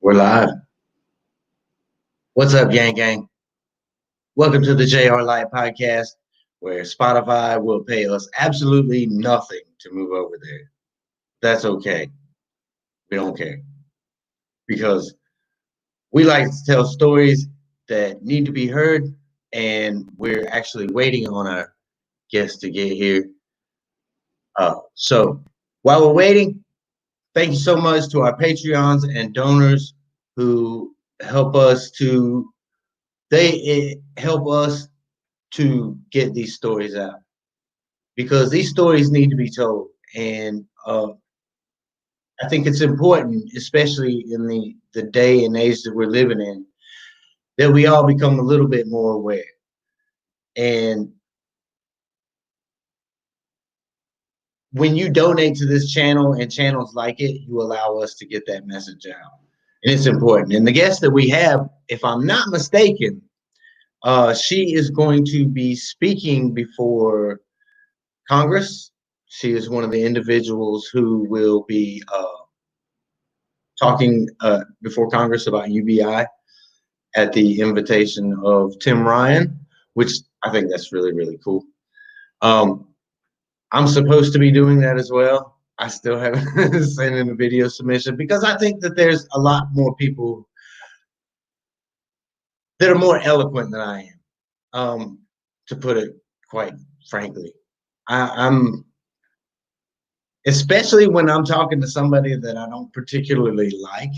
We're live. What's up, Gang Gang? Welcome to the JR Light Podcast, where Spotify will pay us absolutely nothing to move over there. That's okay. We don't care. Because we like to tell stories that need to be heard, and we're actually waiting on our guests to get here. So while we're waiting, thank you so much to our Patreons and donors who help us to get these stories out, because these stories need to be told. And I think it's important, especially in the day and age that we're living in, that we all become a little bit more aware. And when you donate to this channel and channels like it, you allow us to get that message out. And it's important. And the guest that we have, if I'm not mistaken, she is going to be speaking before Congress. She is one of the individuals who will be talking before Congress about UBI at the invitation of Tim Ryan, which I think that's really, really cool. I'm supposed to be doing that as well. I still haven't sent in a video submission because I think that there's a lot more people that are more eloquent than I am, to put it quite frankly. I'm especially when I'm talking to somebody that I don't particularly like.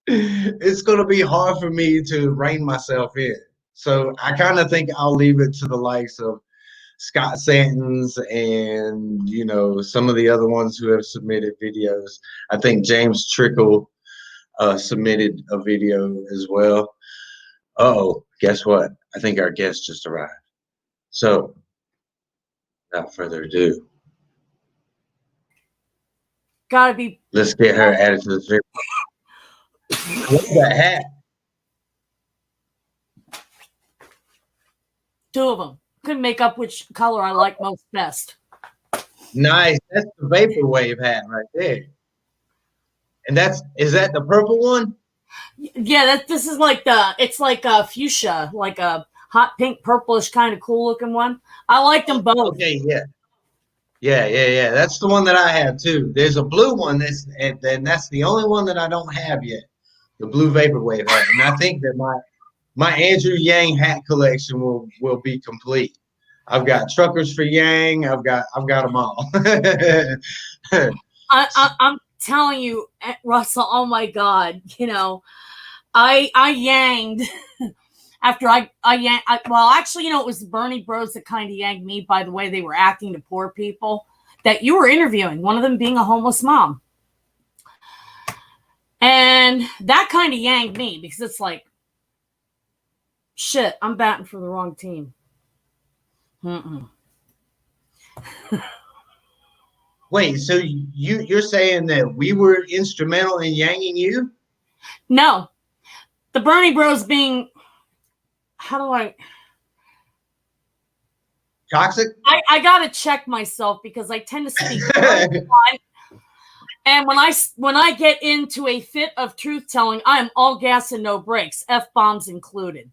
It's going to be hard for me to rein myself in. So I kind of think I'll leave it to the likes of Scott Santons and, you know, some of the other ones who have submitted videos. I think James Trickle submitted a video as well. Uh-oh, guess what? I think our guest just arrived. So without further ado, let's get her added to the video. What's that hat? Two of them. Couldn't make up which color I like most best. Nice. That's the vaporwave hat right there. And is that the purple one? Yeah, this is like it's like a fuchsia, like a hot pink purplish kind of cool looking one. I like them both. Okay, yeah. Yeah. That's the one that I have too. There's a blue one and that's the only one that I don't have yet. The blue vaporwave hat. And I think that my Andrew Yang hat collection will be complete. I've got truckers for Yang. I've got them all. I'm telling you, Russell. Oh my God! You know, I yanged after I yanked. Well, actually, you know, it was the Bernie Bros that kind of yanked me by the way they were acting to poor people that you were interviewing. One of them being a homeless mom, and that kind of yanked me because it's like, shit, I'm batting for the wrong team. Wait, so you're saying that we were instrumental in yanking you? No, the Bernie Bros being, toxic? I gotta check myself because I tend to speak. And when I get into a fit of truth telling, I am all gas and no brakes, F-bombs included.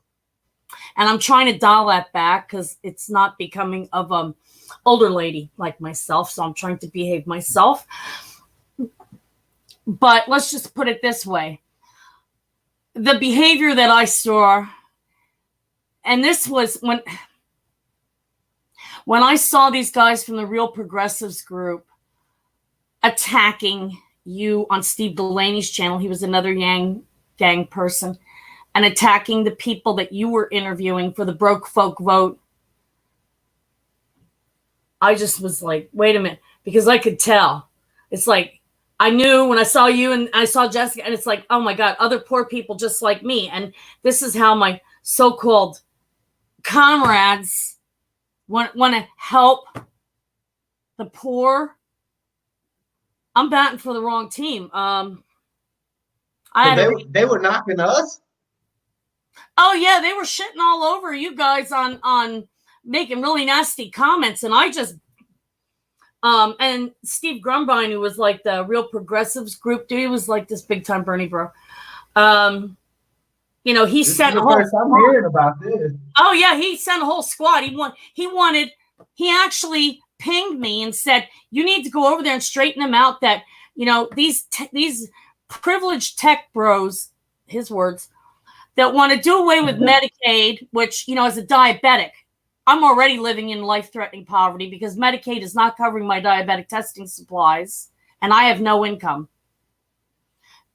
And I'm trying to dial that back because it's not becoming of older lady like myself. So I'm trying to behave myself. But let's just put it this way. The behavior that I saw, and this was when I saw these guys from the Real Progressives group attacking you on Steve Delaney's channel. He was another Yang Gang person. And attacking the people that you were interviewing for the broke folk vote. I just was like, wait a minute, because I could tell. It's like, I knew when I saw you and I saw Jessica, and it's like, oh my God, other poor people just like me. And this is how my so-called comrades want to help the poor. I'm batting for the wrong team. They were knocking us? Oh yeah, they were shitting all over you guys on making really nasty comments, and I just And Steve Grumbine, who was like the Real Progressives group dude, he was like this big time Bernie bro. You know, he sent a whole first I'm hearing about this. Oh yeah, he sent a whole squad. He actually pinged me and said, you need to go over there and straighten them out that, you know, these privileged tech bros, his words, that want to do away with Medicaid, which, you know, as a diabetic, I'm already living in life-threatening poverty because Medicaid is not covering my diabetic testing supplies, and I have no income.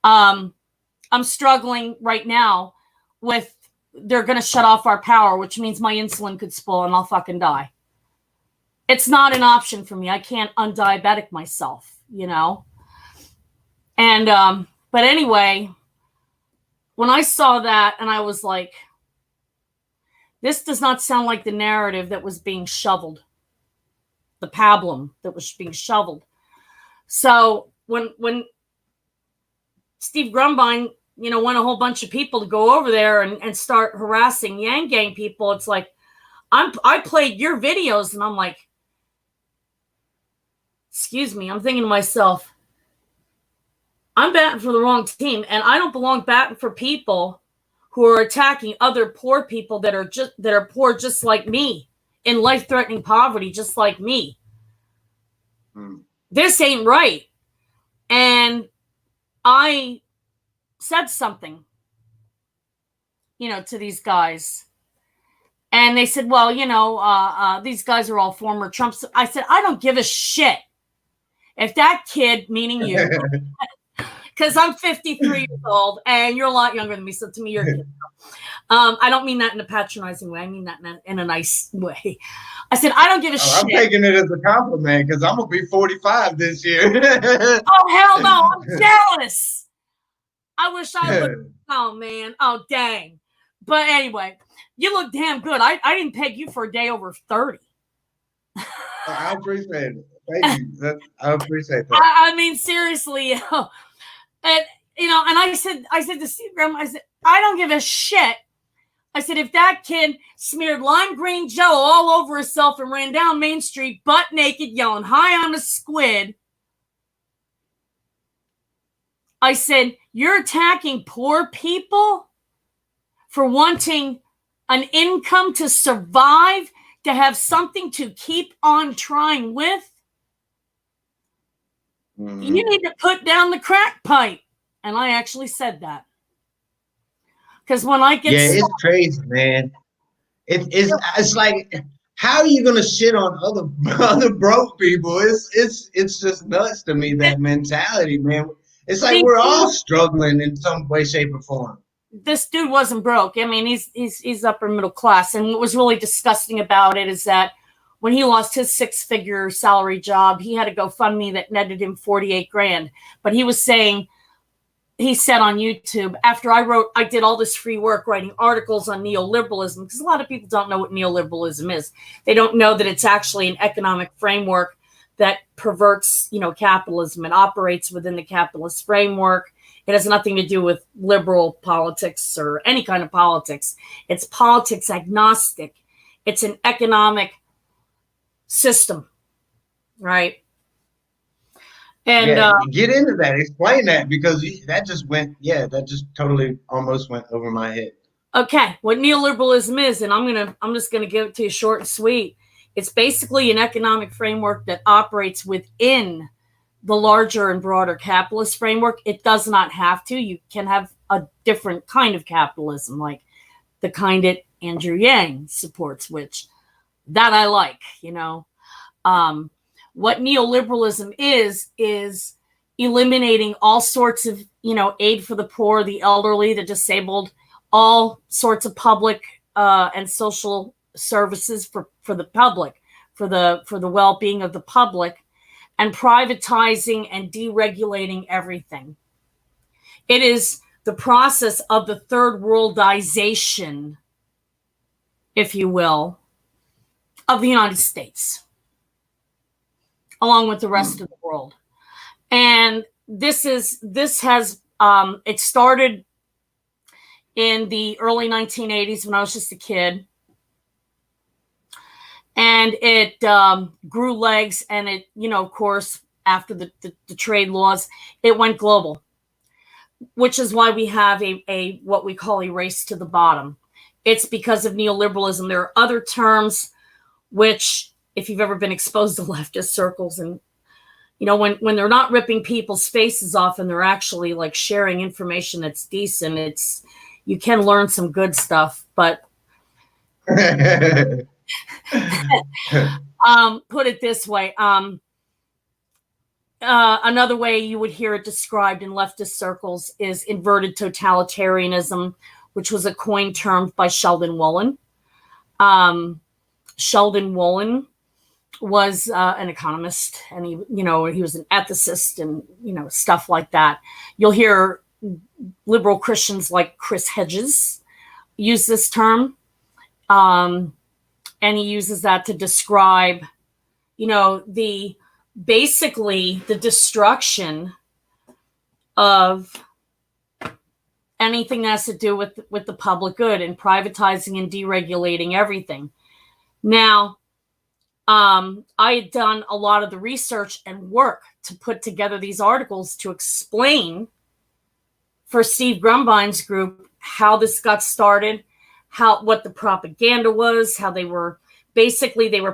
I'm struggling right now with, they're going to shut off our power, which means my insulin could spoil and I'll fucking die. It's not an option for me. I can't undiabetic myself, you know? And, but anyway, when I saw that and I was like, this does not sound like the narrative that was being shoveled, the pablum that was being shoveled. So when Steve Grumbine, you know, want a whole bunch of people to go over there and start harassing Yang Gang people, it's like, I played your videos and I'm like, excuse me, I'm thinking to myself, I'm batting for the wrong team, and I don't belong batting for people who are attacking other poor people that are poor just like me, in life-threatening poverty just like me. This ain't right. And I said something, you know, to these guys. And they said, well, you know, these guys are all former Trumps. I said, I don't give a shit if that kid, meaning you, because I'm 53 years old and you're a lot younger than me. So to me, you're a kid. I don't mean that in a patronizing way. I mean that in a nice way. I said, I don't give a shit. I'm taking it as a compliment because I'm going to be 45 this year. Oh, hell no. I'm jealous. I wish I would. Oh, man. Oh, dang. But anyway, you look damn good. I didn't peg you for a day over 30. I appreciate it. Thank you. I appreciate that. I mean, seriously, you know. And, you know, and I said to Steve Graham, I said, I don't give a shit. I said, if that kid smeared lime green jello all over herself and ran down Main Street butt naked yelling, hi, I'm a squid. I said, you're attacking poor people for wanting an income to survive, to have something to keep on trying with. You need to put down the crack pipe. And I actually said that. Because when I get it's crazy, man. It's like, how are you gonna shit on other broke people? It's just nuts to me, that mentality, man. It's like we're all struggling in some way, shape, or form. This dude wasn't broke. I mean, he's upper middle class. And what was really disgusting about it is that when he lost his 6-figure salary job, he had a GoFundMe that netted him 48 grand. But he was saying, he said on YouTube, after I did all this free work writing articles on neoliberalism, because a lot of people don't know what neoliberalism is. They don't know that it's actually an economic framework that perverts, you know, capitalism and operates within the capitalist framework. It has nothing to do with liberal politics or any kind of politics. It's politics agnostic. It's an economic system, right? And get into that. Explain that, because that just totally almost went over my head. Okay, what neoliberalism is, and I'm just gonna give it to you short and sweet. It's basically an economic framework that operates within the larger and broader capitalist framework. It does not have to. You can have a different kind of capitalism, like the kind that Andrew Yang supports, which that I like, you know. What neoliberalism is eliminating all sorts of, you know, aid for the poor, the elderly, the disabled, all sorts of public and social services for the public, for the well-being of the public, and privatizing and deregulating everything. It is the process of the third worldization, if you will, of the United States, along with the rest of the world. And it started in the early 1980s when I was just a kid. and it grew legs, and it, of course, after the trade laws, it went global, which is why we have a what we call a race to the bottom. It's because of neoliberalism. There are other terms which, if you've ever been exposed to leftist circles, and when they're not ripping people's faces off and they're actually like sharing information that's decent, you can learn some good stuff. But put it this way, another way you would hear it described in leftist circles is inverted totalitarianism, which was a coined term by Sheldon Wolin. Sheldon Wolin was an economist, and he was an ethicist, and stuff like that. You'll hear liberal Christians like Chris Hedges use this term, and he uses that to describe, basically the destruction of anything that has to do with the public good, and privatizing and deregulating everything. Now, I had done a lot of the research and work to put together these articles to explain for Steve Grumbine's group how this got started, what the propaganda was, how they were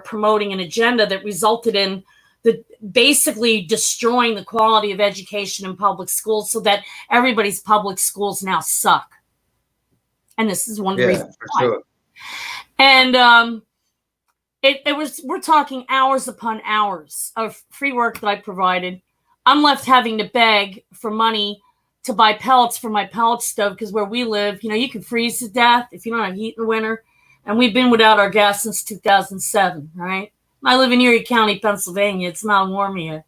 promoting an agenda that resulted in basically destroying the quality of education in public schools, so that everybody's public schools now suck. And this is one of the reasons why. Sure. And we're talking hours upon hours of free work that I provided. I'm left having to beg for money to buy pellets for my pellet stove, because where we live, you can freeze to death if you don't have heat in the winter. And we've been without our gas since 2007, right? I live in Erie County, Pennsylvania. It's not warm here.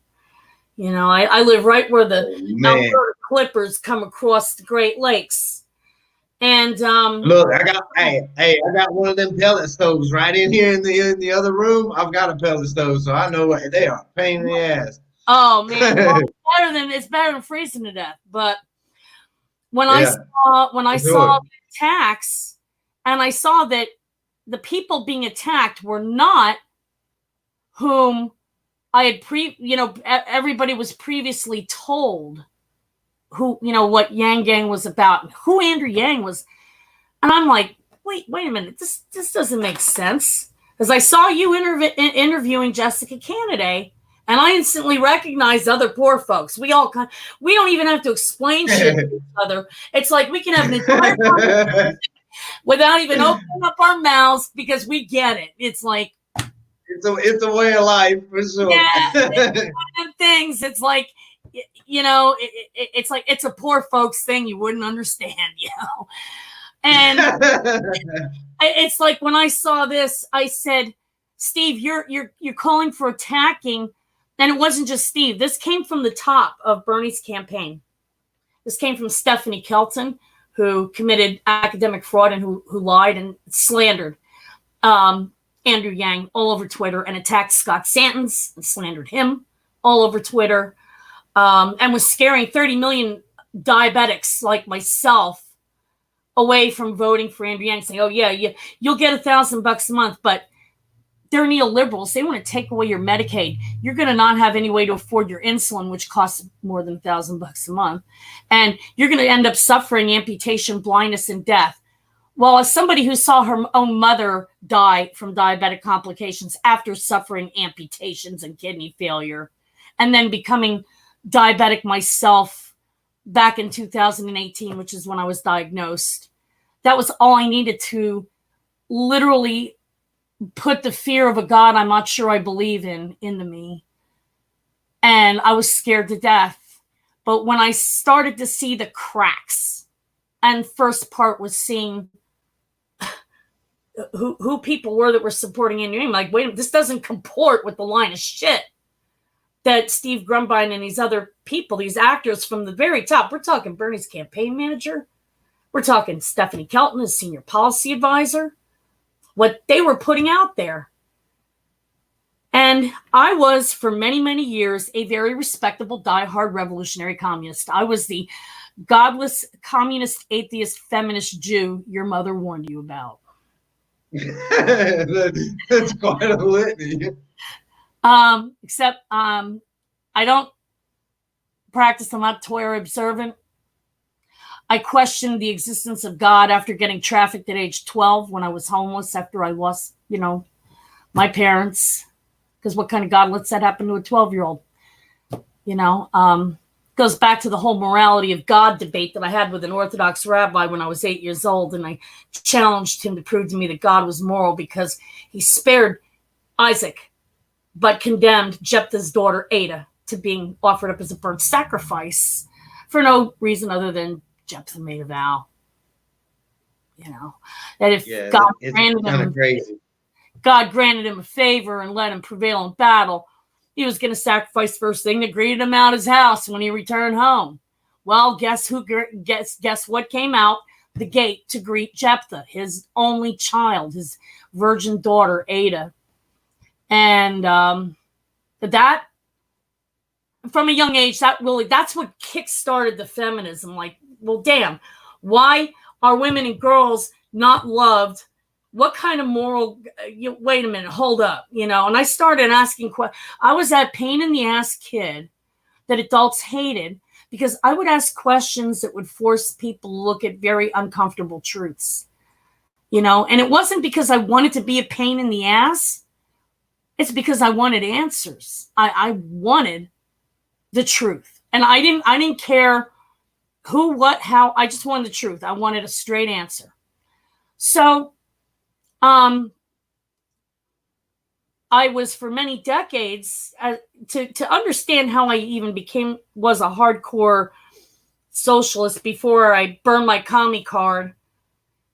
I live right where the Alberta Clippers come across the Great Lakes. And look, I got one of them pellet stoves right in here in the other room. I've got a pellet stove, so I know what they are. Pain in the ass. Oh man, well, it's better than freezing to death. But when I saw the attacks, and I saw that the people being attacked were not whom I had everybody was previously told who, what Yang Gang was about, and who Andrew Yang was. And I'm like, wait a minute, this doesn't make sense. Because I saw you interviewing Jessica Kennedy, and I instantly recognized other poor folks. We don't even have to explain shit to each other. It's like we can have an entire conversation without even opening up our mouths, because we get it. It's like, it's a way of life, for sure. Yeah, it's one of them things. It's like, it's like, it's a poor folks thing you wouldn't understand, And it's like, when I saw this, I said, Steve, you're calling for attacking. And it wasn't just Steve. This came from the top of Bernie's campaign. This came from Stephanie Kelton, who committed academic fraud and who lied and slandered Andrew Yang all over Twitter, and attacked Scott Santens and slandered him all over Twitter, and was scaring 30 million diabetics like myself away from voting for Andrew Yang, saying, oh yeah, you'll get $1,000 a month, but they're neoliberals. They want to take away your Medicaid. You're going to not have any way to afford your insulin, which costs more than $1,000 a month. And you're going to end up suffering amputation, blindness, and death. Well, as somebody who saw her own mother die from diabetic complications after suffering amputations and kidney failure, and then becoming diabetic myself back in 2018, which is when I was diagnosed, that was all I needed to literally put the fear of a God I'm not sure I believe in into me. And I was scared to death. But when I started to see the cracks, and first part was seeing who people were that were supporting Andrew Yang, like, wait a minute, this doesn't comport with the line of shit that Steve Grumbine and these other people, these actors from the very top, we're talking Bernie's campaign manager, we're talking Stephanie Kelton, his senior policy advisor, what they were putting out there. And I was, for many, many years, a very respectable, diehard revolutionary communist. I was the godless, communist, atheist, feminist Jew your mother warned you about. That's quite a litany. Except I don't practice. I'm not Torah observant. I questioned the existence of God after getting trafficked at age 12 when I was homeless after I lost, my parents. Because what kind of God lets that happen to a 12-year-old? Goes back to the whole morality of God debate that I had with an Orthodox rabbi when I was 8 years old. And I challenged him to prove to me that God was moral because he spared Isaac, but condemned Jephthah's daughter Ada to being offered up as a burnt sacrifice for no reason other than Jephthah made a vow. That if God granted him a favor and let him prevail in battle, he was going to sacrifice the first thing that greeted him out his house when he returned home. Well, guess what came out the gate to greet Jephthah, his only child, his virgin daughter Ada. And that, from a young age, that's what kick-started the feminism. Like, well, damn, why are women and girls not loved? What kind of moral, wait a minute, hold up, and I started asking questions. I was that pain in the ass kid that adults hated because I would ask questions that would force people to look at very uncomfortable truths, and it wasn't because I wanted to be a pain in the ass. It's because I wanted answers. I wanted the truth, and I didn't care who, what, how. I just wanted the truth. I wanted a straight answer. So I was for many decades to understand how I even was a hardcore socialist before I burned my commie card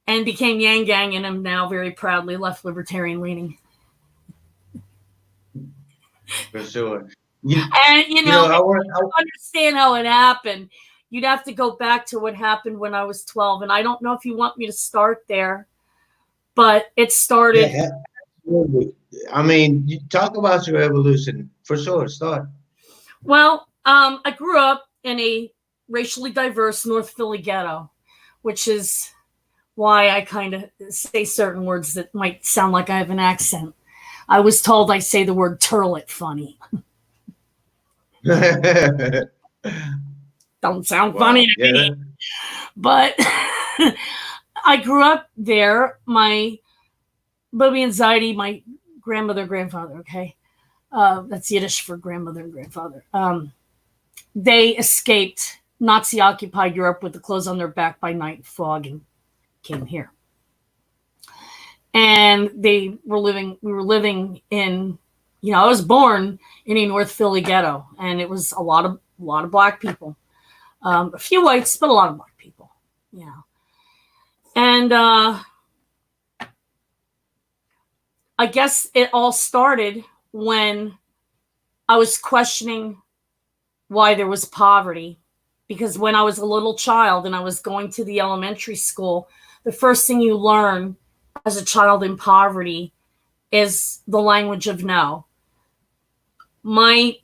and became Yang Gang, and I'm now very proudly left libertarian leaning. For sure. I understand how it happened. You'd have to go back to what happened when I was 12, and I don't know if you want me to start there. But it started. Yeah, absolutely. I mean, you talk about your evolution for sure. Start. Well, I grew up in a racially diverse North Philly ghetto, which is why I kind of say certain words that might sound like I have an accent. I was told I say the word turlet funny. Don't sound funny to me. But I grew up there. My Bobby anxiety, my grandfather, okay? That's Yiddish for grandmother and grandfather. They escaped Nazi-occupied Europe with the clothes on their back by night fog and came here. And we were living in, I was born in a North Philly ghetto, and it was a lot of black people. A few whites, but a lot of black people, And I guess it all started when I was questioning why there was poverty. Because when I was a little child and I was going to the elementary school, the first thing you learn as a child in poverty is the language of no. My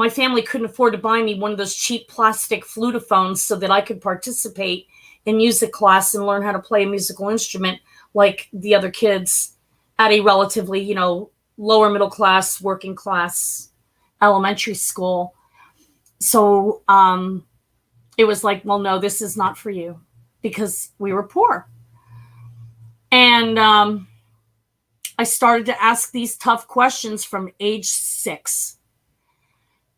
family couldn't afford to buy me one of those cheap plastic flutophones so that I could participate in music class and learn how to play a musical instrument like the other kids at a relatively, lower middle class, working class elementary school. So it was like, well, no, this is not for you, because we were poor. And I started to ask these tough questions from age 6.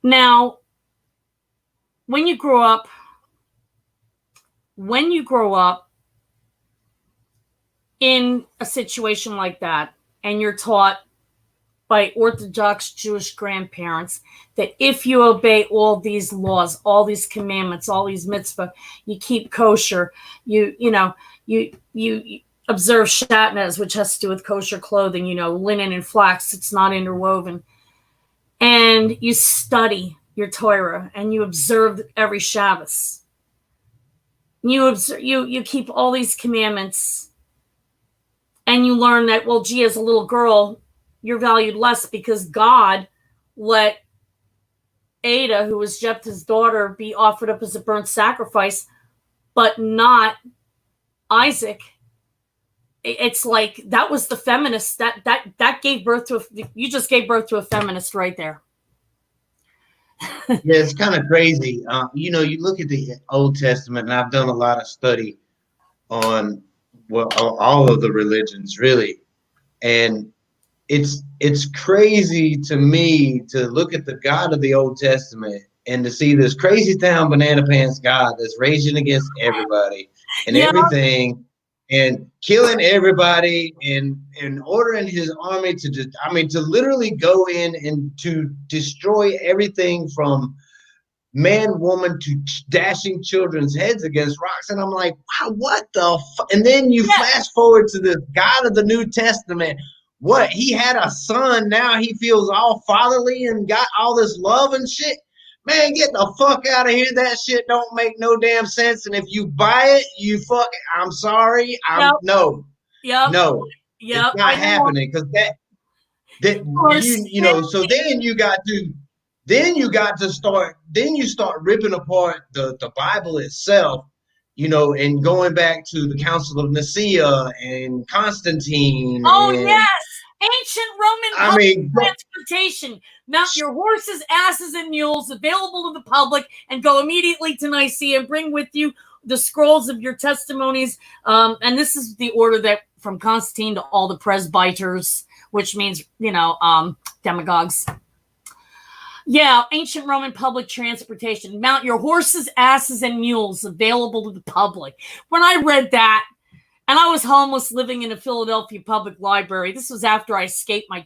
Now, when you grow up in a situation like that, and you're taught by Orthodox Jewish grandparents that if you obey all these laws, all these commandments, all these mitzvah, you keep kosher, you observe shatnez, which has to do with kosher clothing, linen and flax, it's not interwoven, and you study your Torah and you observe every Shabbos. You keep all these commandments, and you learn that, well, gee, as a little girl, you're valued less because God let Ada, who was Jephthah's daughter, be offered up as a burnt sacrifice, but not Isaac. it's like that was the feminist that gave birth to you just gave birth to a feminist right there. Yeah, it's kind of crazy. You know, you look at the Old Testament, and I've done a lot of study on all of the religions, really, and it's crazy to me to look at the God of the Old Testament and to see this crazy town banana pants God that's raging against everybody and Yeah. everything and killing everybody and ordering his army to just, I mean, to literally go in and to destroy everything from man, woman to dashing children's heads against rocks. And I'm like, wow, what the and then you flash forward to this God of the New Testament. What, he had a son, now he feels all fatherly and got all this love and shit. Man, get the fuck out of here. That shit don't make no damn sense. And if you buy it, you fuck it. I'm sorry. No. It's not happening, because that you know, so then you start ripping apart the Bible itself, you know, and going back to the Council of Nicaea and Constantine. Oh, and yes. Ancient Roman transportation. Mount your horses, asses, and mules, available to the public, and go immediately to Nicaea and bring with you the scrolls of your testimonies. And this is the order that from Constantine to all the presbyters, which means, you know, demagogues. Yeah, ancient Roman public transportation. Mount your horses, asses, and mules, available to the public. When I read that, and I was homeless living in a Philadelphia public library. This was after I escaped my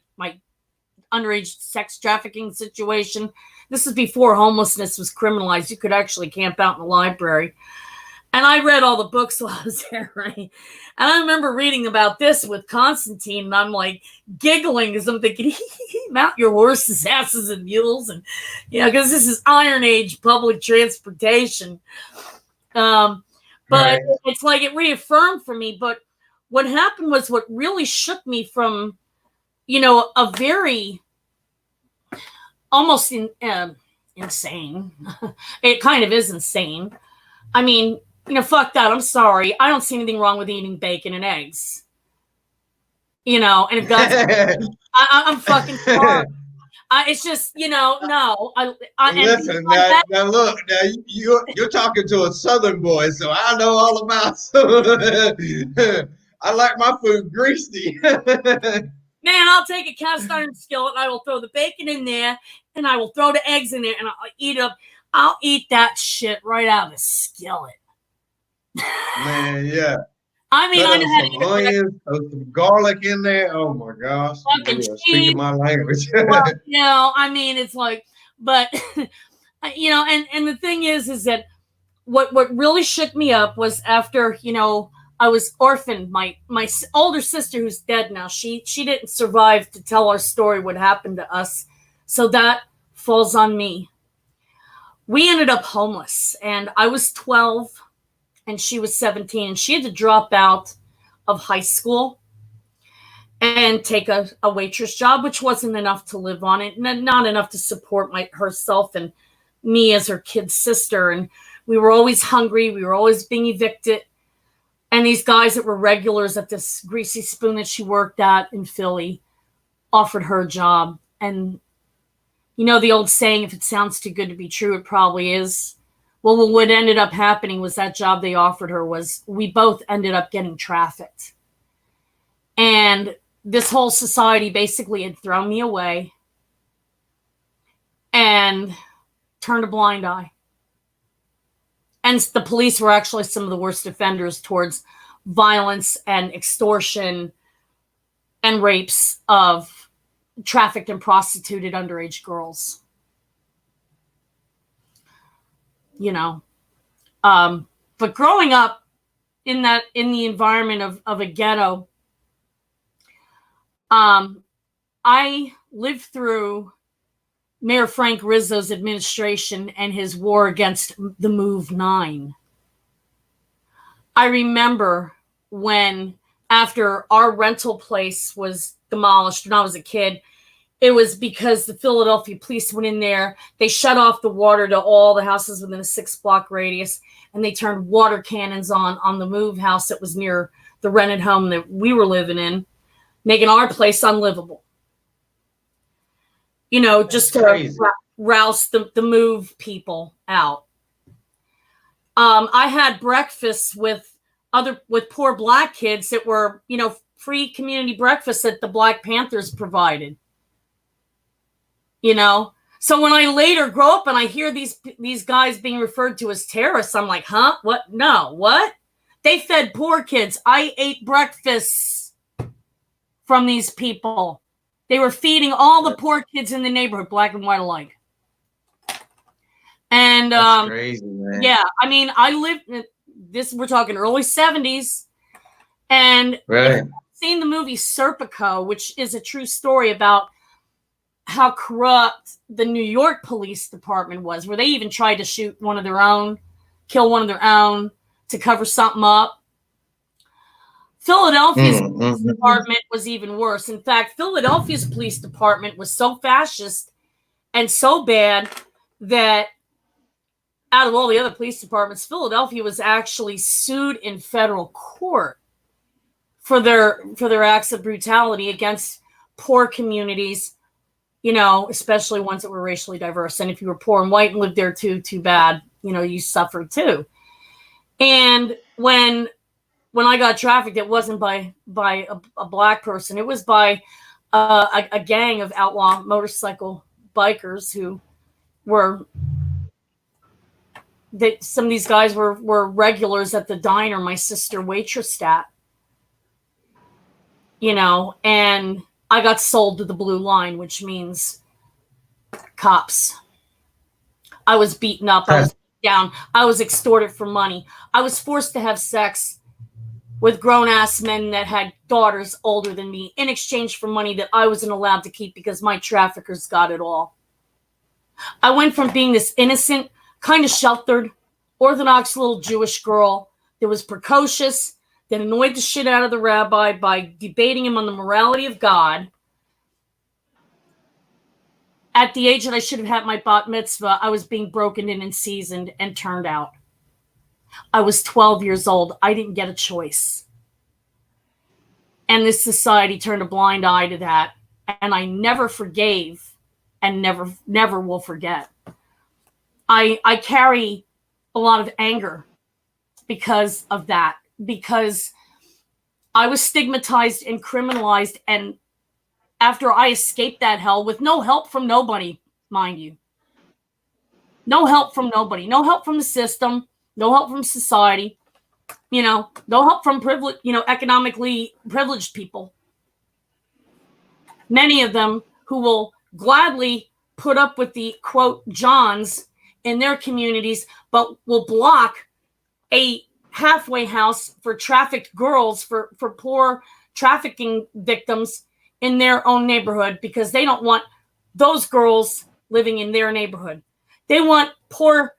underage sex trafficking situation. This is before homelessness was criminalized. You could actually camp out in the library. And I read all the books while I was there, right? And I remember reading about this with Constantine, and I'm like giggling because I'm thinking, mount your horses, asses, and mules. And, you know, because this is Iron Age public transportation. But it's like it reaffirmed for me. But what happened was what really shook me from, you know, a very almost insane. It kind of is insane. I mean, you know, fuck that. I'm sorry. I don't see anything wrong with eating bacon and eggs. You know, and if God's, I'm fucking sorry. It's just, you know, no. Listen, now look, now you're talking to a Southern boy, so I know all about. I like my food greasy. Man, I'll take a cast iron skillet, and I will throw the bacon in there, and I will throw the eggs in there, and I'll eat up. I'll eat that shit right out of the skillet. Man, yeah. I mean, I know how to eat onions, some garlic in there. Oh my gosh. Speaking my language. Well, you know, I mean, it's like, but you know, and the thing is that what really shook me up was after, you know, I was orphaned. My older sister, who's dead now, she didn't survive to tell our story, what happened to us. So that falls on me. We ended up homeless, and I was 12 and she was 17, and she had to drop out of high school and take a waitress job, which wasn't enough to live on it, and not enough to support herself and me as her kid sister. And we were always hungry. We were always being evicted. And these guys that were regulars at this Greasy Spoon that she worked at in Philly offered her a job. And you know the old saying, if it sounds too good to be true, it probably is. Well, what ended up happening was that job they offered her was we both ended up getting trafficked. And this whole society basically had thrown me away and turned a blind eye. And the police were actually some of the worst offenders towards violence and extortion and rapes of trafficked and prostituted underage girls. You know, but growing up in the environment of a ghetto, I lived through Mayor Frank Rizzo's administration and his war against the Move 9. I remember when, after our rental place was demolished when I was a kid, it was because the Philadelphia police went in there. They shut off the water to all the houses within a 6-block radius, and they turned water cannons on the Move house that was near the rented home that we were living in, making our place unlivable. You know, just to rouse the move people out. I had breakfasts with poor Black kids that were, you know, free community breakfasts that the Black Panthers provided. You know, so when I later grow up and I hear these guys being referred to as terrorists, I'm like, huh? What? No, what? They fed poor kids. I ate breakfasts from these people. They were feeding all the poor kids in the neighborhood, Black and white alike. And that's crazy, man. Yeah, I mean, I lived this. We're talking early 70s, and right. If you've seen the movie Serpico, which is a true story about how corrupt the New York Police Department was, where they even tried to shoot one of their own, kill one of their own to cover something up. Philadelphia's police department was even worse. In fact, Philadelphia's police department was so fascist and so bad that out of all the other police departments, Philadelphia was actually sued in federal court for their acts of brutality against poor communities, you know, especially ones that were racially diverse. And if you were poor and white and lived there too bad, you know, you suffered too. And when I got trafficked, it wasn't by a Black person. It was by a gang of outlaw motorcycle bikers who were... some of these guys were regulars at the diner my sister waitressed at, you know, and I got sold to the blue line, which means cops. I was beaten up. I was down. I was extorted for money. I was forced to have sex with grown-ass men that had daughters older than me in exchange for money that I wasn't allowed to keep because my traffickers got it all. I went from being this innocent, kind of sheltered, Orthodox little Jewish girl that was precocious, that annoyed the shit out of the rabbi by debating him on the morality of God. At the age that I should have had my bat mitzvah, I was being broken in and seasoned and turned out. I was 12 years old. I didn't get a choice. And this society turned a blind eye to that. And I never forgave and never will forget. I carry a lot of anger because of that, because I was stigmatized and criminalized. And after I escaped that hell with no help from nobody, mind you, no help from nobody, no help from the system, no help from society, you know, no help from privilege, you know, economically privileged people. Many of them who will gladly put up with the quote Johns in their communities, but will block a halfway house for trafficked girls, for poor trafficking victims in their own neighborhood, because they don't want those girls living in their neighborhood. They want poor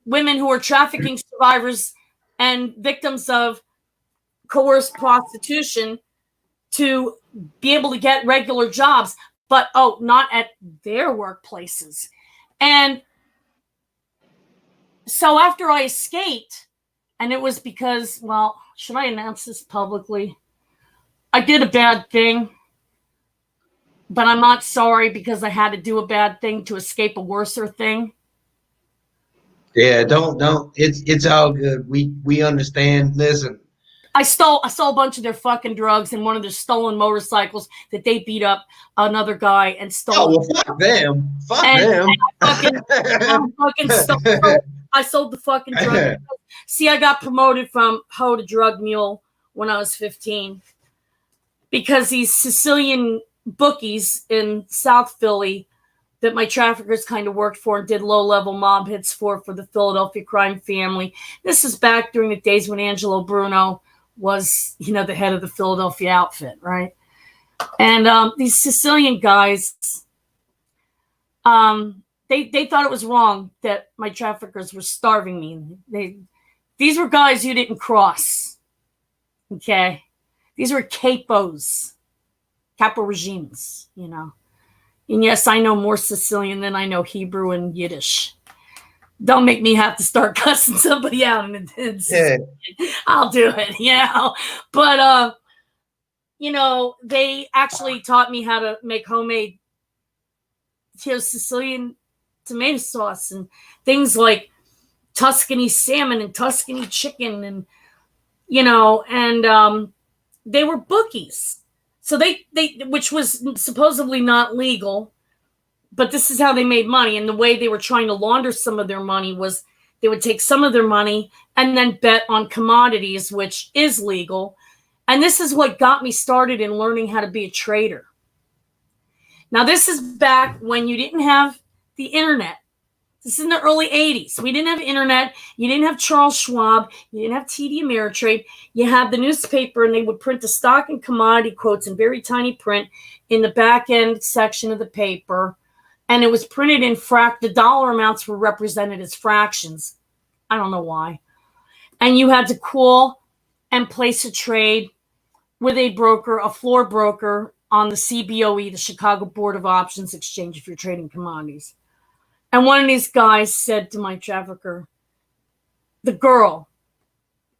women who are trafficking survivors and victims of coerced prostitution to be able to get regular jobs, but not at their workplaces. And so after I escaped, and it was because, well, should I announce this publicly? I did a bad thing, but I'm not sorry because I had to do a bad thing to escape a worser thing. Yeah, don't. It's all good. We understand. Listen, I stole a bunch of their fucking drugs and one of their stolen motorcycles that they beat up another guy and stole. Oh, well, fuck them. Fuck them. I sold the fucking drugs. See, I got promoted from hoe to drug mule when I was 15 because these Sicilian bookies in South Philly that my traffickers kind of worked for and did low-level mob hits for the Philadelphia crime family. This is back during the days when Angelo Bruno was, you know, the head of the Philadelphia outfit, right? And these Sicilian guys, they thought it was wrong that my traffickers were starving me. These were guys who didn't cross, okay? These were capos, capo regimes, you know? And yes, I know more Sicilian than I know Hebrew and Yiddish. Don't make me have to start cussing somebody out. And I'll do it, But, they actually taught me how to make homemade Sicilian tomato sauce and things like Tuscany salmon and Tuscany chicken and they were bookies. So they which was supposedly not legal, but this is how they made money. And the way they were trying to launder some of their money was they would take some of their money and then bet on commodities, which is legal. And this is what got me started in learning how to be a trader. Now, this is back when you didn't have the internet. This is in the early 80s. We didn't have internet. You didn't have Charles Schwab. You didn't have TD Ameritrade. You had the newspaper, and they would print the stock and commodity quotes in very tiny print in the back end section of the paper. And it was printed in the dollar amounts were represented as fractions. I don't know why. And you had to call and place a trade with a broker, a floor broker on the CBOE, the Chicago Board of Options Exchange, if you're trading commodities. And one of these guys said to my trafficker, the girl,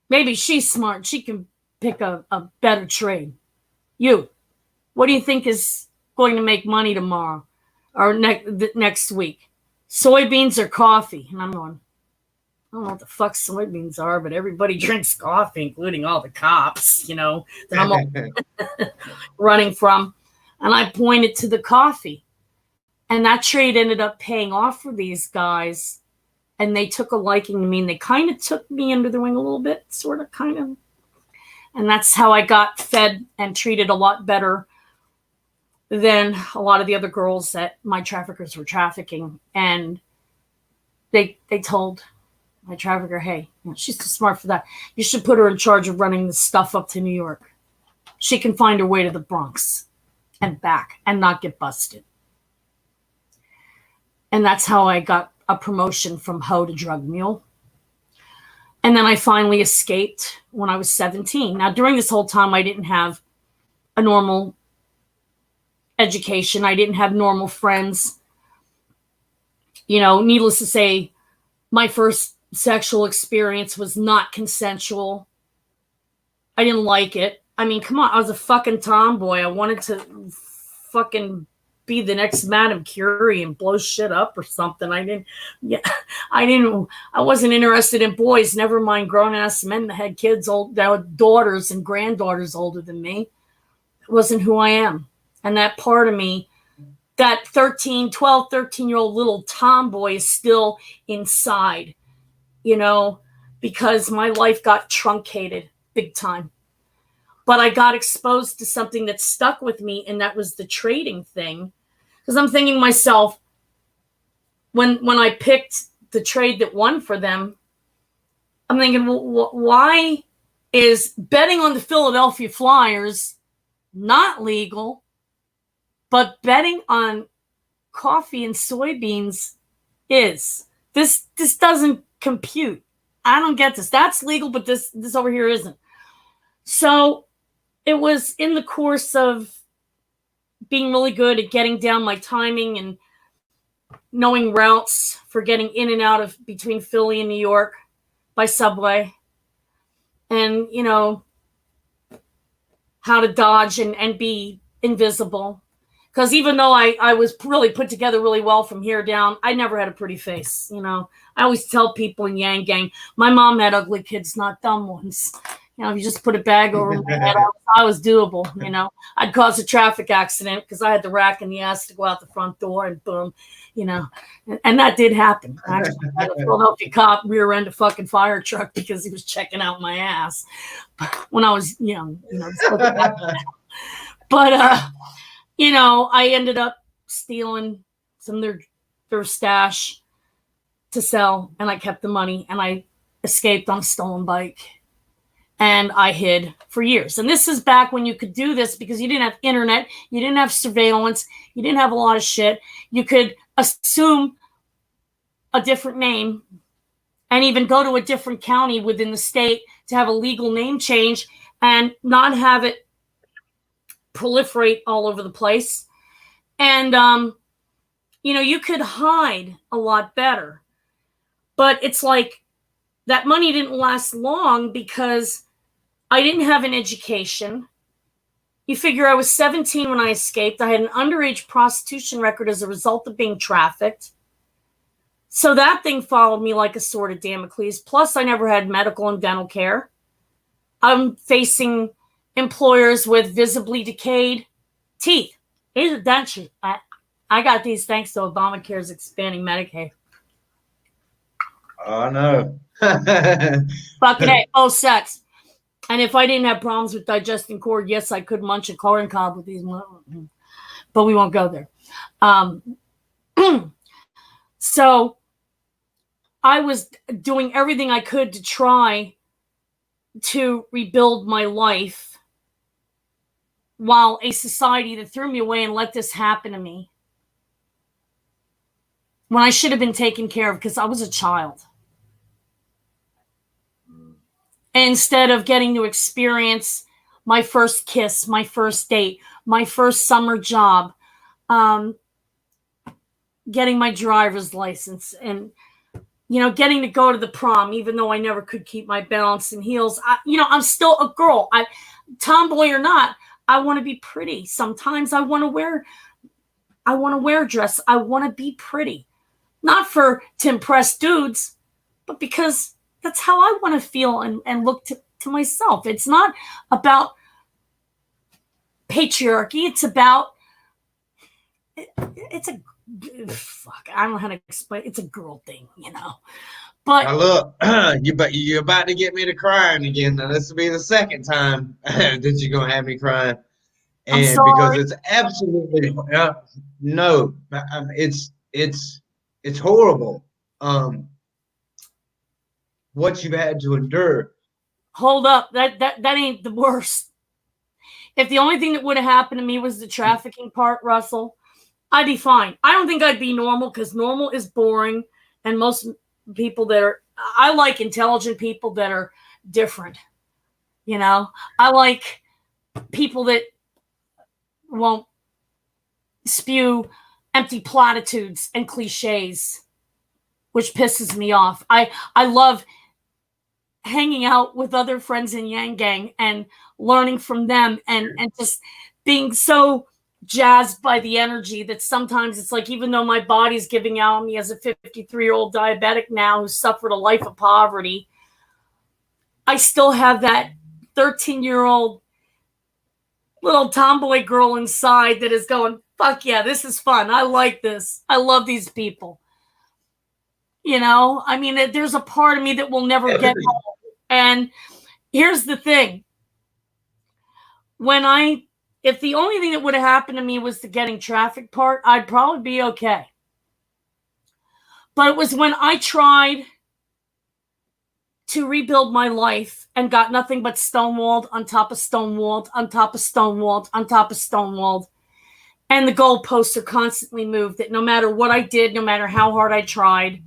maybe she's smart. She can pick a better trade. What do you think is going to make money tomorrow or next week? Soybeans or coffee? And I'm going, I don't know what the fuck soybeans are, but everybody drinks coffee, including all the cops, that I'm all running from. And I pointed to the coffee. And that trade ended up paying off for these guys. And they took a liking to me. And they kind of took me under their wing a little bit, sort of, kind of. And that's how I got fed and treated a lot better than a lot of the other girls that my traffickers were trafficking. And they told my trafficker, hey, she's too smart for that. You should put her in charge of running the stuff up to New York. She can find her way to the Bronx and back and not get busted. And that's how I got a promotion from hoe to drug mule. And then I finally escaped when I was 17. Now, during this whole time, I didn't have a normal education. I didn't have normal friends. Needless to say, my first sexual experience was not consensual. I didn't like it. I mean, come on, I was a fucking tomboy. I wanted to fucking be the next Madame Curie and blow shit up or something. I wasn't interested in boys, never mind grown-ass men that had kids, daughters and granddaughters older than me. It wasn't who I am. And that part of me, that 13-year-old little tomboy is still inside, because my life got truncated big time. But I got exposed to something that stuck with me, and that was the trading thing. Because I'm thinking to myself, when I picked the trade that won for them, I'm thinking, well, why is betting on the Philadelphia Flyers not legal, but betting on coffee and soybeans is? This doesn't compute. I don't get this. That's legal, but this over here isn't. So it was in the course of being really good at getting down my timing and knowing routes for getting in and out of between Philly and New York by subway, and how to dodge and be invisible. Because even though I was really put together really well from here down, I never had a pretty face. I always tell people in Yang Gang, my mom had ugly kids, not dumb ones. If you just put a bag over my head, I was doable. I'd cause a traffic accident because I had the rack in the ass to go out the front door, and boom, and that did happen. I actually had a Philadelphia cop rear end a fucking fire truck because he was checking out my ass when I was young. But I ended up stealing some of their stash to sell, and I kept the money, and I escaped on a stolen bike. And I hid for years. And this is back when you could do this because you didn't have internet, you didn't have surveillance, you didn't have a lot of shit. You could assume a different name and even go to a different county within the state to have a legal name change and not have it proliferate all over the place. And, you could hide a lot better. But it's like that money didn't last long because I didn't have an education. You figure I was 17 when I escaped. I had an underage prostitution record as a result of being trafficked. So that thing followed me like a sword of Damocles. Plus, I never had medical and dental care. I'm facing employers with visibly decayed teeth. These are dentures. I got these thanks to Obamacare's expanding Medicaid. Oh no. Fucking A, both sets. And if I didn't have problems with digesting corn, yes, I could munch a corn cob with these. But we won't go there. So I was doing everything I could to try to rebuild my life while a society that threw me away and let this happen to me when I should have been taken care of because I was a child. Instead of getting to experience my first kiss, my first date, my first summer job, getting my driver's license, and getting to go to the prom, even though I never could keep my balance in heels. I'm still a girl. Tomboy or not, I want to be pretty. Sometimes I want to wear a dress. I want to be pretty, not to impress dudes, but because that's how I want to feel and look to myself. It's not about patriarchy. It's about, fuck, I don't know how to explain. It's a girl thing, But now look, you're about to get me to crying again. Now this will be the second time that you're gonna have me crying, and because it's absolutely no, it's horrible. What you've had to endure. Hold up, that ain't the worst. If the only thing that would have happened to me was the trafficking part, Russell, I'd be fine. I don't think I'd be normal because normal is boring, and most people I like intelligent people that are different. I like people that won't spew empty platitudes and cliches, which pisses me off. I love hanging out with other friends in Yang Gang and learning from them and just being so jazzed by the energy that sometimes it's like, even though my body's giving out on me as a 53-year-old diabetic now who suffered a life of poverty, I still have that 13-year-old little tomboy girl inside that is going, fuck yeah, this is fun. I like this. I love these people. There's a part of me that will never get old. And here's the thing. If the only thing that would have happened to me was the getting trafficked part, I'd probably be okay. But it was when I tried to rebuild my life and got nothing but stonewalled on top of stonewalled on top of stonewalled on top of stonewalled. And the goalposts are constantly moved, that no matter what I did, no matter how hard I tried,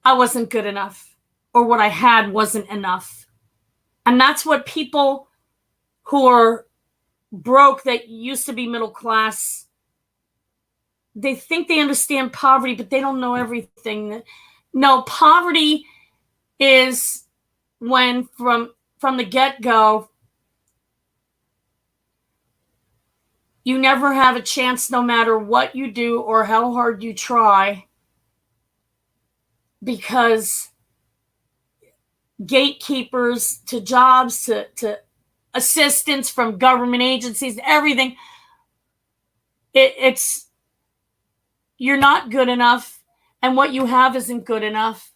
I wasn't good enough, or what I had wasn't enough. And that's what people who are broke that used to be middle class, they think they understand poverty, but they don't know everything. No, poverty is when from the get-go, you never have a chance, no matter what you do or how hard you try, because gatekeepers to jobs, to assistance from government agencies, everything, it's you're not good enough, and what you have isn't good enough.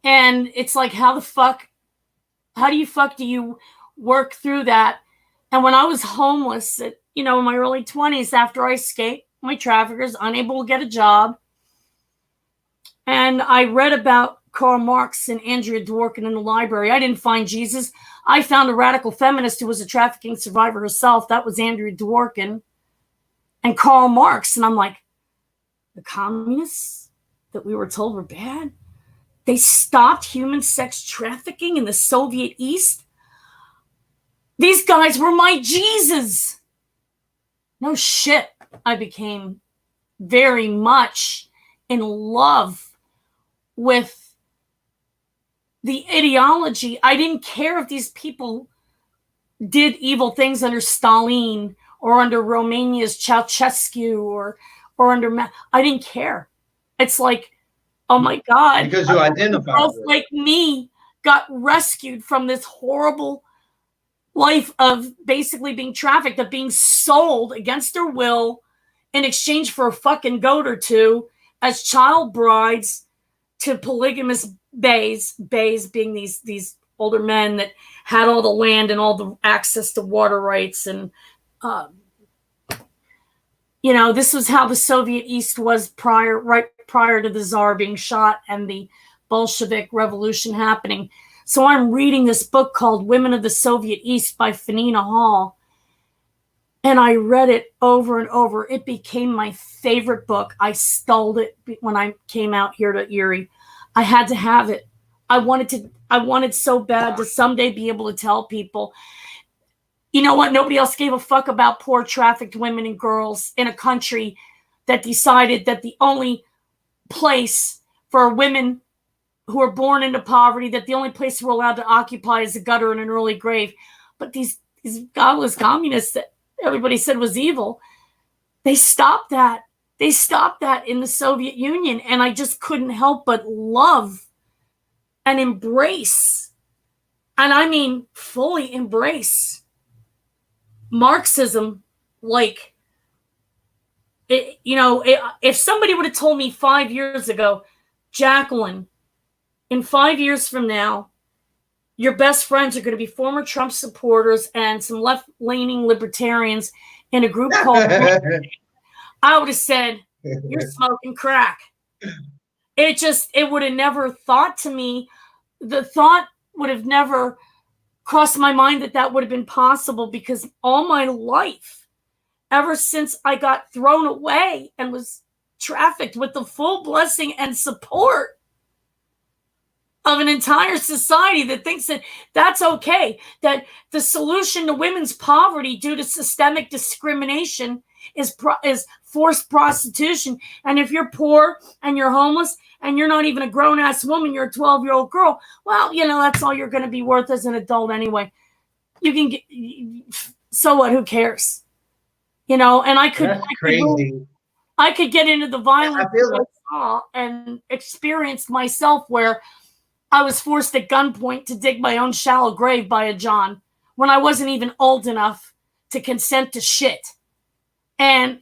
And it's like, how do you work through that? And when I was homeless in my early 20s, after I escaped my traffickers, unable to get a job, and I read about Karl Marx and Andrea Dworkin in the library. I didn't find Jesus. I found a radical feminist who was a trafficking survivor herself. That was Andrea Dworkin and Karl Marx. And I'm like, the communists that we were told were bad, they stopped human sex trafficking in the Soviet East? These guys were my Jesus. No shit. I became very much in love with the ideology. I didn't care if these people did evil things under Stalin or under Romania's Ceausescu or under I didn't care. It's like, oh my God, because you identify girls like me got rescued from this horrible life of basically being trafficked, of being sold against their will in exchange for a fucking goat or two as child brides to polygamous bays being these older men that had all the land and all the access to water rights. And this was how the Soviet East was right prior to the Tsar being shot and the Bolshevik Revolution happening. So I'm reading this book called Women of the Soviet East by Fanina Hall, and I read it over and over. It became my favorite book. I stole it when I came out here to Erie. I had to have it. I wanted so bad to someday be able to tell people, you know what? Nobody else gave a fuck about poor trafficked women and girls in a country that decided that the only place for women who are born into poverty, that the only place we're allowed to occupy is a gutter and an early grave. But these godless communists that everybody said was evil, they stopped that. They stopped that in the Soviet Union. And I just couldn't help but love and embrace, and I mean fully embrace, Marxism. Like, if somebody would have told me 5 years ago, Jacqueline, in 5 years from now, your best friends are going to be former Trump supporters and some left-leaning libertarians in a group called I would have said, you're smoking crack. It would have never thought to me, the thought would have never crossed my mind that would have been possible, because all my life, ever since I got thrown away and was trafficked with the full blessing and support of an entire society that thinks that that's okay, that the solution to women's poverty due to systemic discrimination is forced prostitution. And if you're poor and you're homeless and you're not even a grown-ass woman, you're a 12-year-old girl, well, that's all you're going to be worth as an adult anyway. You can get, so what, who cares? And I could get into the violence I saw and experienced myself, where I was forced at gunpoint to dig my own shallow grave by a John when I wasn't even old enough to consent to shit. And,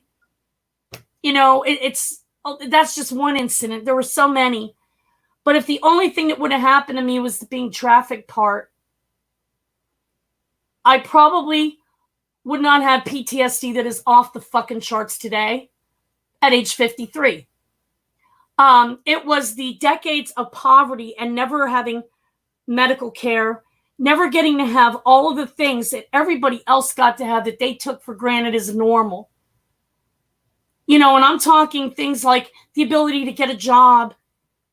that's just one incident. There were so many. But if the only thing that would have happened to me was the being trafficked part, I probably would not have PTSD that is off the fucking charts today at age 53. It was the decades of poverty and never having medical care, never getting to have all of the things that everybody else got to have that they took for granted as normal. And I'm talking things like the ability to get a job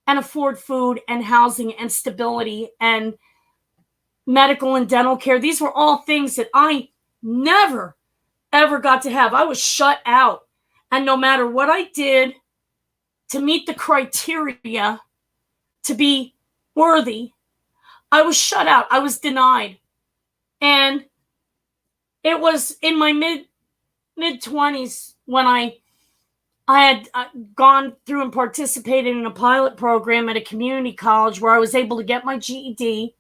and afford food and housing and stability and medical and dental care. These were all things that I never, ever got to have. I was shut out. And no matter what I did to meet the criteria to be worthy, I was shut out. I was denied. And it was in my mid-20s when I had gone through and participated in a pilot program at a community college where I was able to get my GED,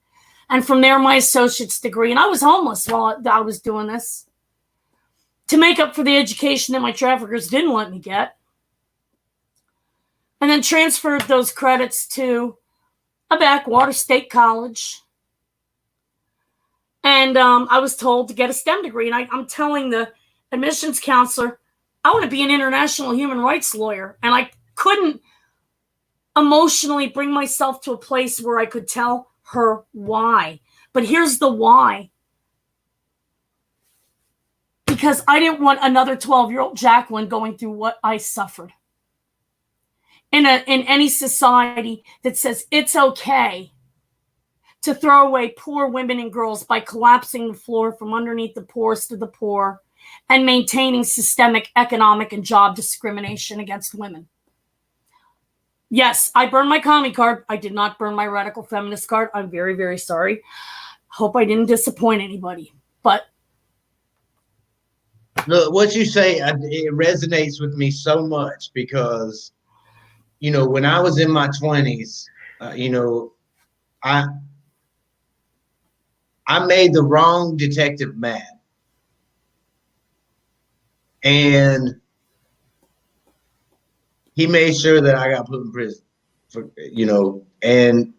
and from there my associate's degree. And I was homeless while I was doing this to make up for the education that my traffickers didn't let me get. And then transferred those credits to a backwater state college. And I was told to get a STEM degree. And I'm telling the admissions counselor, I want to be an international human rights lawyer. And I couldn't emotionally bring myself to a place where I could tell her why. But here's the why. Because I didn't want another 12-year-old Jacqueline going through what I suffered. In any society that says it's okay to throw away poor women and girls by collapsing the floor from underneath the poorest of the poor and maintaining systemic economic and job discrimination against women. Yes, I burned my commie card. I did not burn my radical feminist card. I'm very, very sorry. Hope I didn't disappoint anybody. But look, what you say, it resonates with me so much because, you know, when I was in my 20s, you know, I made the wrong detective mad. And he made sure that I got put in prison for, you know, and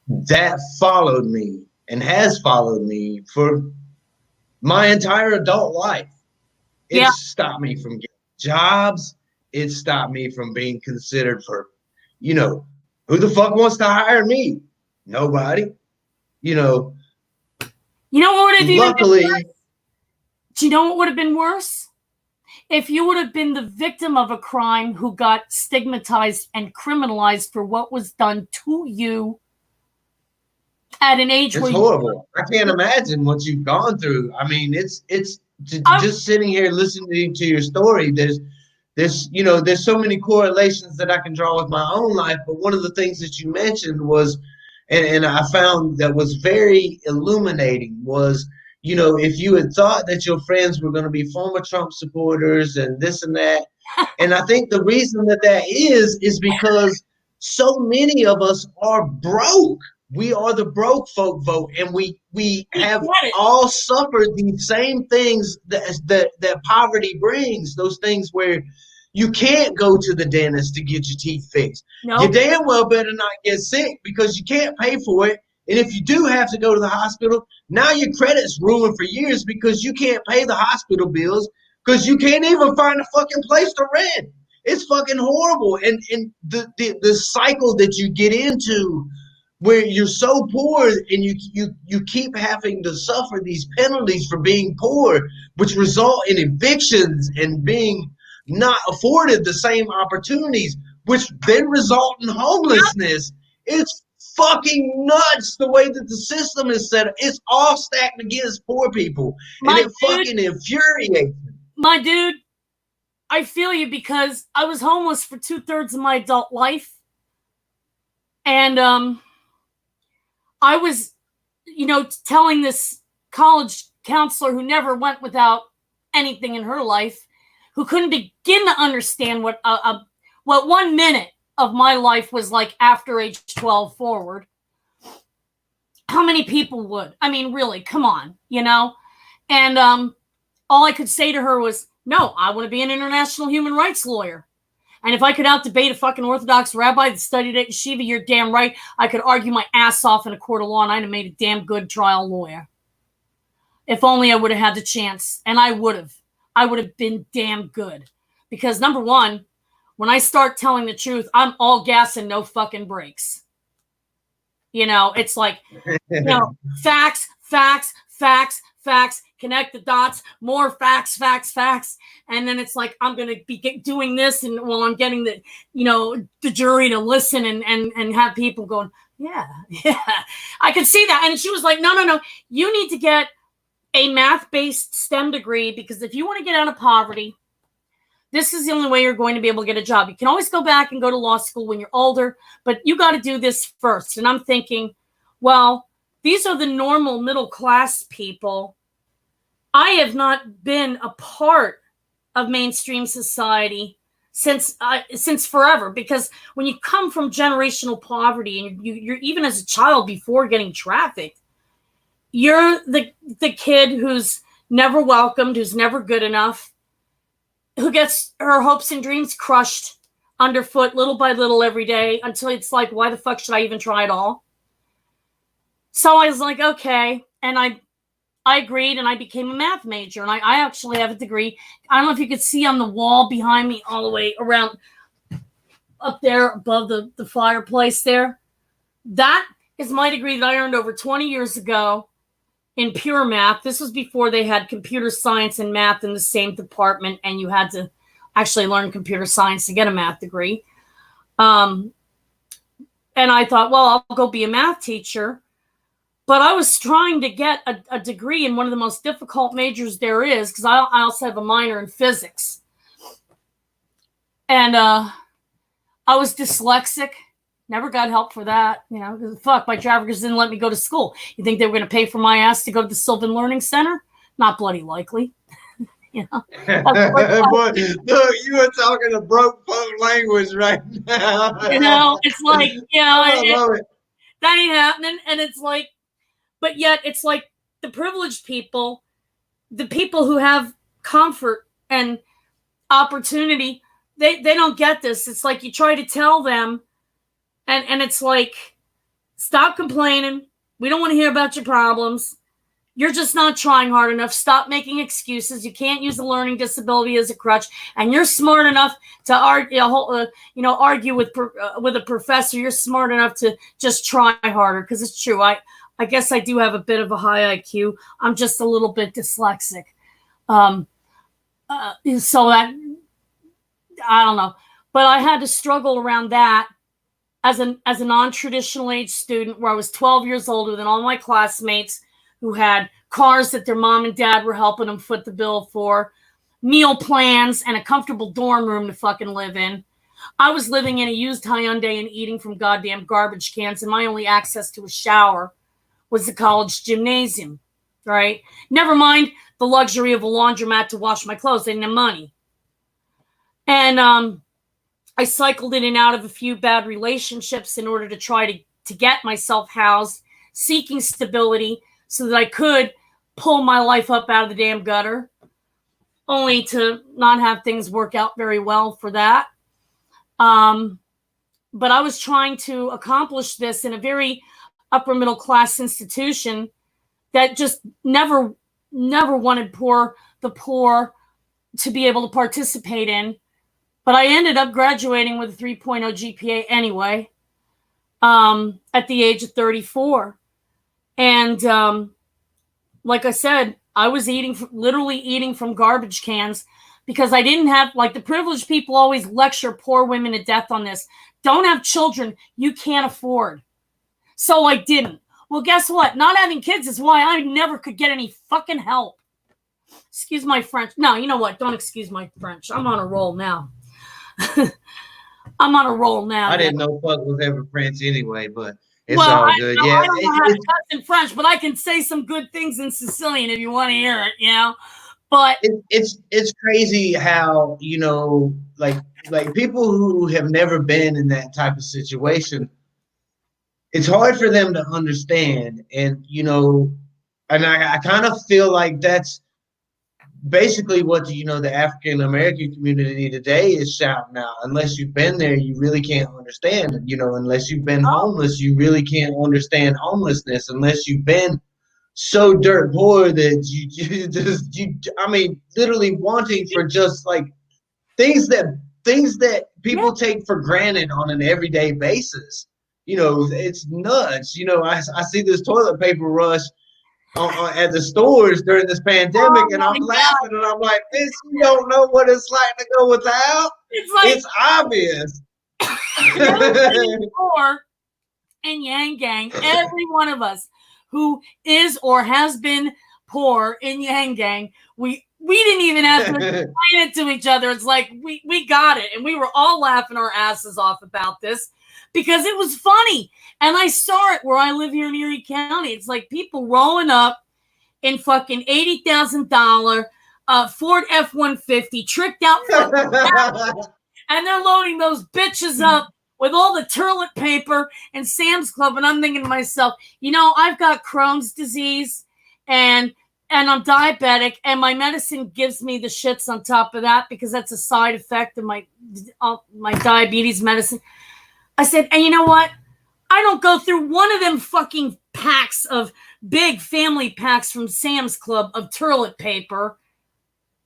that followed me and has followed me for my entire adult life. It yeah, stopped me from getting jobs. It stopped me from being considered for, you know, who the fuck wants to hire me? Nobody. You know, you know what would have even been luckily, worse? Do you know what would have been worse? If you would have been the victim of a crime who got stigmatized and criminalized for what was done to you at an age it's where horrible. I can't imagine what you've gone through. I mean, it's just sitting here listening to your story. There's you know, there's so many correlations that I can draw with my own life. But one of the things that you mentioned was, and I found that was very illuminating was, you know, if you had thought that your friends were going to be former Trump supporters and this and that, and I think the reason that that is because so many of us are broke. We are the broke folk vote, and we have all suffered these same things that poverty brings. Those things where you can't go to the dentist to get your teeth fixed. You nope. damn well better not get sick because you can't pay for it. And if you do have to go to the hospital, now your credit's ruined for years because you can't pay the hospital bills because you can't even find a fucking place to rent. It's fucking horrible. And the cycle that you get into where you're so poor and you keep having to suffer these penalties for being poor, which result in evictions and being not afforded the same opportunities, which then result in homelessness. It's fucking nuts the way that the system is set up. It's all stacked against poor people, and My it dude, fucking infuriates me. my dude, I feel you because I was homeless for 2/3 of my adult life. And I was, you know, telling this college counselor who never went without anything in her life, who couldn't begin to understand what 1 minute of my life was like after age 12 forward. How many people would? I mean, really, come on, you know? And all I could say to her was, no, I want to be an international human rights lawyer. And if I could out-debate a fucking Orthodox rabbi that studied at Yeshiva, you're damn right, I could argue my ass off in a court of law and I'd have made a damn good trial lawyer. If only I would have had the chance. And I would have. I would have been damn good. Because number one, when I start telling the truth, I'm all gas and no fucking brakes. You know, it's like, you know, facts, facts, facts, facts, connect the dots, more facts, facts, facts. And then it's like, I'm going to be doing this. And while I'm getting the, you know, the jury to listen and have people going, yeah, I could see that. And she was like, no, you need to get a math-based STEM degree because if you want to get out of poverty, this is the only way you're going to be able to get a job. You can always go back and go to law school when you're older, but you got to do this first. And I'm thinking, well, these are the normal middle class people. I have not been a part of mainstream society since forever, because when you come from generational poverty and you're even as a child before getting trafficked, you're the kid who's never welcomed, who's never good enough, who gets her hopes and dreams crushed underfoot little by little every day until it's like, why the fuck should I even try at all? So I was like, okay. And I agreed and I became a math major. And I actually have a degree. I don't know if you could see on the wall behind me all the way around up there above the fireplace there. That is my degree that I earned over 20 years ago in pure math. This was before they had computer science and math in the same department, and you had to actually learn computer science to get a math degree. And I thought, well, I'll go be a math teacher. But I was trying to get a degree in one of the most difficult majors there is, because I also have a minor in physics. And I I was dyslexic. Never got help for that. You know, fuck, my traffickers didn't let me go to school. You think they were going to pay for my ass to go to the Sylvan Learning Center? Not bloody likely. You know, Boy, look, you are talking a broke folk language right now. you know, it's like, you know, I love it. that ain't happening. And it's like, but yet it's like the privileged people, the people who have comfort and opportunity, they don't get this. It's like you try to tell them, and it's like, stop complaining. We don't want to hear about your problems. You're just not trying hard enough. Stop making excuses. You can't use a learning disability as a crutch. And you're smart enough to argue with a professor. You're smart enough to just try harder, because it's true. I guess I do have a bit of a high IQ. I'm just a little bit dyslexic. So that, I don't know. But I had to struggle around that as a non-traditional age student, where I was 12 years older than all my classmates, who had cars that their mom and dad were helping them foot the bill for, meal plans, and a comfortable dorm room to fucking live in. I was living in a used Hyundai and eating from goddamn garbage cans, and my only access to a shower was the college gymnasium, right? Never mind the luxury of a laundromat to wash my clothes. I didn't have money. And I cycled in and out of a few bad relationships in order to try to get myself housed, seeking stability so that I could pull my life up out of the damn gutter, only to not have things work out very well for that. But I was trying to accomplish this in a very upper middle class institution that just never wanted the poor to be able to participate in. But I ended up graduating with a 3.0 GPA anyway, at the age of 34. And like I said, I was literally eating from garbage cans, because I didn't have, like, the privileged people always lecture poor women to death on this. Don't have children you can't afford. So I didn't. Well, guess what? Not having kids is why I never could get any fucking help. Excuse my French. No, you know what? Don't excuse my French. I'm on a roll now. I'm on a roll now. I didn't know fuck was ever French anyway, but it's all good. I Yeah, don't know how to cuss in French, but I can say some good things in Sicilian if you want to hear it, you know. But it's crazy how, you know, like people who have never been in that type of situation, it's hard for them to understand. And, you know, and I kind of feel like that's basically what, you know, the African American community today is shouting out. Unless you've been there, you really can't understand it. You know, unless you've been homeless, you really can't understand homelessness. Unless you've been so dirt poor that you I mean, literally wanting for just like things that people take for granted on an everyday basis. You know, it's nuts. You know, I see this toilet paper rush at the stores during this pandemic, and I'm laughing, and I'm like, "Bitch, you don't know what it's like to go without." It's obvious. Poor and Yang Gang, every one of us who is or has been poor in Yang Gang, we didn't even have to explain it to each other. It's like we got it, and we were all laughing our asses off about this because it was funny. And I saw it where I live here in Erie County. It's like people rolling up in fucking $80,000 Ford F-150, tricked out and they're loading those bitches up with all the toilet paper and Sam's Club. And I'm thinking to myself, you know, I've got Crohn's disease and I'm diabetic, and my medicine gives me the shits on top of that, because that's a side effect of my diabetes medicine. I said, and you know what? I don't go through one of them fucking packs of big family packs from Sam's Club of toilet paper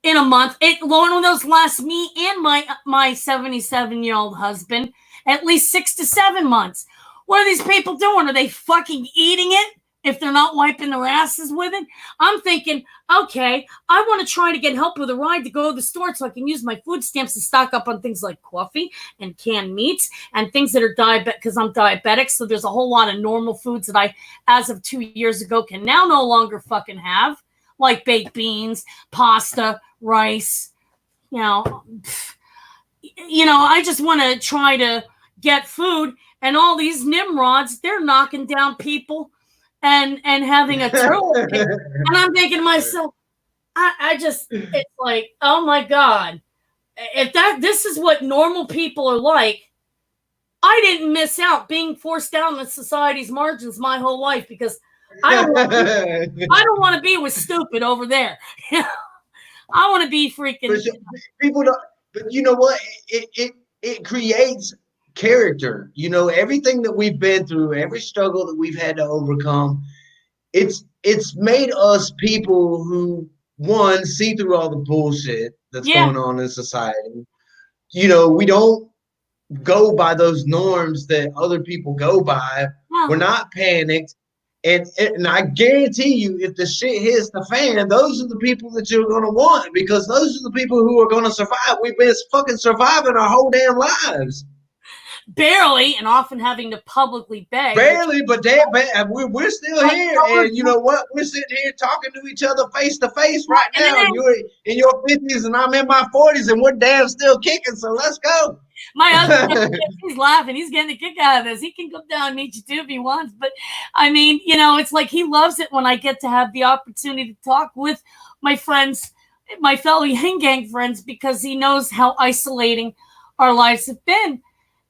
in a month. One of those lasts me and my 77-year-old husband at least 6 to 7 months. What are these people doing? Are they fucking eating it if they're not wiping their asses with it? I'm thinking, okay, I want to try to get help with a ride to go to the store so I can use my food stamps to stock up on things like coffee and canned meats and things that are diabetic, because I'm diabetic. So there's a whole lot of normal foods that I, as of 2 years ago, can now no longer fucking have, like baked beans, pasta, rice. You know, I just want to try to get food, and all these nimrods, they're knocking down people and having a turtle pit. And I'm thinking to myself, I just, it's like, oh my God, if this is what normal people are like, I didn't miss out being forced down the society's margins my whole life, because I don't want to be with stupid over there. I want to be freaking. People don't, but you know what? It creates character. You know, everything that we've been through, every struggle that we've had to overcome, it's made us people who, one, see through all the bullshit that's going on in society. You know, we don't go by those norms that other people go by. We're not panicked. And I guarantee you, if the shit hits the fan, those are the people that you're going to want, because those are the people who are going to survive. We've been fucking surviving our whole damn lives. Barely, and often having to publicly beg. Barely, but damn, we're still here. And you know what? We're sitting here talking to each other face to face right now. You're in your 50s and I'm in my 40s, and we're damn still kicking. So let's go. My husband, he's laughing. He's getting a kick out of this. He can come down and meet you too if he wants. But I mean, you know, it's like he loves it when I get to have the opportunity to talk with my friends, my fellow Yin Gang friends, because he knows how isolating our lives have been.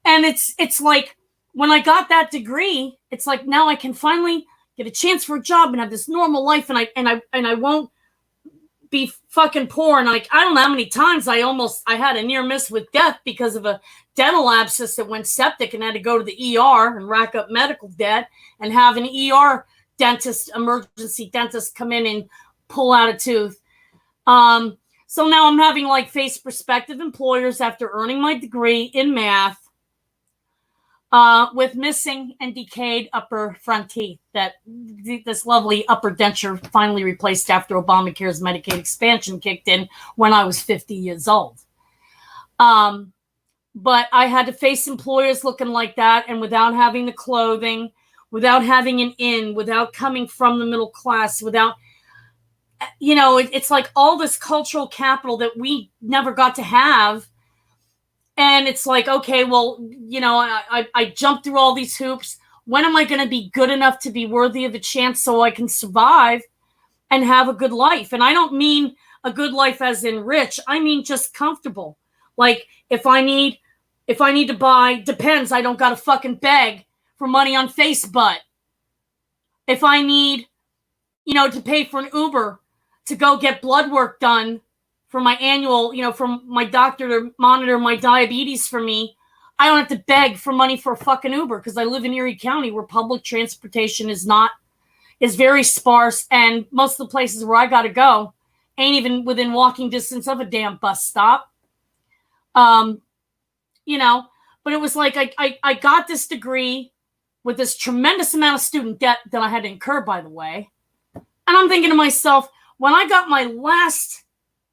And it's like, when I got that degree, it's like, now I can finally get a chance for a job and have this normal life, and I won't be fucking poor. And like, I don't know how many times I had a near miss with death because of a dental abscess that went septic and had to go to the ER and rack up medical debt and have an ER emergency dentist come in and pull out a tooth. So now I'm having like face prospective employers after earning my degree in math, with missing and decayed upper front teeth that this lovely upper denture finally replaced after Obamacare's Medicaid expansion kicked in when I was 50 years old. But I had to face employers looking like that, and without having the clothing, without having an in, without coming from the middle class, without, you know, it's like all this cultural capital that we never got to have. And it's like, okay, well, you know, I jumped through all these hoops. When am I going to be good enough to be worthy of a chance so I can survive and have a good life? And I don't mean a good life as in rich. I mean just comfortable. Like, if I need to buy, depends, I don't got to fucking beg for money on Facebook. If I need, you know, to pay for an Uber to go get blood work done for my annual, you know, from my doctor to monitor my diabetes for me, I don't have to beg for money for a fucking Uber, because I live in Erie County where public transportation is very sparse, and most of the places where I got to go ain't even within walking distance of a damn bus stop. You know, but it was like I got this degree with this tremendous amount of student debt that I had to incur, by the way. And I'm thinking to myself, when I got my last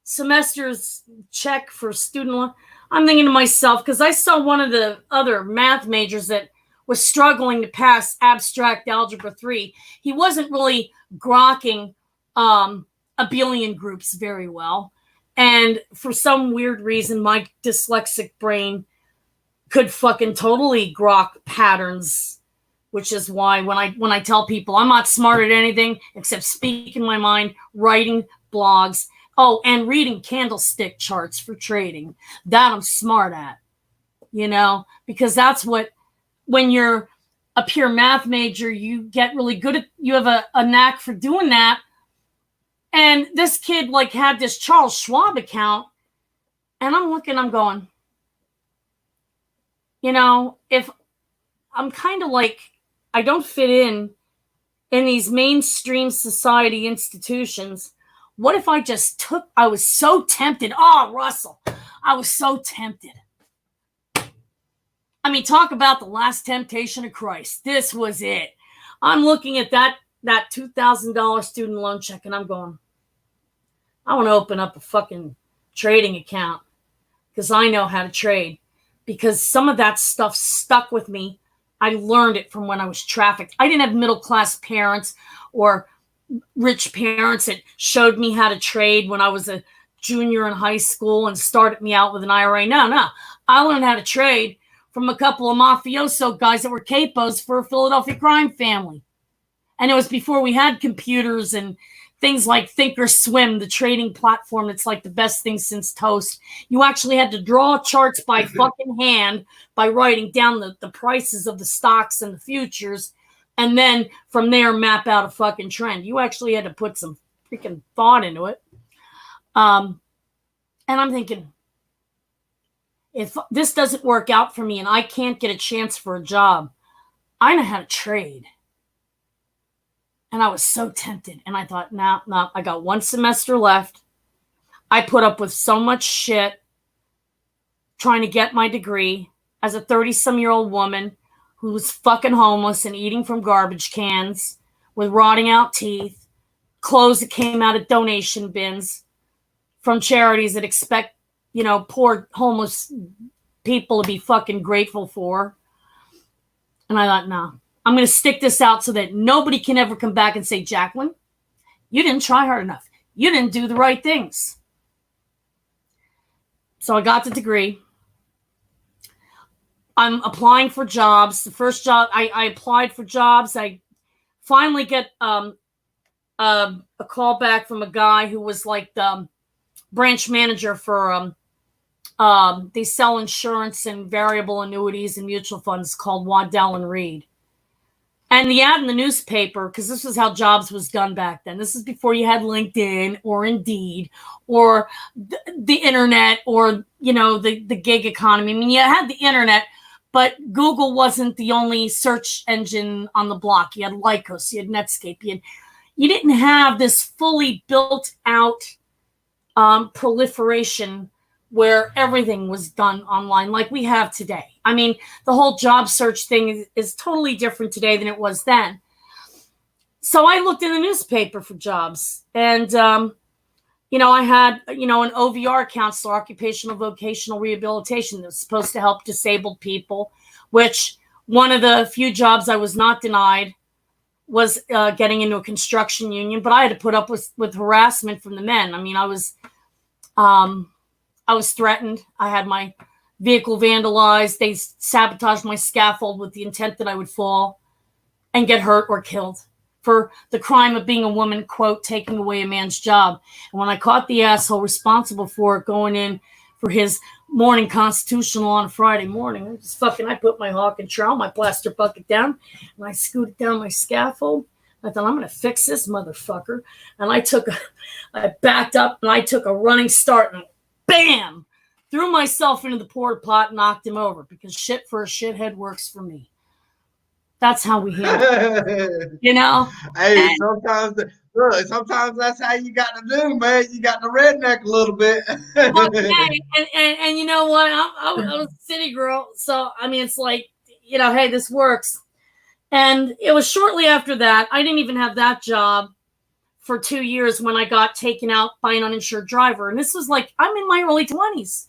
semester's check for student loan, I'm thinking to myself, because I saw one of the other math majors that was struggling to pass abstract algebra 3. He wasn't really grokking abelian groups very well. And for some weird reason, my dyslexic brain could fucking totally grok patterns, which is why when I tell people I'm not smart at anything except speaking my mind, writing blogs, and reading candlestick charts for trading, that I'm smart at, you know, because that's what, when you're a pure math major, you get really good at, you have a knack for doing that. And this kid like had this Charles Schwab account, and I'm looking, I'm going, you know, if I'm kind of like, I don't fit in these mainstream society institutions. What if I just I was so tempted. Oh, Russell, I was so tempted. I mean, talk about the last temptation of Christ. This was it. I'm looking at that $2,000 student loan check, and I'm going, I want to open up a fucking trading account, because I know how to trade, because some of that stuff stuck with me. I learned it from when I was trafficked. I didn't have middle-class parents or rich parents that showed me how to trade when I was a junior in high school and started me out with an IRA. No. I learned how to trade from a couple of mafioso guys that were capos for a Philadelphia crime family. And it was before we had computers and things like Thinkorswim, the trading platform that's like the best thing since toast. You actually had to draw charts by fucking hand by writing down the prices of the stocks and the futures, and then from there map out a fucking trend. You actually had to put some freaking thought into it. And I'm thinking, if this doesn't work out for me and I can't get a chance for a job, I know how to trade. And I was so tempted. And I thought, no, I got 1 semester left. I put up with so much shit trying to get my degree as a 30-some-year-old woman who was fucking homeless and eating from garbage cans with rotting out teeth, clothes that came out of donation bins from charities that expect, poor homeless people to be fucking grateful for. And I thought, no, I'm going to stick this out so that nobody can ever come back and say, Jacqueline, you didn't try hard enough. You didn't do the right things. So I got the degree. I'm applying for jobs. The first job, I applied for jobs. I finally get a call back from a guy who was like the branch manager for they sell insurance and variable annuities and mutual funds called Waddell and Reed. And the ad in the newspaper, because this was how jobs was done back then. This is before you had LinkedIn or Indeed or the internet or, the gig economy. I mean, you had the internet, but Google wasn't the only search engine on the block. You had Lycos, you had Netscape. You didn't have this fully built out proliferation where everything was done online like we have today. I mean, the whole job search thing is totally different today than it was then. So I looked in the newspaper for jobs, and I had an OVR counselor, occupational vocational rehabilitation, that was supposed to help disabled people, which one of the few jobs I was not denied was getting into a construction union, but I had to put up with harassment from the men. I mean, I was threatened. I had my vehicle vandalized. They sabotaged my scaffold with the intent that I would fall and get hurt or killed for the crime of being a woman, quote, taking away a man's job. And when I caught the asshole responsible for it going in for his morning constitutional on a Friday morning, I put my hawk and trowel, my plaster bucket down, and I scooted down my scaffold. I thought, I'm going to fix this motherfucker. And I backed up and I took a running start and bam, threw myself into the porta pot, knocked him over, because shit for a shithead works for me. That's how we handle it, Hey, sometimes that's how you got to do, man. You got to redneck a little bit. and you know what? I was a city girl, so I mean, it's like, hey, this works. And it was shortly after that, I didn't even have that job for 2 years when I got taken out by an uninsured driver. And this was like, I'm in my early 20s.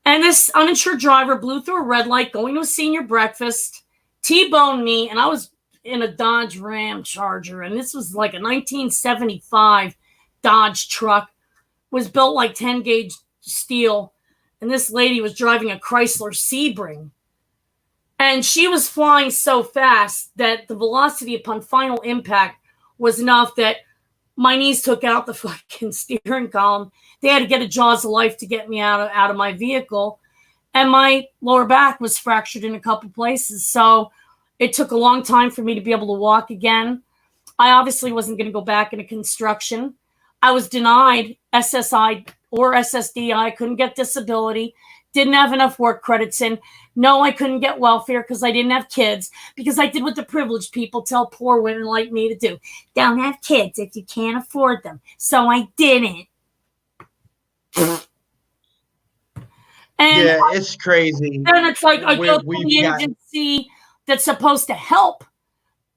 And this uninsured driver blew through a red light going to a senior breakfast, T-boned me, and I was in a Dodge Ram Charger. And this was like a 1975 Dodge truck. It was built like 10-gauge steel. And this lady was driving a Chrysler Sebring. And she was flying so fast that the velocity upon final impact was enough that my knees took out the fucking steering column. They had to get a jaws of life to get me out of my vehicle. And my lower back was fractured in a couple places. So it took a long time for me to be able to walk again. I obviously wasn't going to go back into construction. I was denied SSI or SSDI. I couldn't get disability. Didn't have enough work credits in. No, I couldn't get welfare because I didn't have kids, because I did what the privileged people tell poor women like me to do. Don't have kids if you can't afford them. So I didn't. And it's crazy. Then it's like I go to the agency that's supposed to help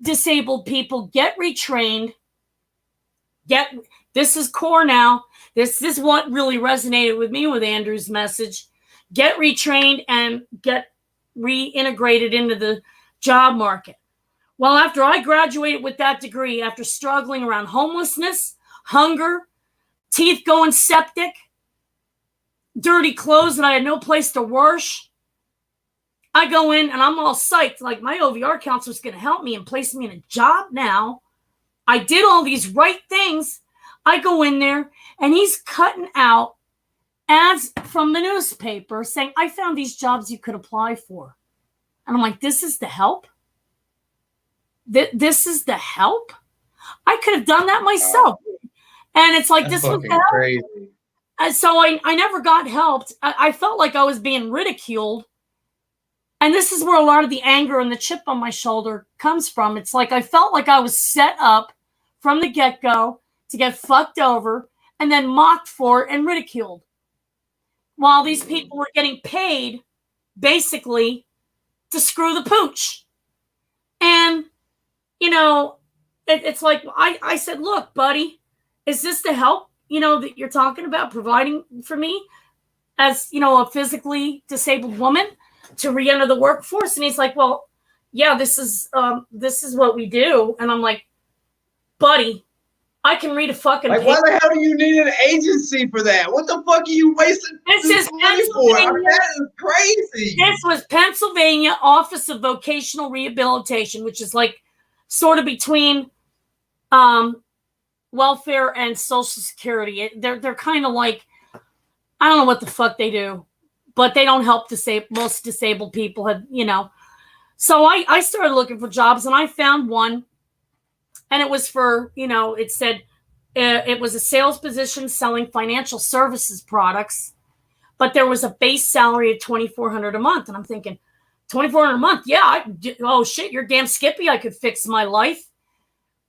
disabled people get retrained. This is core now. This is what really resonated with me with Andrew's message. Get retrained and get reintegrated into the job market. Well, after I graduated with that degree, after struggling around homelessness, hunger, teeth going septic, dirty clothes that I had no place to wash, I go in and I'm all psyched. Like, my OVR counselor's going to help me and place me in a job now. I did all these right things. I go in there and he's cutting out ads from the newspaper saying, I found these jobs you could apply for. And I'm like, this is the help? This is the help? I could have done that myself. And it's like, That's this was fucking the help. crazy. And so I never got helped. I felt like I was being ridiculed. And this is where a lot of the anger and the chip on my shoulder comes from. It's like I felt like I was set up from the get-go to get fucked over and then mocked for and ridiculed. While these people were getting paid, basically, to screw the pooch. And, you know, it's like, I said, look, buddy, is this the help, you know, that you're talking about providing for me as, you know, a physically disabled woman to re-enter the workforce? And he's like, well, yeah, this is what we do. And I'm like, buddy, I can read a fucking like, paper. why the hell do you need an agency for that? What the fuck are you wasting This is money for? I mean, that is crazy. This was Pennsylvania Office of Vocational Rehabilitation, which is like sort of between welfare and Social Security. They're kind of like, I don't know what the fuck they do, but they don't help most disabled people have, you know. So I started looking for jobs and I found one. And it was for, you know, it said it was a sales position selling financial services products, but there was a base salary of $2,400 a month. And I'm thinking, $2,400 a month? Yeah. Oh, shit, you're damn skippy. I could fix my life.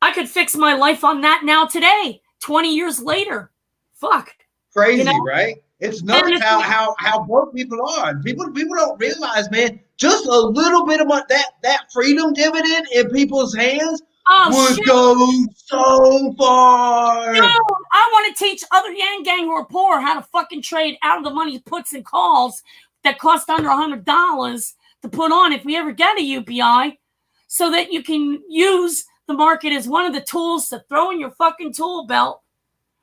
I could fix my life on that now today, 20 years later. Fuck. Crazy, you know? Right? It's nuts how broke people are. People don't realize, man, just a little bit of that freedom dividend in people's hands would go so far. No, I want to teach other Yang Gang who are poor how to fucking trade out of the money puts and calls that cost under $100 to put on if we ever get a UBI, so that you can use the market as one of the tools to throw in your fucking tool belt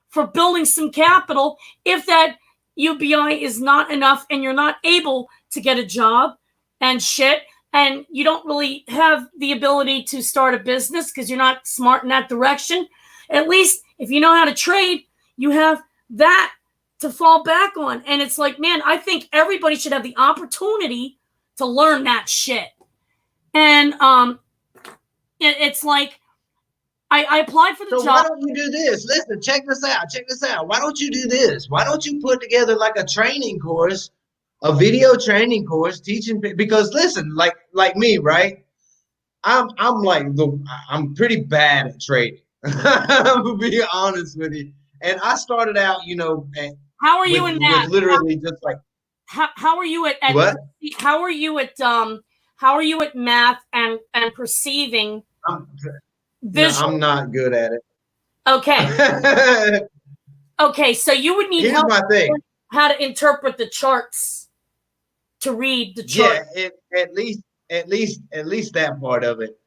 for building some capital if that UBI is not enough and you're not able to get a job and shit. And you don't really have the ability to start a business because you're not smart in that direction. At least if you know how to trade, you have that to fall back on. And it's like, man, I think everybody should have the opportunity to learn that shit. And it's like, I applied for the job. So why don't you do this? Listen, check this out. Why don't you do this? Why don't you put together like a training course, a video training course teaching? Because listen, like me, right? I'm pretty bad at trading. I'm gonna be honest with you. And I started out, you know, how are you in math? Literally just like how are you at what? How are you at math and perceiving? No, I'm not good at it. Okay. Okay, so you would need Here's help my thing. How to interpret the charts, to read the chart. Yeah, at least that part of it.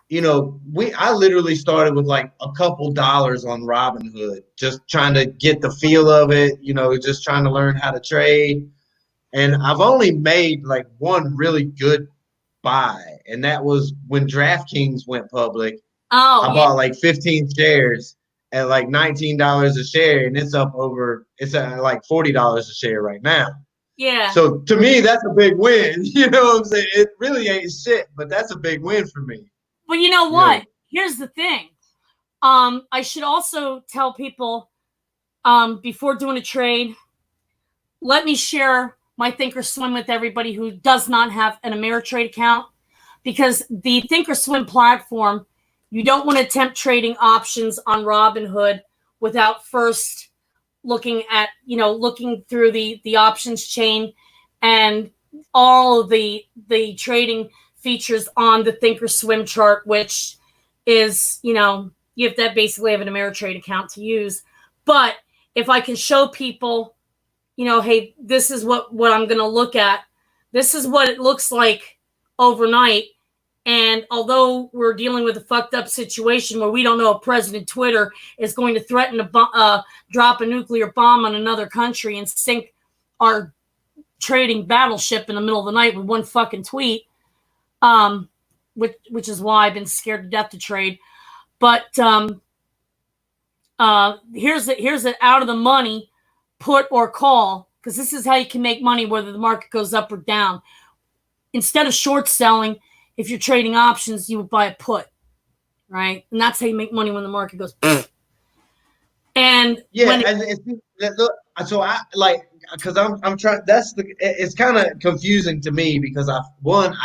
You know, I literally started with like a couple dollars on Robinhood, just trying to get the feel of it, you know, just trying to learn how to trade. And I've only made like one really good buy, and that was when DraftKings went public. Oh, I bought like 15 shares at like $19 a share, and it's at like $40 a share right now. Yeah. So to me, that's a big win. You know what I'm saying? It really ain't shit, but that's a big win for me. Well, you know what? Yeah. Here's the thing. I should also tell people before doing a trade, let me share my Thinkorswim with everybody who does not have an Ameritrade account, because the Thinkorswim platform, you don't want to attempt trading options on Robinhood without first looking through the options chain and all of the trading features on the Thinkorswim chart, which is, you have to basically have an Ameritrade account to use. But if I can show people, hey, this is what I'm going to look at. This is what it looks like overnight. And although we're dealing with a fucked up situation where we don't know if President Twitter is going to threaten to drop a nuclear bomb on another country and sink our trading Battleship in the middle of the night with one fucking tweet, which is why I've been scared to death to trade. But here's it out of the money, put or call, because this is how you can make money whether the market goes up or down. Instead of short selling, if you're trading options, you would buy a put, right? And that's how you make money when the market goes. And yeah, so I like, because I'm trying. It's kind of confusing to me because I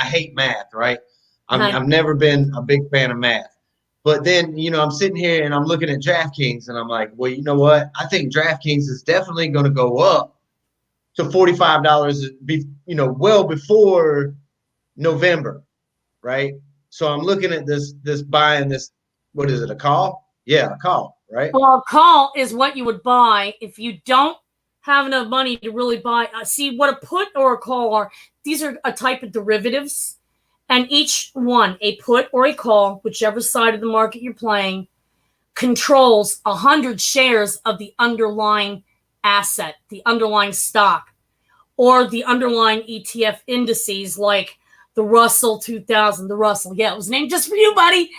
hate math, right? I've never been a big fan of math. But then, I'm sitting here and I'm looking at DraftKings and I'm like, well, you know what? I think DraftKings is definitely going to go up to $45, well before November, right? So I'm looking at this buying this, what is it, a call? Yeah, a call, right? Well, a call is what you would buy if you don't have enough money to really buy. See, what a put or a call are, these are a type of derivatives. And each one, a put or a call, whichever side of the market you're playing, controls 100 shares of the underlying asset, the underlying stock, or the underlying ETF indices like the Russell 2000, the Russell. Yeah, it was named just for you, buddy.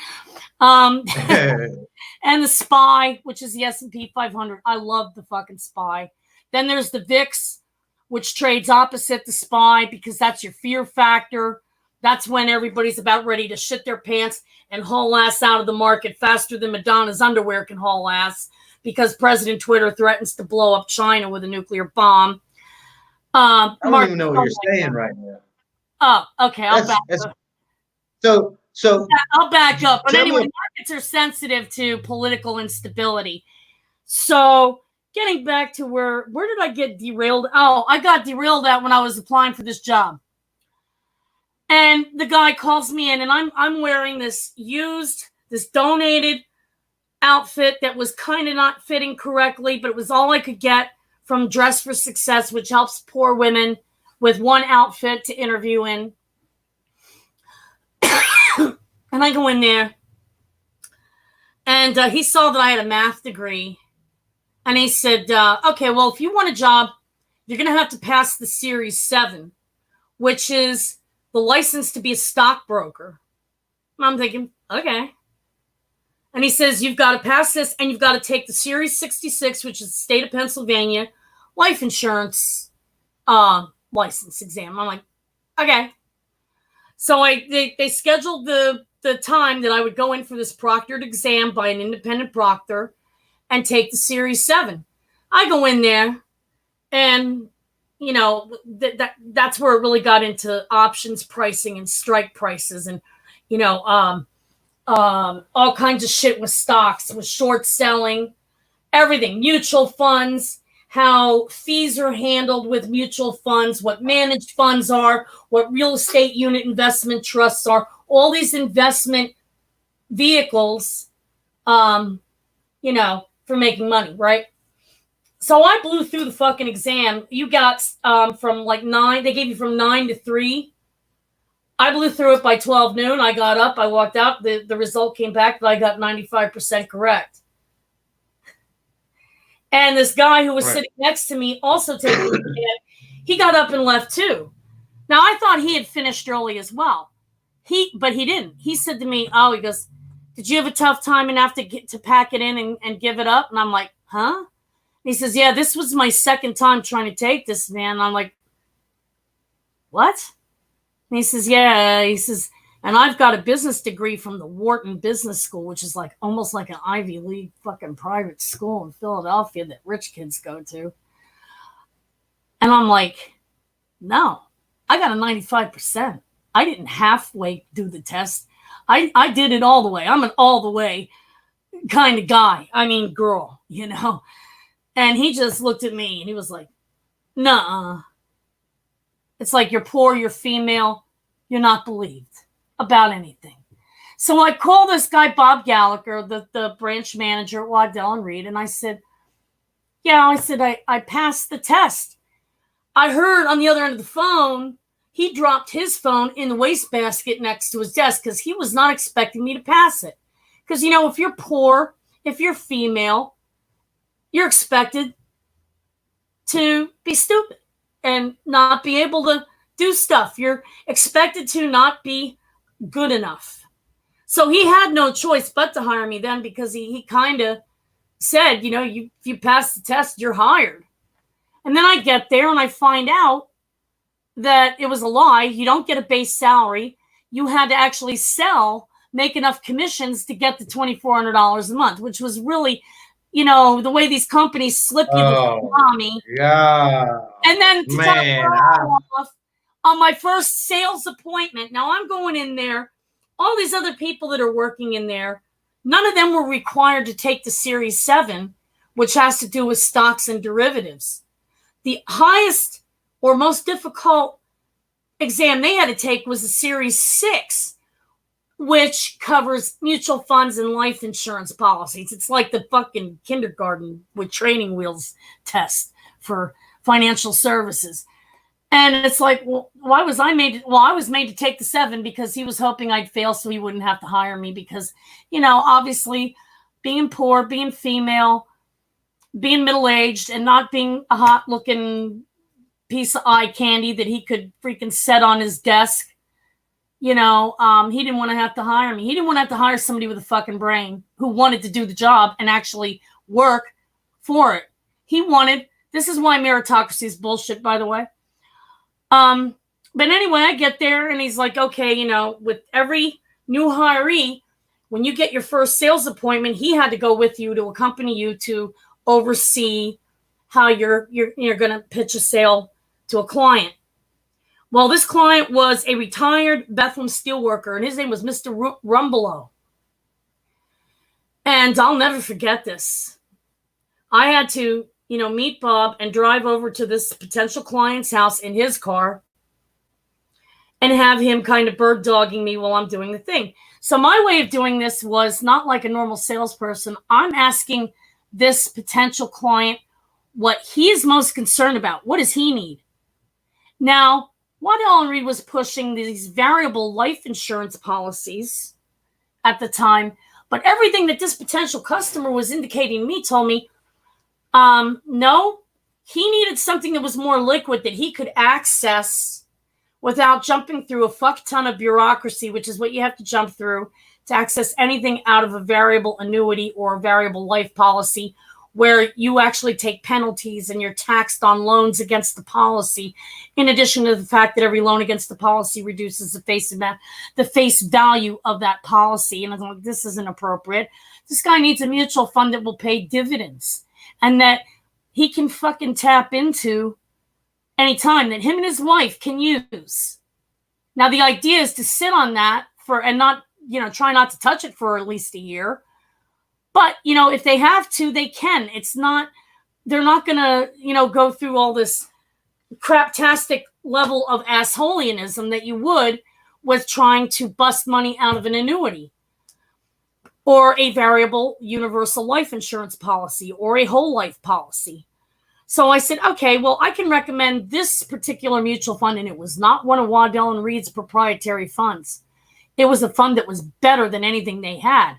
And the SPY, which is the S&P 500. I love the fucking SPY. Then there's the VIX, which trades opposite the SPY because that's your fear factor. That's when everybody's about ready to shit their pants and haul ass out of the market faster than Madonna's underwear can haul ass because President Twitter threatens to blow up China with a nuclear bomb. I don't even know what you're saying right now. Oh, okay. I'll back up. So I'll back up. But anyway, markets are sensitive to political instability. So getting back to where did I get derailed? Oh, I got derailed at when I was applying for this job. And the guy calls me in, and I'm wearing this donated outfit that was kind of not fitting correctly, but it was all I could get from Dress for Success, which helps poor women with one outfit to interview in. And I go in there, and he saw that I had a math degree, and he said, okay, well, if you want a job, you're going to have to pass the Series 7, which is the license to be a stockbroker. I'm thinking, okay. And he says, you've got to pass this, and you've got to take the Series 66, which is the state of Pennsylvania life insurance license exam. I'm like, okay. So they scheduled the time that I would go in for this proctored exam by an independent proctor and take the Series 7. I go in there, and that's where it really got into options pricing and strike prices and, all kinds of shit with stocks, with short selling, everything, mutual funds, how fees are handled with mutual funds, what managed funds are, what real estate unit investment trusts are, all these investment vehicles, for making money, right? So I blew through the fucking exam. You got from like 9, they gave you from 9 to 3. I blew through it by 12 noon. I got up, I walked out. The result came back that I got 95% correct. And this guy who was sitting next to me also taking the exam, he got up and left too. Now I thought he had finished early as well. But he didn't. He said to me, he goes, did you have a tough time and have to pack it in and give it up? And I'm like, huh? He says, yeah, this was my second time trying to take this, man. And I'm like, what? And he says, yeah. He says, and I've got a business degree from the Wharton Business School, which is like almost like an Ivy League fucking private school in Philadelphia that rich kids go to. And I'm like, no, I got a 95%. I didn't halfway do the test. I did it all the way. I'm an all the way kind of guy. I mean, girl, And he just looked at me and he was like, nuh-uh. It's like you're poor, you're female, you're not believed about anything. So I called this guy, Bob Gallagher, the branch manager at Waddell and Reed, and I said, I passed the test. I heard on the other end of the phone, he dropped his phone in the wastebasket next to his desk because he was not expecting me to pass it. Because, if you're poor, if you're female, you're expected to be stupid. and not be able to do stuff. You're expected to not be good enough. So he had no choice but to hire me then, because he kind of said, if you pass the test, you're hired. And then I get there and I find out that it was a lie. You don't get a base salary. You had to actually make enough commissions to get the $2,400 a month, which was really, the way these companies slip you the mommy. Yeah. And then to top it off, on my first sales appointment, now I'm going in there, all these other people that are working in there, none of them were required to take the Series 7, which has to do with stocks and derivatives. The highest or most difficult exam they had to take was the Series 6, which covers mutual funds and life insurance policies. It's like the fucking kindergarten with training wheels test for financial services. And it's like, well, why was I made? Well, I was made to take the 7 because he was hoping I'd fail so he wouldn't have to hire me, because, obviously being poor, being female, being middle-aged, and not being a hot-looking piece of eye candy that he could freaking set on his desk, he didn't want to have to hire me. He didn't want to have to hire somebody with a fucking brain who wanted to do the job and actually work for it. This is why meritocracy is bullshit, by the way. But anyway, I get there and he's like, okay, with every new hiree, when you get your first sales appointment, he had to go with you to accompany you to oversee how you're going to pitch a sale to a client. Well, this client was a retired Bethlehem steelworker, and his name was Mr. Rumbelow. And I'll never forget this. I had to, meet Bob and drive over to this potential client's house in his car and have him kind of bird dogging me while I'm doing the thing. So my way of doing this was not like a normal salesperson. I'm asking this potential client what he's most concerned about. What does he need? Now, Waddell & Reed was pushing these variable life insurance policies at the time, but everything that this potential customer was indicating to me told me, no, he needed something that was more liquid that he could access without jumping through a fuck ton of bureaucracy, which is what you have to jump through to access anything out of a variable annuity or a variable life policy, where you actually take penalties and you're taxed on loans against the policy, in addition to the fact that every loan against the policy reduces the face value of that policy. And I'm like, this isn't appropriate. This guy needs a mutual fund that will pay dividends and that he can fucking tap into anytime, that him and his wife can use. Now, the idea is to sit on that and not, try not to touch it for at least a year. But, if they have to, they can. They're not going to, go through all this craptastic level of assholeanism that you would with trying to bust money out of an annuity or a variable universal life insurance policy or a whole life policy. So I said, okay, well, I can recommend this particular mutual fund. And it was not one of Waddell & Reed's proprietary funds. It was a fund that was better than anything they had.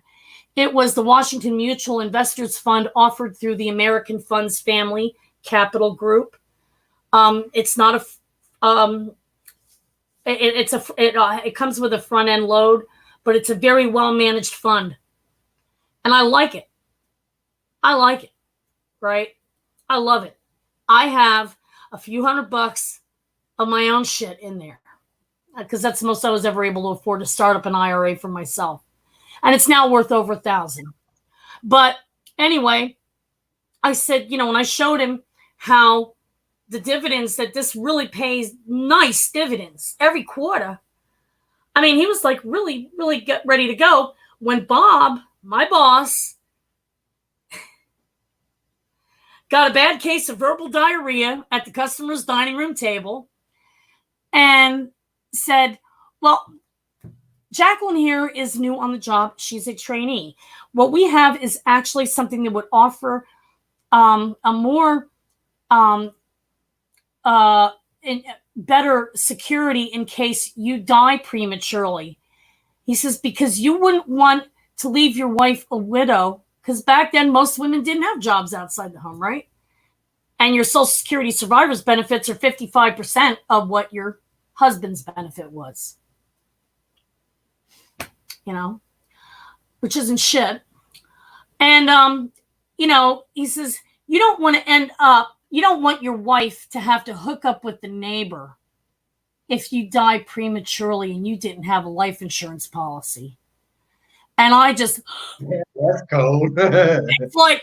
It was the Washington Mutual Investors Fund offered through the American Funds Family Capital Group. It's not it comes with a front end load, but it's a very well managed fund, and I like it. Right? I love it. I have a few $100 of my own shit in there because that's the most I was ever able to afford to start up an IRA for myself. And it's now worth over $1,000. But anyway, I said, when I showed him how the dividends, that this really pays nice dividends every quarter. I mean, he was like really, really ready to go when Bob, my boss, got a bad case of verbal diarrhea at the customer's dining room table and said, well, Jacqueline here is new on the job. She's a trainee. What we have is actually something that would offer a more better security in case you die prematurely. He says, because you wouldn't want to leave your wife a widow, because back then most women didn't have jobs outside the home, right? And your Social Security survivor's benefits are 55% of what your husband's benefit was. You know, which isn't shit. And, you know, he says, you don't want to end up, you don't want your wife to have to hook up with the neighbor if you die prematurely and you didn't have a life insurance policy. And I just, that's cold. it's like,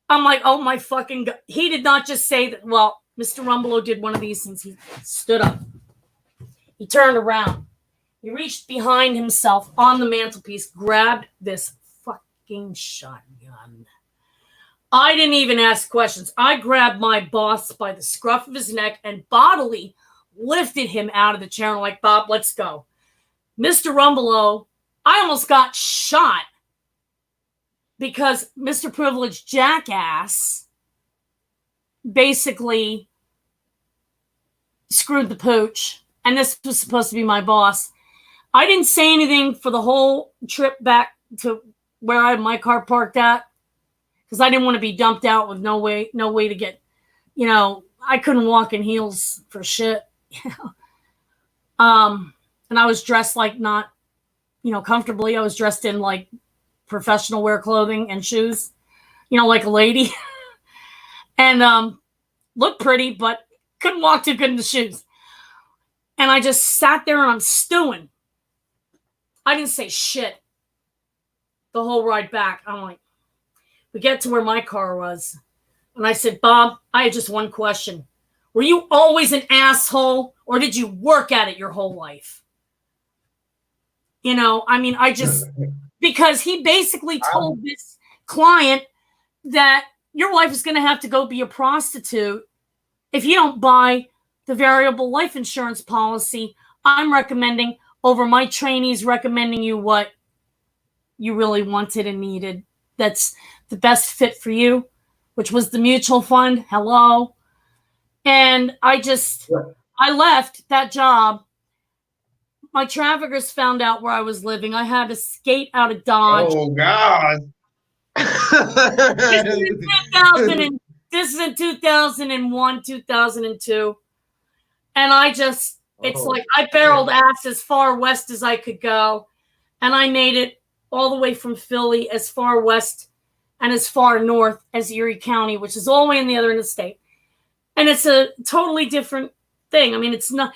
I'm like, oh my fucking God. He did not just say that. Well, Mr. Rumbelow did one of these since he stood up. He turned around. He reached behind himself on the mantelpiece, grabbed this fucking shotgun. I didn't even ask questions. I grabbed my boss by the scruff of his neck and bodily lifted him out of the chair and like, Bob, let's go. Mr. Rumbelow, I almost got shot because Mr. Privileged Jackass basically screwed the pooch. And this was supposed to be my boss. I didn't say anything for the whole trip back to where I had my car parked at because I didn't want to be dumped out with no way to get, you know, I couldn't walk in heels for shit. You know? And I was dressed like not, you know, comfortably. I was dressed in like professional wear clothing and shoes, you know, like a lady. And looked pretty, but couldn't walk too good in the shoes. And I just sat there and I'm stewing. I didn't say shit the whole ride back. I'm like, we get to where my car was. And I said, Bob, I had just one question. Were you always an asshole or did you work at it your whole life? You know, I mean, because he basically told this client that your wife is going to have to go be a prostitute if you don't buy the variable life insurance policy I'm recommending over my trainees recommending you what you really wanted and needed. That's the best fit for you, which was the mutual fund. Hello. And I left that job. My traffickers found out where I was living. I had to skate out of Dodge. Oh, God. This is in 2001, 2002. And I barreled ass as far west as I could go. And I made it all the way from Philly as far west and as far north as Erie County, which is all the way in the other end of the state. And it's a totally different thing. I mean, it's not,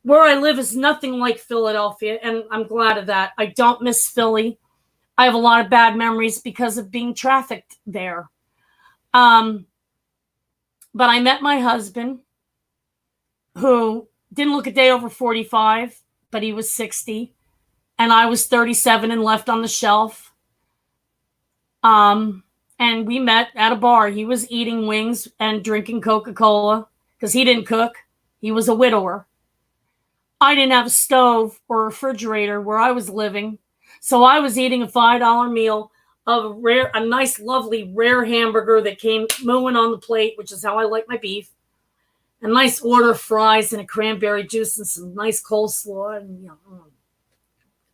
where I live is nothing like Philadelphia. And I'm glad of that. I don't miss Philly. I have a lot of bad memories because of being trafficked there. But I met my husband, who didn't look a day over 45, but he was 60. And I was 37 and left on the shelf. And we met at a bar. He was eating wings and drinking Coca-Cola because he didn't cook. He was a widower. I didn't have a stove or a refrigerator where I was living. So I was eating a $5 meal of a nice, lovely, rare hamburger that came mooing on the plate, which is how I like my beef. A nice order of fries and a cranberry juice and some nice coleslaw. And, you know,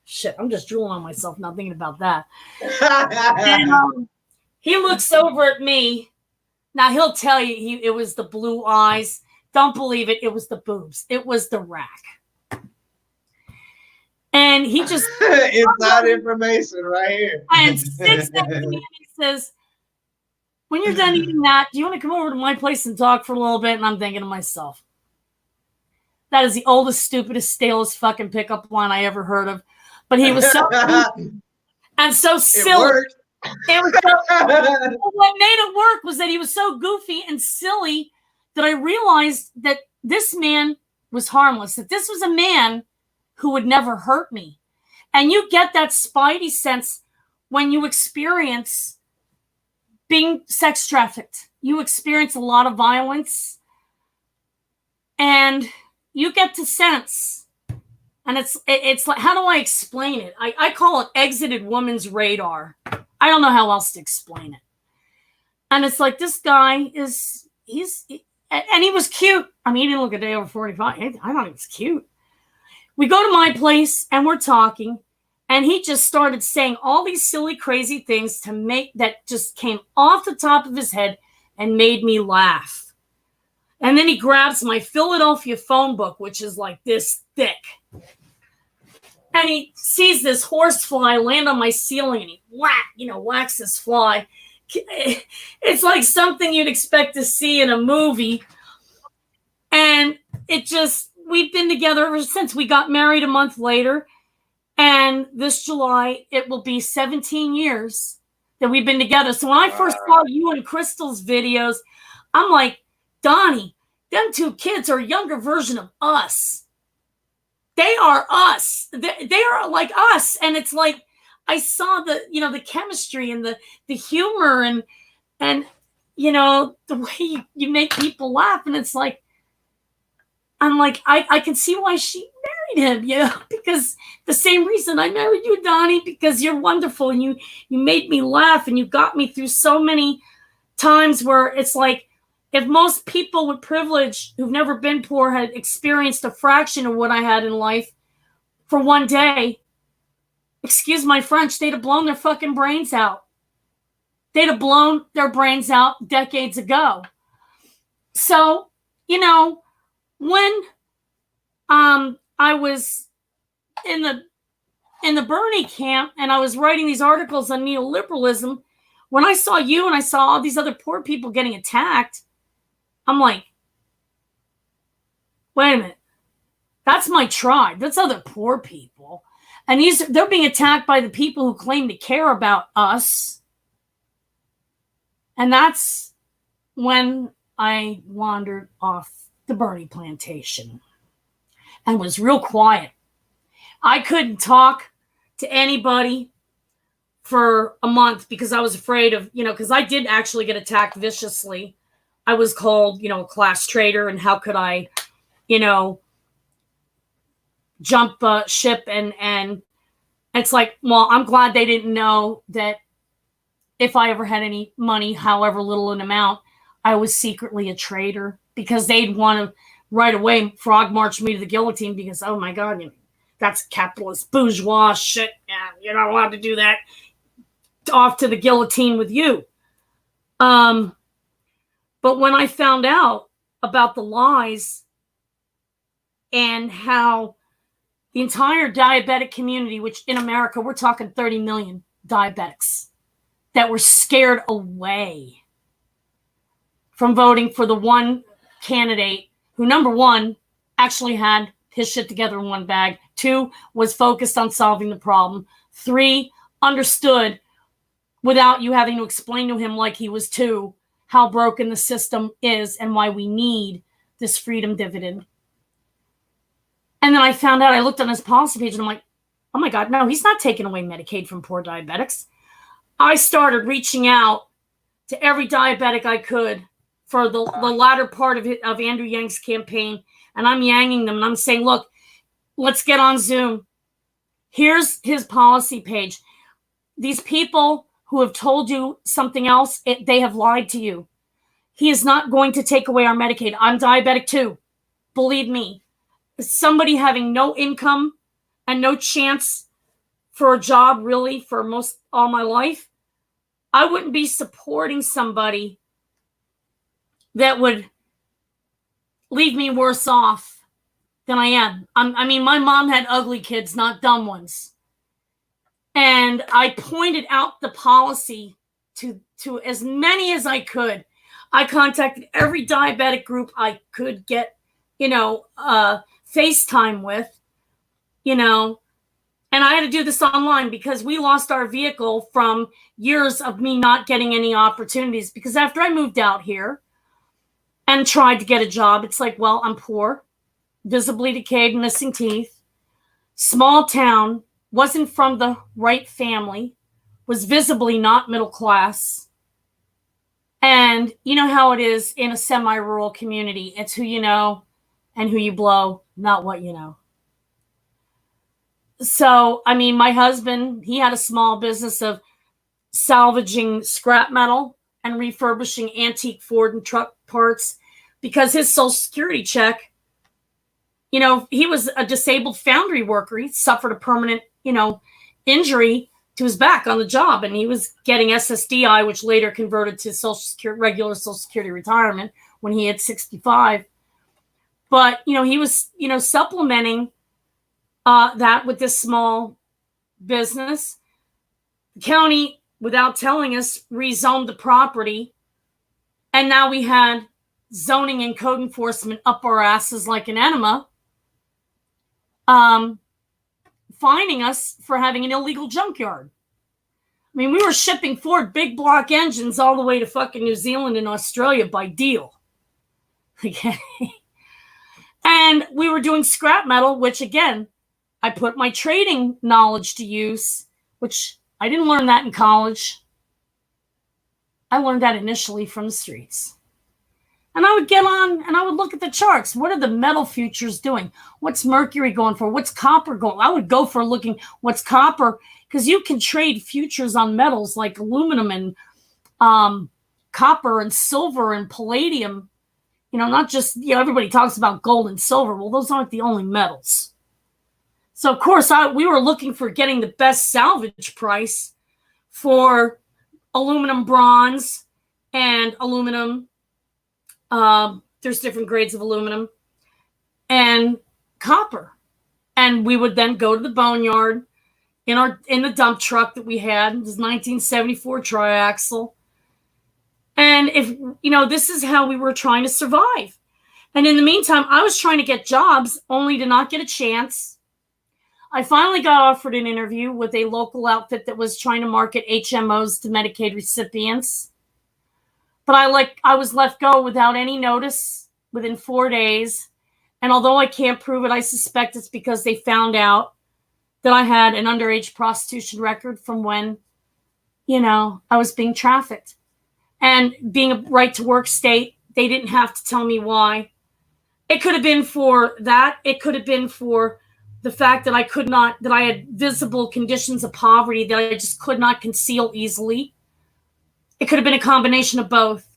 shit, I'm just drooling on myself not thinking about that. And he looks over at me. Now, he'll tell you it was the blue eyes. Don't believe it. It was the boobs. It was the rack. And he just... Inside information right here. And sits next to me and he says, when you're done eating that, do you want to come over to my place and talk for a little bit? And I'm thinking to myself, that is the oldest, stupidest, stalest fucking pickup line I ever heard of. But he was so and so silly. It was so, what made it work was that he was so goofy and silly that I realized that this man was harmless, that this was a man who would never hurt me. And you get that spidey sense when you experience being sex trafficked. You experience a lot of violence and you get to sense. And it's like, how do I explain it? I call it exited woman's radar. I don't know how else to explain it. And it's like, this guy and he was cute. I mean, he didn't look a day over 45. I thought he was cute. We go to my place and we're talking. And he just started saying all these silly, crazy things that just came off the top of his head and made me laugh. And then he grabs my Philadelphia phone book, which is like this thick. And he sees this horsefly land on my ceiling, and he whacks this fly. It's like something you'd expect to see in a movie. And we've been together ever since. We got married a month later. And this July, it will be 17 years that we've been together. So when I first saw you and Crystal's videos, I'm like, Donnie, them two kids are a younger version of us. They are us. They are like us. And it's like, I saw the chemistry and the humor and the way you make people laugh. And it's like, I'm like, I can see why she married him, because the same reason I married you, Donnie, because you're wonderful and you made me laugh and you got me through so many times where it's like, if most people with privilege who've never been poor had experienced a fraction of what I had in life for one day, excuse my French, they'd have blown their fucking brains out. They'd have blown their brains out decades ago. So, when I was in the Bernie camp and I was writing these articles on neoliberalism, when I saw you and I saw all these other poor people getting attacked, I'm like, wait a minute. That's my tribe. That's other poor people. And they're being attacked by the people who claim to care about us. And that's when I wandered off the Bernie plantation and was real quiet. I couldn't talk to anybody for a month because I was afraid of, because I did actually get attacked viciously. I was called, a class traitor, and how could I, jump ship and it's like, well, I'm glad they didn't know that if I ever had any money, however little an amount, I was secretly a traitor, because they'd want to right away frog march me to the guillotine because, oh my God, that's capitalist bourgeois shit. Yeah, you're not allowed to do that. Off to the guillotine with you. But when I found out about the lies and how the entire diabetic community, which in America, we're talking 30 million diabetics that were scared away from voting for the one candidate who, number one, actually had his shit together in one bag. 2, was focused on solving the problem. 3, understood without you having to explain to him like he was 2 how broken the system is and why we need this freedom dividend. And then I found out, I looked on his policy page and I'm like, oh my God, no, he's not taking away Medicaid from poor diabetics. I started reaching out to every diabetic I could for the latter part of Andrew Yang's campaign. And I'm yanging them and I'm saying, look, let's get on Zoom. Here's his policy page. These people who have told you something else, they have lied to you. He is not going to take away our Medicaid. I'm diabetic too. Believe me. Somebody having no income and no chance for a job really for all my life, I wouldn't be supporting somebody that would leave me worse off than I am. I mean, my mom had ugly kids, not dumb ones. And I pointed out the policy to as many as I could. I contacted every diabetic group I could get, FaceTime with, and I had to do this online because we lost our vehicle from years of me not getting any opportunities. Because after I moved out here and tried to get a job, it's like, well, I'm poor, visibly decayed, missing teeth, small town, wasn't from the right family, was visibly not middle class. And you know how it is in a semi-rural community. It's who you know and who you blow, not what you know. So, I mean, my husband, he had a small business of salvaging scrap metal and refurbishing antique Ford and truck parts because his Social Security check, he was a disabled foundry worker. He suffered a permanent, injury to his back on the job, and he was getting SSDI, which later converted to Social Security, regular Social Security retirement when he hit 65. But, he was, supplementing that with this small business. The county, without telling us, rezoned the property. And now we had zoning and code enforcement up our asses like an enema, finding us for having an illegal junkyard. I mean, we were shipping Ford big block engines all the way to fucking New Zealand and Australia by deal. Okay. And we were doing scrap metal, which, again, I put my trading knowledge to use, which I didn't learn that in college. I learned that initially from the streets. And I would get on and I would look at the charts. What are the metal futures doing? What's mercury going for? What's copper going? I would go for looking what's copper, because you can trade futures on metals like aluminum and copper and silver and palladium. Not just, everybody talks about gold and silver. Well, those aren't the only metals. So, of course, we were looking for getting the best salvage price for aluminum bronze and aluminum. There's different grades of aluminum and copper. And we would then go to the boneyard in the dump truck that we had. This 1974 triaxle. And if, this is how we were trying to survive. And in the meantime, I was trying to get jobs only to not get a chance. I finally got offered an interview with a local outfit that was trying to market HMOs to Medicaid recipients. But I was let go without any notice within 4 days. And although I can't prove it, I suspect it's because they found out that I had an underage prostitution record from when, I was being trafficked. And being a right-to-work state, they didn't have to tell me why. It could have been for that. It could have been for the fact that I had visible conditions of poverty that I just could not conceal easily. It could have been a combination of both.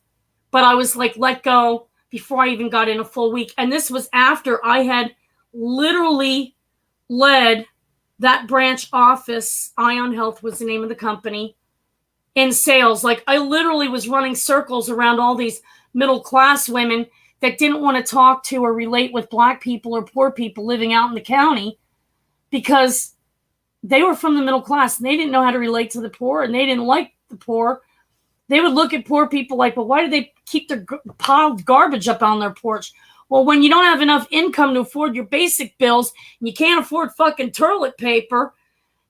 But I was let go before I even got in a full week. And this was after I had literally led that branch office. Ion Health was the name of the company. In sales. I literally was running circles around all these middle-class women that didn't want to talk to or relate with Black people or poor people living out in the county, because they were from the middle class and they didn't know how to relate to the poor, and they didn't like the poor. They would look at poor people like, well, why do they keep their piled garbage up on their porch? Well, when you don't have enough income to afford your basic bills, and you can't afford fucking toilet paper,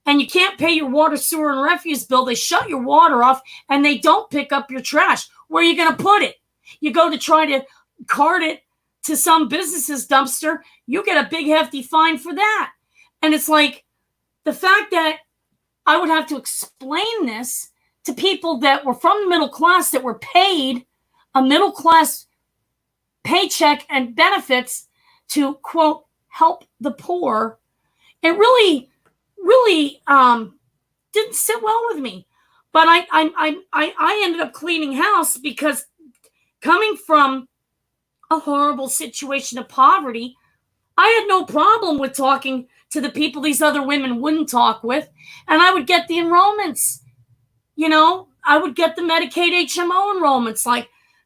and you can't pay your water, sewer, and refuse bill, they shut your water off and they don't pick up your trash. Where are you going to put it? You go to try to cart it to some business's dumpster, you get a big hefty fine for that. And it's the fact that I would have to explain this to people that were from the middle class, that were paid a middle class paycheck and benefits to, quote, help the poor. It really didn't sit well with me. But I ended up cleaning house, because coming from a horrible situation of poverty, I had no problem with talking to the people these other women wouldn't talk with. And I would get the enrollments. I would get the Medicaid HMO enrollments.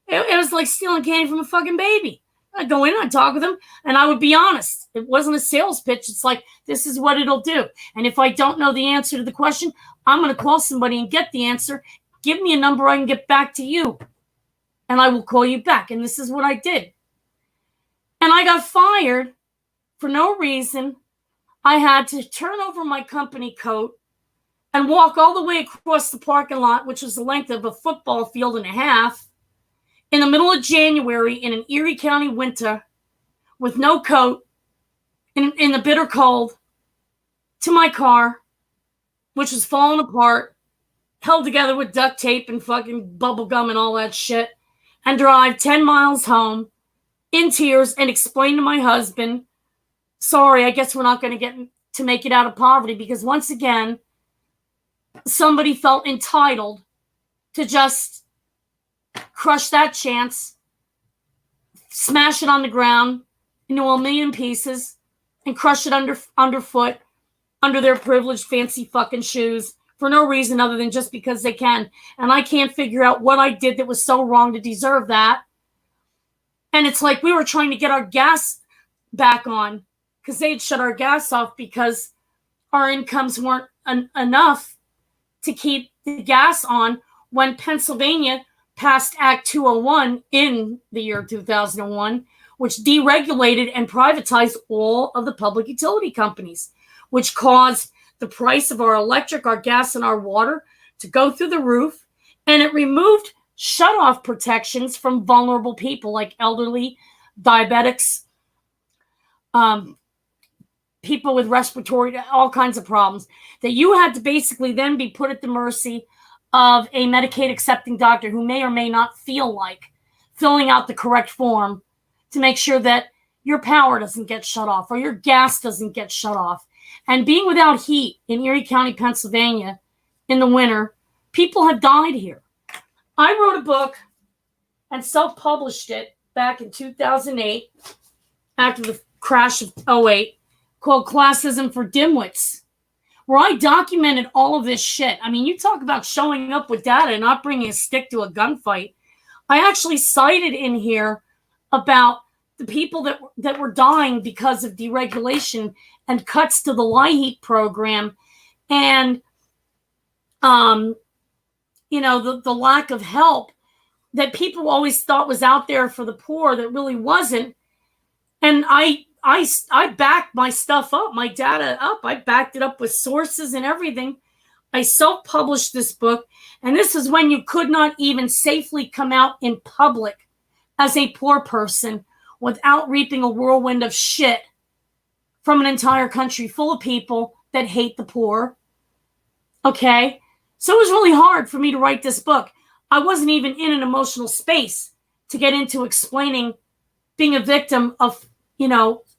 It was like stealing candy from a fucking baby. I'd go in, I'd talk with them, and I would be honest. It wasn't a sales pitch. It's this is what it'll do. And if I don't know the answer to the question, I'm going to call somebody and get the answer. Give me a number I can get back to you, and I will call you back. And this is what I did. And I got fired for no reason. I had to turn over my company coat and walk all the way across the parking lot, which was the length of a football field and a half, in the middle of January in an Erie County winter, with no coat, in the bitter cold, to my car, which was falling apart, held together with duct tape and fucking bubble gum and all that shit, and drive 10 miles home in tears and explain to my husband, sorry, I guess we're not going to get to make it out of poverty, because once again, somebody felt entitled to just crush that chance, smash it on the ground into a million pieces, and crush it underfoot, under their privileged fancy fucking shoes for no reason other than just because they can. And I can't figure out what I did that was so wrong to deserve that. And it's like we were trying to get our gas back on because they had shut our gas off because our incomes weren't enough to keep the gas on when Pennsylvania passed Act 201 in the year 2001, which deregulated and privatized all of the public utility companies, which caused the price of our electric, our gas, and our water to go through the roof. And it removed shutoff protections from vulnerable people like elderly, diabetics, people with respiratory, all kinds of problems, that you had to basically then be put at the mercy of a Medicaid accepting doctor who may or may not feel like filling out the correct form to make sure that your power doesn't get shut off or your gas doesn't get shut off. And being without heat in Erie County, Pennsylvania in the winter, people have died here. I wrote a book and self-published it back in 2008 after the crash of 2008 called Classism for Dimwits, where I documented all of this shit. I mean, you talk about showing up with data and not bringing a stick to a gunfight. I actually cited in here about the people that were dying because of deregulation and cuts to the LIHEAP program and, the lack of help that people always thought was out there for the poor that really wasn't. And I backed my stuff up, my data up. I backed it up with sources and everything. I self-published this book, and this is when you could not even safely come out in public as a poor person without reaping a whirlwind of shit from an entire country full of people that hate the poor. Okay? So it was really hard for me to write this book. I wasn't even in an emotional space to get into explaining being a victim of,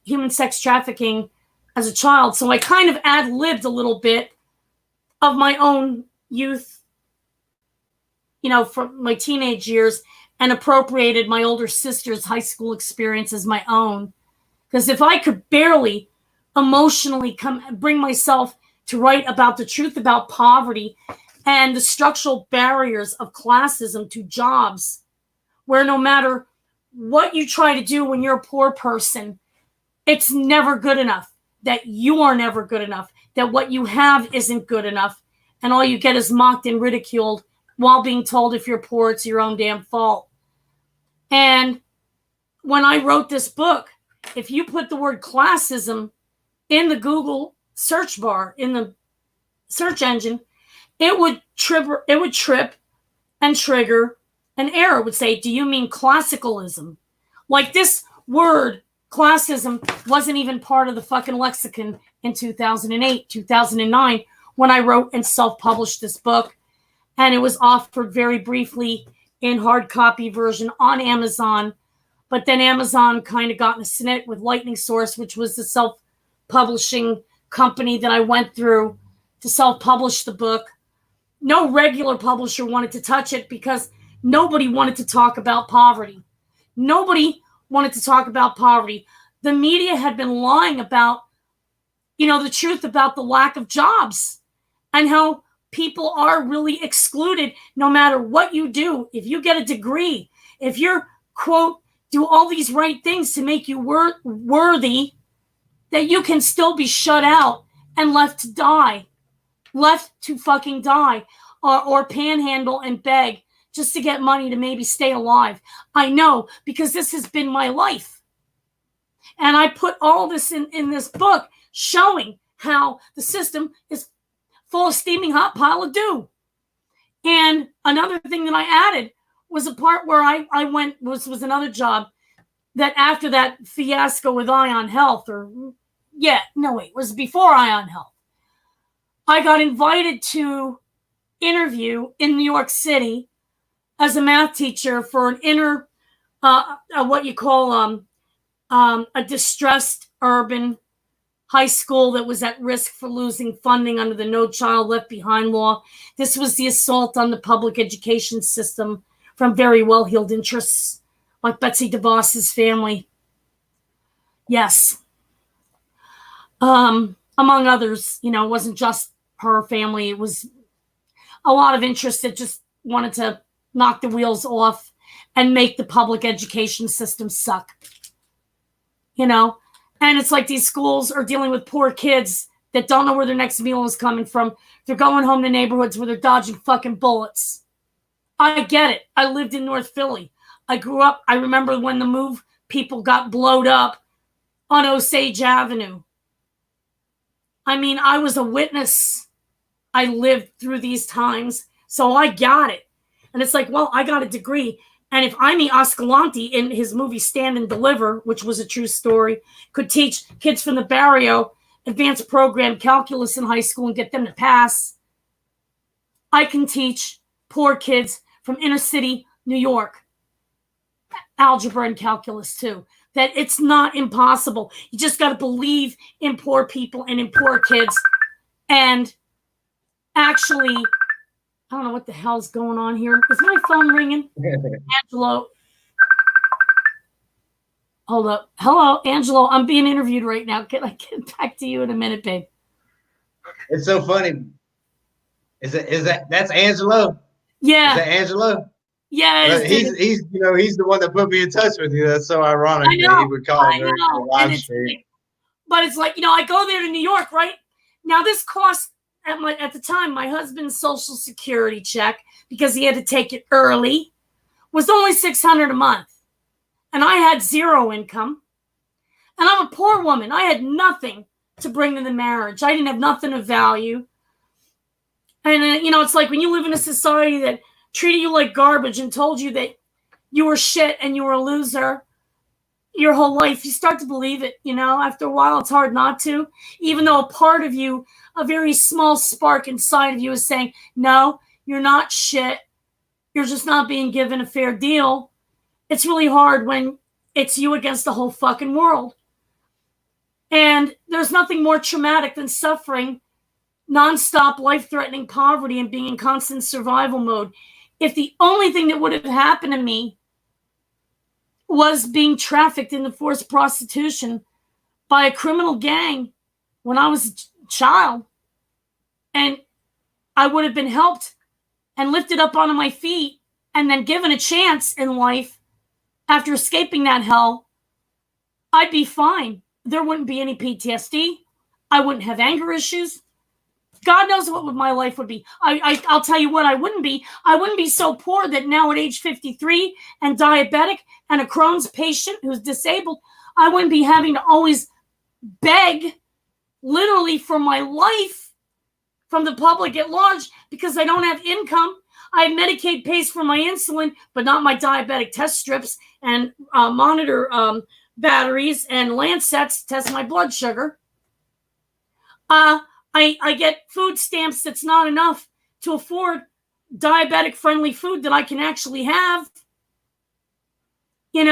human sex trafficking as a child. So I kind of ad-libbed a little bit of my own youth, from my teenage years, and appropriated my older sister's high school experience as my own. Because if I could barely emotionally bring myself to write about the truth about poverty and the structural barriers of classism to jobs, where no matter what you try to do when you're a poor person, it's never good enough, that you are never good enough, that what you have isn't good enough, and all you get is mocked and ridiculed while being told if you're poor, it's your own damn fault. And when I wrote this book, if you put the word classism in the Google search bar, in the search engine, it would trip and trigger an error. It would say, do you mean classicalism? Like, this word classism wasn't even part of the fucking lexicon in 2008, 2009, when I wrote and self-published this book. And it was offered very briefly in hard copy version on Amazon. But then Amazon kind of got in a snit with Lightning Source, which was the self-publishing company that I went through to self-publish the book. No regular publisher wanted to touch it because nobody wanted to talk about poverty. Nobody wanted to talk about poverty. The media had been lying about, the truth about the lack of jobs and how people are really excluded no matter what you do. If you get a degree, if you're, quote, do all these right things to make you worthy, that you can still be shut out and left to fucking die, or panhandle and beg just to get money to maybe stay alive. I know, because this has been my life. And I put all this in this book, showing how the system is full of steaming hot pile of dew. And another thing that I added was a part where I went, was another job that after that fiasco with Ion Health, it was before Ion Health. I got invited to interview in New York City as a math teacher for an what you call a distressed urban high school that was at risk for losing funding under the No Child Left Behind law. This was the assault on the public education system from very well-heeled interests like Betsy DeVos's family. Yes. Among others, it wasn't just her family. It was a lot of interests that just wanted to knock the wheels off and make the public education system suck. You know? And it's like these schools are dealing with poor kids that don't know where their next meal is coming from. They're going home to neighborhoods where they're dodging fucking bullets. I get it. I lived in North Philly. I grew up. I remember when the move people got blowed up on Osage Avenue. I mean, I was a witness. I lived through these times, so I got it. And it's like, well, I got a degree. And if Amy Escalante in his movie Stand and Deliver, which was a true story, could teach kids from the barrio advanced program calculus in high school and get them to pass, I can teach poor kids from inner city New York algebra and calculus too. That it's not impossible. You just got to believe in poor people and in poor kids. And actually, I don't know what the hell's going on here. Is my phone ringing? Angelo. Hold up. Hello, Angelo. I'm being interviewed right now. Can I get back to you in a minute, babe? It's so funny. That's Angelo? Yeah. Is that Angelo? Yeah. He's the one that put me in touch with you. That's so ironic that he would call during the live stream. But it's like, I go there to New York, right? Now this cost at the time, my husband's Social Security check, because he had to take it early, was only $600 a month. And I had zero income. And I'm a poor woman. I had nothing to bring to the marriage. I didn't have nothing of value. And, it's like when you live in a society that treated you like garbage and told you that you were shit and you were a loser your whole life, you start to believe it. After a while, it's hard not to. Even though a part of you, a very small spark inside of you is saying, no, you're not shit. You're just not being given a fair deal. It's really hard when it's you against the whole fucking world. And there's nothing more traumatic than suffering nonstop, life-threatening poverty and being in constant survival mode. If the only thing that would have happened to me was being trafficked into forced prostitution by a criminal gang when I was a child, and I would have been helped and lifted up onto my feet and then given a chance in life after escaping that hell, I'd be fine. There wouldn't be any PTSD. I wouldn't have anger issues. God knows what my life would be. I'll tell you what I wouldn't be. I wouldn't be so poor that now at age 53 and diabetic and a Crohn's patient who's disabled, I wouldn't be having to always beg literally for my life from the public at large because I don't have income. I have Medicaid pays for my insulin, but not my diabetic test strips and monitor batteries and Lancets to test my blood sugar. I get food stamps that's not enough to afford diabetic-friendly food that I can actually have. And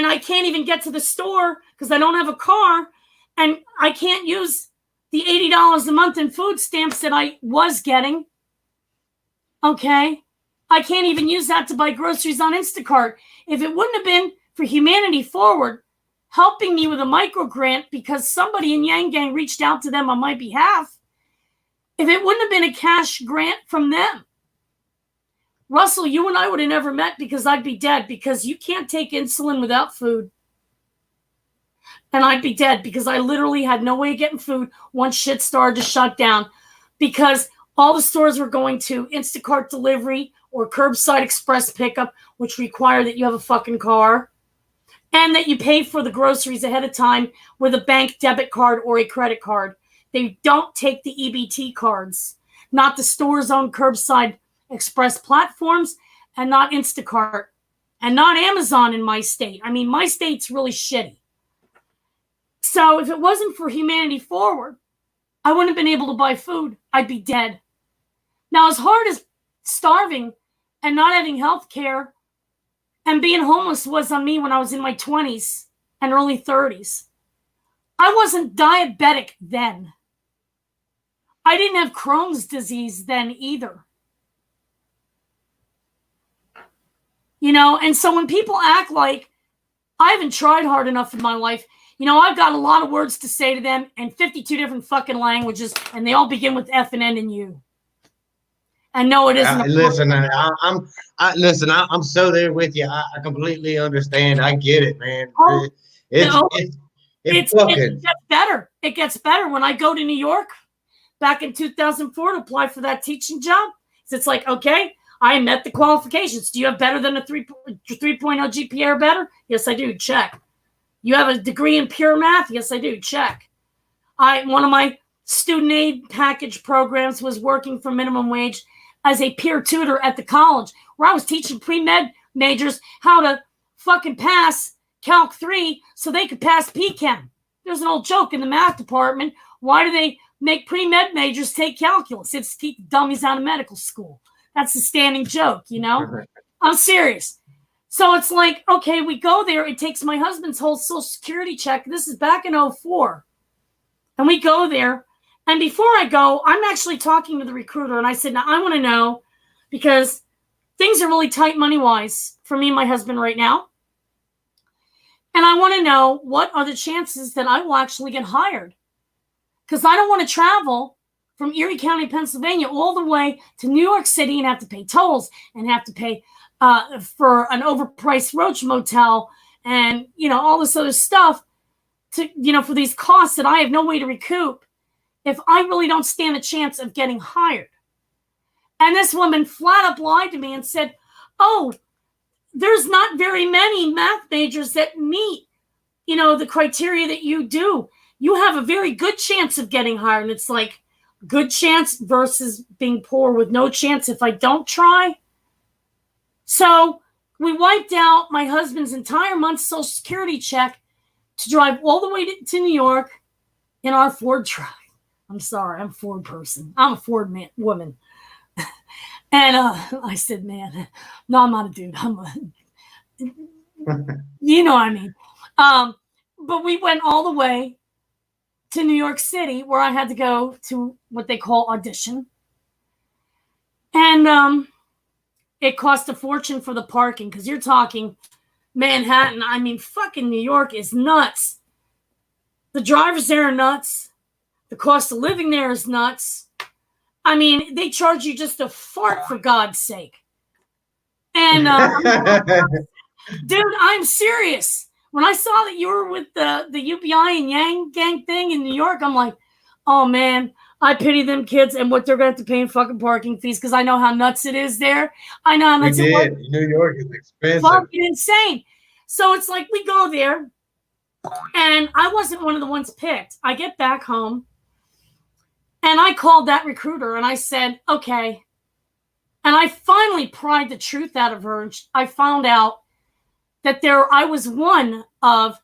I can't even get to the store because I don't have a car, and I can't use the $80 a month in food stamps that I was getting. Okay? I can't even use that to buy groceries on Instacart. If it wouldn't have been for Humanity Forward helping me with a micro grant because somebody in Yang Gang reached out to them on my behalf, if it wouldn't have been a cash grant from them, Russell, you and I would have never met because I'd be dead, because you can't take insulin without food. And I'd be dead because I literally had no way of getting food once shit started to shut down, because all the stores were going to Instacart delivery or curbside express pickup, which require that you have a fucking car and that you pay for the groceries ahead of time with a bank debit card or a credit card. They don't take the EBT cards, not the store's own curbside express platforms, and not Instacart, and not Amazon in my state. I mean, my state's really shitty. So if it wasn't for Humanity Forward, I wouldn't have been able to buy food. I'd be dead. Now, as hard as starving and not having health care and being homeless was on me when I was in my 20s and early 30s, I wasn't diabetic then. I didn't have Crohn's disease then either. And so when people act like I haven't tried hard enough in my life, I've got a lot of words to say to them in 52 different fucking languages, and they all begin with F and N and U. And no, it isn't. Listen, I'm so there with you. I completely understand. I get it, man. Oh, It's no, it's it it's fucking. gets better. It gets better when I go to New York back in 2004 to apply for that teaching job. It's like, okay, I met the qualifications. Do you have better than a 3.0 GPA or better? Yes, I do. Check. You have a degree in pure math? Yes, I do. Check. One of my student aid package programs was working for minimum wage as a peer tutor at the college, where I was teaching pre-med majors how to fucking pass Calc 3 so they could pass PChem. There's an old joke in the math department. Why do they make pre-med majors take calculus? It's to keep dummies out of medical school. That's the standing joke, you know? I'm serious. So it's like, okay, we go there. It takes my husband's whole Social Security check. This is back in 2004. And we go there. And before I go, I'm actually talking to the recruiter. And I said, now I want to know, because things are really tight money-wise for me and my husband right now. And I want to know, what are the chances that I will actually get hired? Because I don't want to travel from Erie County, Pennsylvania, all the way to New York City and have to pay tolls and have to pay for an overpriced Roach motel and, you know, all this other stuff to, you know, for these costs that I have no way to recoup if I really don't stand a chance of getting hired. And this woman flat up lied to me and said, oh, there's not very many math majors that meet, you know, the criteria that you do. You have a very good chance of getting hired. And it's like, good chance versus being poor with no chance if I don't try. So we wiped out my husband's entire month's Social Security check to drive all the way to New York in our Ford truck. I'm sorry, I'm a Ford person. I'm a Ford woman. And I said, man, no, I'm not a dude. You know what I mean. But we went all the way to New York City, where I had to go to what they call audition. And it cost a fortune for the parking, because you're talking Manhattan. I mean, fucking New York is nuts. The drivers there are nuts. The cost of living there is nuts. I mean, they charge you just a fart, for God's sake. And dude, I'm serious. When I saw that you were with the UBI and Yang gang thing in New York, I'm like, oh man, I pity them kids and what they're going to have to pay in fucking parking fees, because I know how nuts it is there. I know how nuts it is. New York is expensive. Fucking insane. So it's like, we go there, and I wasn't one of the ones picked. I get back home, and I called that recruiter, and I said, okay. And I finally pried the truth out of her, and I found out that I was one of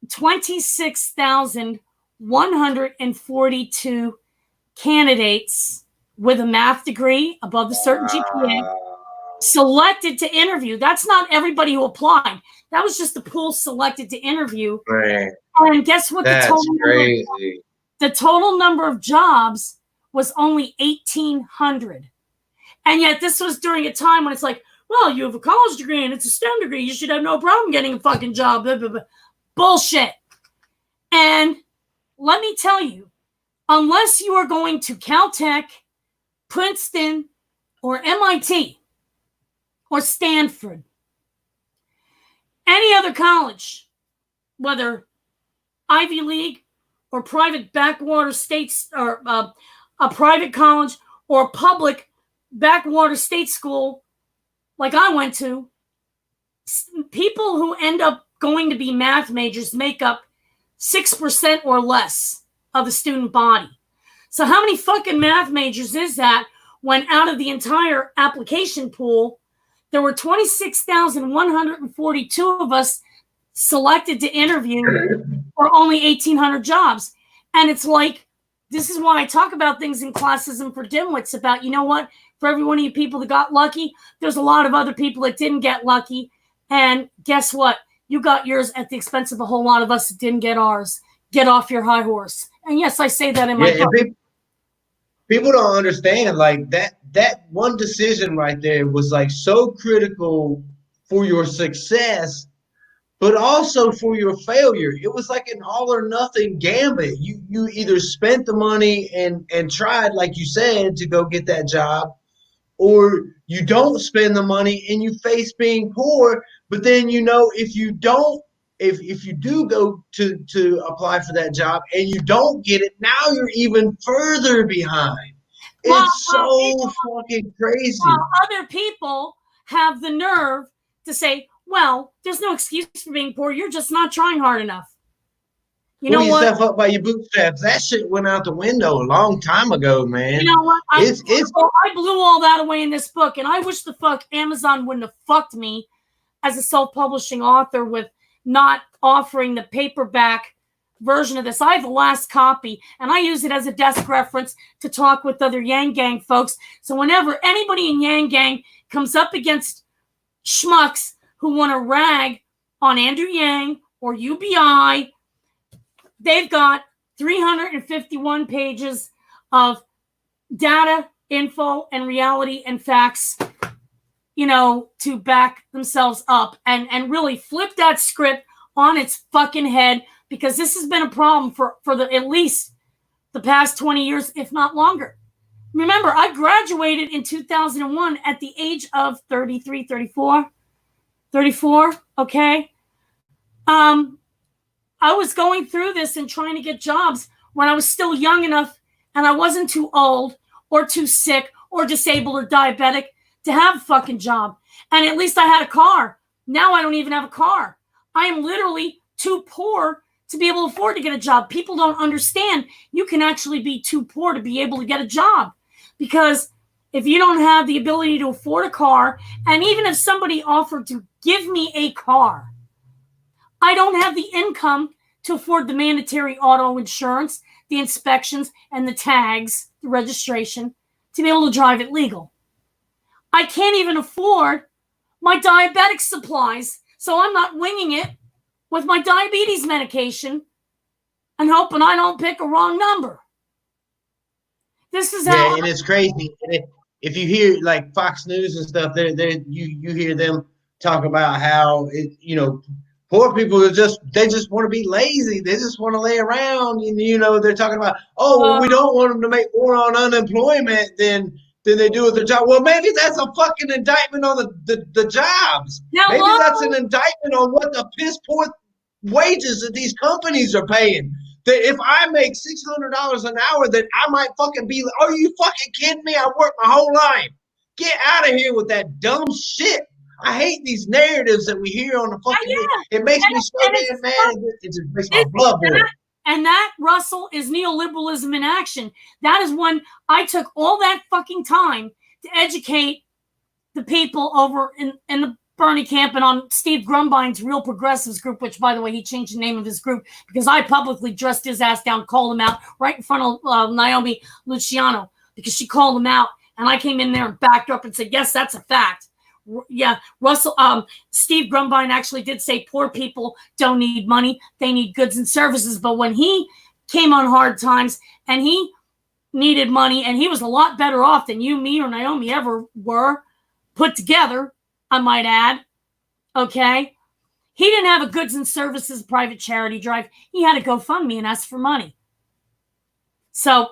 26,142 candidates with a math degree above a certain GPA selected to interview. That's not everybody who applied. That was just the pool selected to interview. Right. And guess what? That's crazy. The total number of jobs was only 1,800. And yet this was during a time when it's like, well, you have a college degree and it's a STEM degree. You should have no problem getting a fucking job. Blah, blah, blah. Bullshit. And let me tell you, unless you are going to Caltech, Princeton, or MIT, or Stanford, any other college, whether Ivy League or private backwater states, or a private college or a public backwater state school like I went to, people who end up going to be math majors make up 6% or less of the student body. So how many fucking math majors is that, when out of the entire application pool, there were 26,142 of us selected to interview for only 1,800 jobs? And it's like, this is why I talk about things in Classism for Dimwits, about, you know what, for every one of you people that got lucky, there's a lot of other people that didn't get lucky. And guess what? You got yours at the expense of a whole lot of us that didn't get ours. Get off your high horse. And yes, I say that in my book. People don't understand, like, that one decision right there was like so critical for your success, but also for your failure. It was like an all or nothing gambit. You either spent the money and tried, like you said, to go get that job, or you don't spend the money and you face being poor. But then, if you don't, if you do go to apply for that job and you don't get it, now you're even further behind. It's so fucking crazy. While other people have the nerve to say, well, there's no excuse for being poor. You're just not trying hard enough. Pull yourself up by your bootstraps. That shit went out the window a long time ago, man. You know what? I blew all that away in this book, and I wish the fuck Amazon wouldn't have fucked me as a self-publishing author with not offering the paperback version of this. I have the last copy, and I use it as a desk reference to talk with other Yang Gang folks. So whenever anybody in Yang Gang comes up against schmucks who want to rag on Andrew Yang or UBI, they've got 351 pages of data, info, and reality and facts, to back themselves up and really flip that script on its fucking head, because this has been a problem for at least the past 20 years, if not longer. Remember, I graduated in 2001 at the age of 34, okay? I was going through this and trying to get jobs when I was still young enough and I wasn't too old or too sick or disabled or diabetic to have a fucking job. And at least I had a car. Now I don't even have a car. I am literally too poor to be able to afford to get a job. People don't understand you can actually be too poor to be able to get a job. Because if you don't have the ability to afford a car, and even if somebody offered to give me a car, I don't have the income to afford the mandatory auto insurance, the inspections, and the tags, the registration, to be able to drive it legal. I can't even afford my diabetic supplies, so I'm not winging it with my diabetes medication and hoping I don't pick a wrong number. This is how. Yeah, and it's crazy. And if you hear like Fox News and stuff, you hear them talk about how poor people they just want to be lazy. They just want to lay around. And they're talking about, we don't want them to make more on unemployment than they do with their job. Well, maybe that's a fucking indictment on the jobs. Maybe that's an indictment on what the piss poor wages that these companies are paying. That if I make $600 an hour, that I might fucking be. Are you fucking kidding me? I worked my whole life. Get out of here with that dumb shit. I hate these narratives that we hear on the fucking. It makes me so damn mad. It just makes my blood boil. And that, Russell, is neoliberalism in action. That is when I took all that fucking time to educate the people over in the Bernie camp and on Steve Grumbine's Real Progressives group, which, by the way, he changed the name of his group because I publicly dressed his ass down, called him out right in front of Naomi Luciano because she called him out. And I came in there and backed her up and said, yes, that's a fact. Yeah, Russell, Steve Grumbine actually did say poor people don't need money. They need goods and services. But when he came on hard times and he needed money and he was a lot better off than you, me, or Naomi ever were put together, I might add. Okay. He didn't have a goods and services private charity drive. He had to GoFundMe and ask for money. So,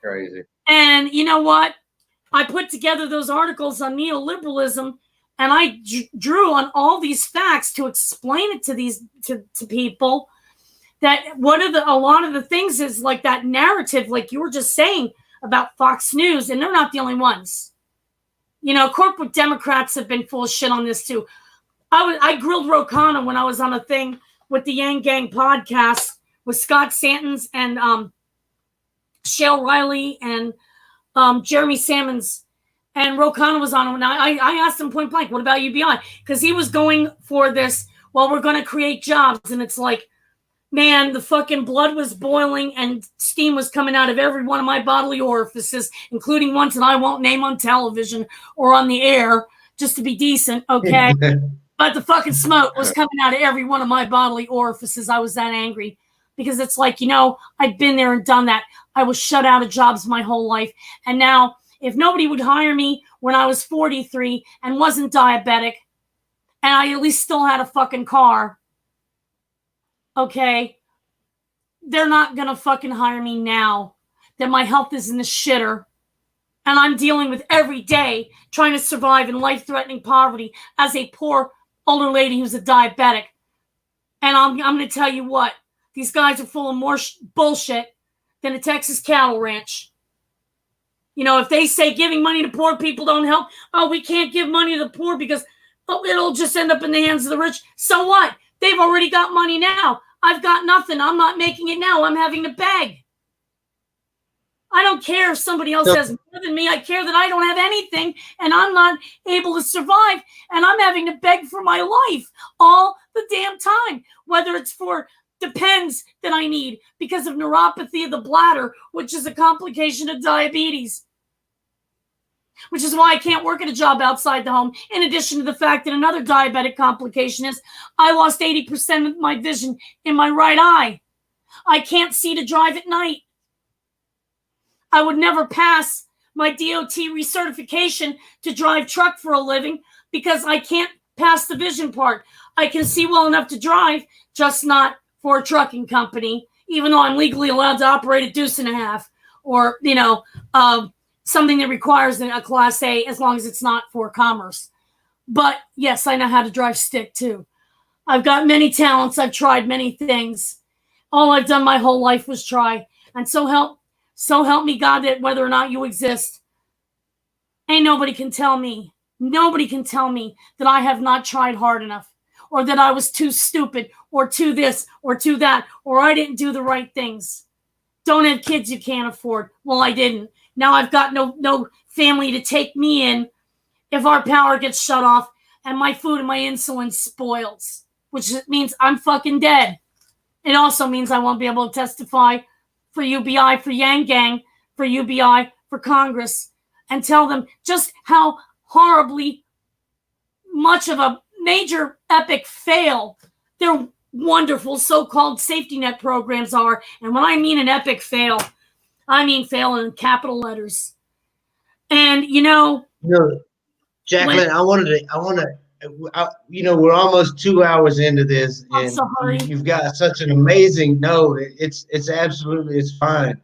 Crazy. And you know what? I put together those articles on neoliberalism and I drew on all these facts to explain it to people that a lot of the things is like that narrative, like you were just saying about Fox News, and they're not the only ones. Corporate Democrats have been full of shit on this too. I grilled Rokana when I was on a thing with the Yang Gang podcast with Scott Santons and Shale Riley and Jeremy Sammons, and Rokana was on. And I asked him point blank, what about UBI? Because he was going for this, we're going to create jobs. And it's like, man, the fucking blood was boiling and steam was coming out of every one of my bodily orifices, including ones that I won't name on television or on the air, just to be decent, okay? But the fucking smoke was coming out of every one of my bodily orifices. I was that angry. Because it's like, I'd been there and done that. I was shut out of jobs my whole life. And now, if nobody would hire me when I was 43 and wasn't diabetic, and I at least still had a fucking car, okay, they're not going to fucking hire me now that my health is in the shitter And I'm dealing with every day trying to survive in life-threatening poverty as a poor older lady who's a diabetic. And I'm going to tell you what, these guys are full of more bullshit than a Texas cattle ranch. You know, if they say giving money to poor people don't help, oh, we can't give money to the poor because it'll just end up in the hands of the rich. So what? They've already got money now. I've got nothing. I'm not making it now. I'm having to beg. I don't care if somebody else has more than me. I care that I don't have anything and I'm not able to survive and I'm having to beg for my life all the damn time, whether it's for Depends that I need because of neuropathy of the bladder, which is a complication of diabetes, which is why I can't work at a job outside the home. In addition to the fact that another diabetic complication is I lost 80% of my vision in my right eye. I can't see to drive at night. I would never pass my DOT recertification to drive truck for a living because I can't pass the vision part. I can see well enough to drive, just not for a trucking company, even though I'm legally allowed to operate a deuce and a half or, something that requires a Class A as long as it's not for commerce. But yes, I know how to drive stick too. I've got many talents. I've tried many things. All I've done my whole life was try. And so help me God that whether or not you exist, ain't nobody can tell me that I have not tried hard enough or that I was too stupid or too this or too that or I didn't do the right things. Don't have kids you can't afford. Well, I didn't. Now I've got no family to take me in if our power gets shut off and my food and my insulin spoils, which means I'm fucking dead. It also means I won't be able to testify for UBI, for Yang Gang, for UBI, for Congress, and tell them just how horribly much of a major epic fail their wonderful so-called safety net programs are. And when I mean an epic fail, I mean fail in capital letters. And Jacqueline, we're almost 2 hours into this, and you've got such an amazing. No, it's fine.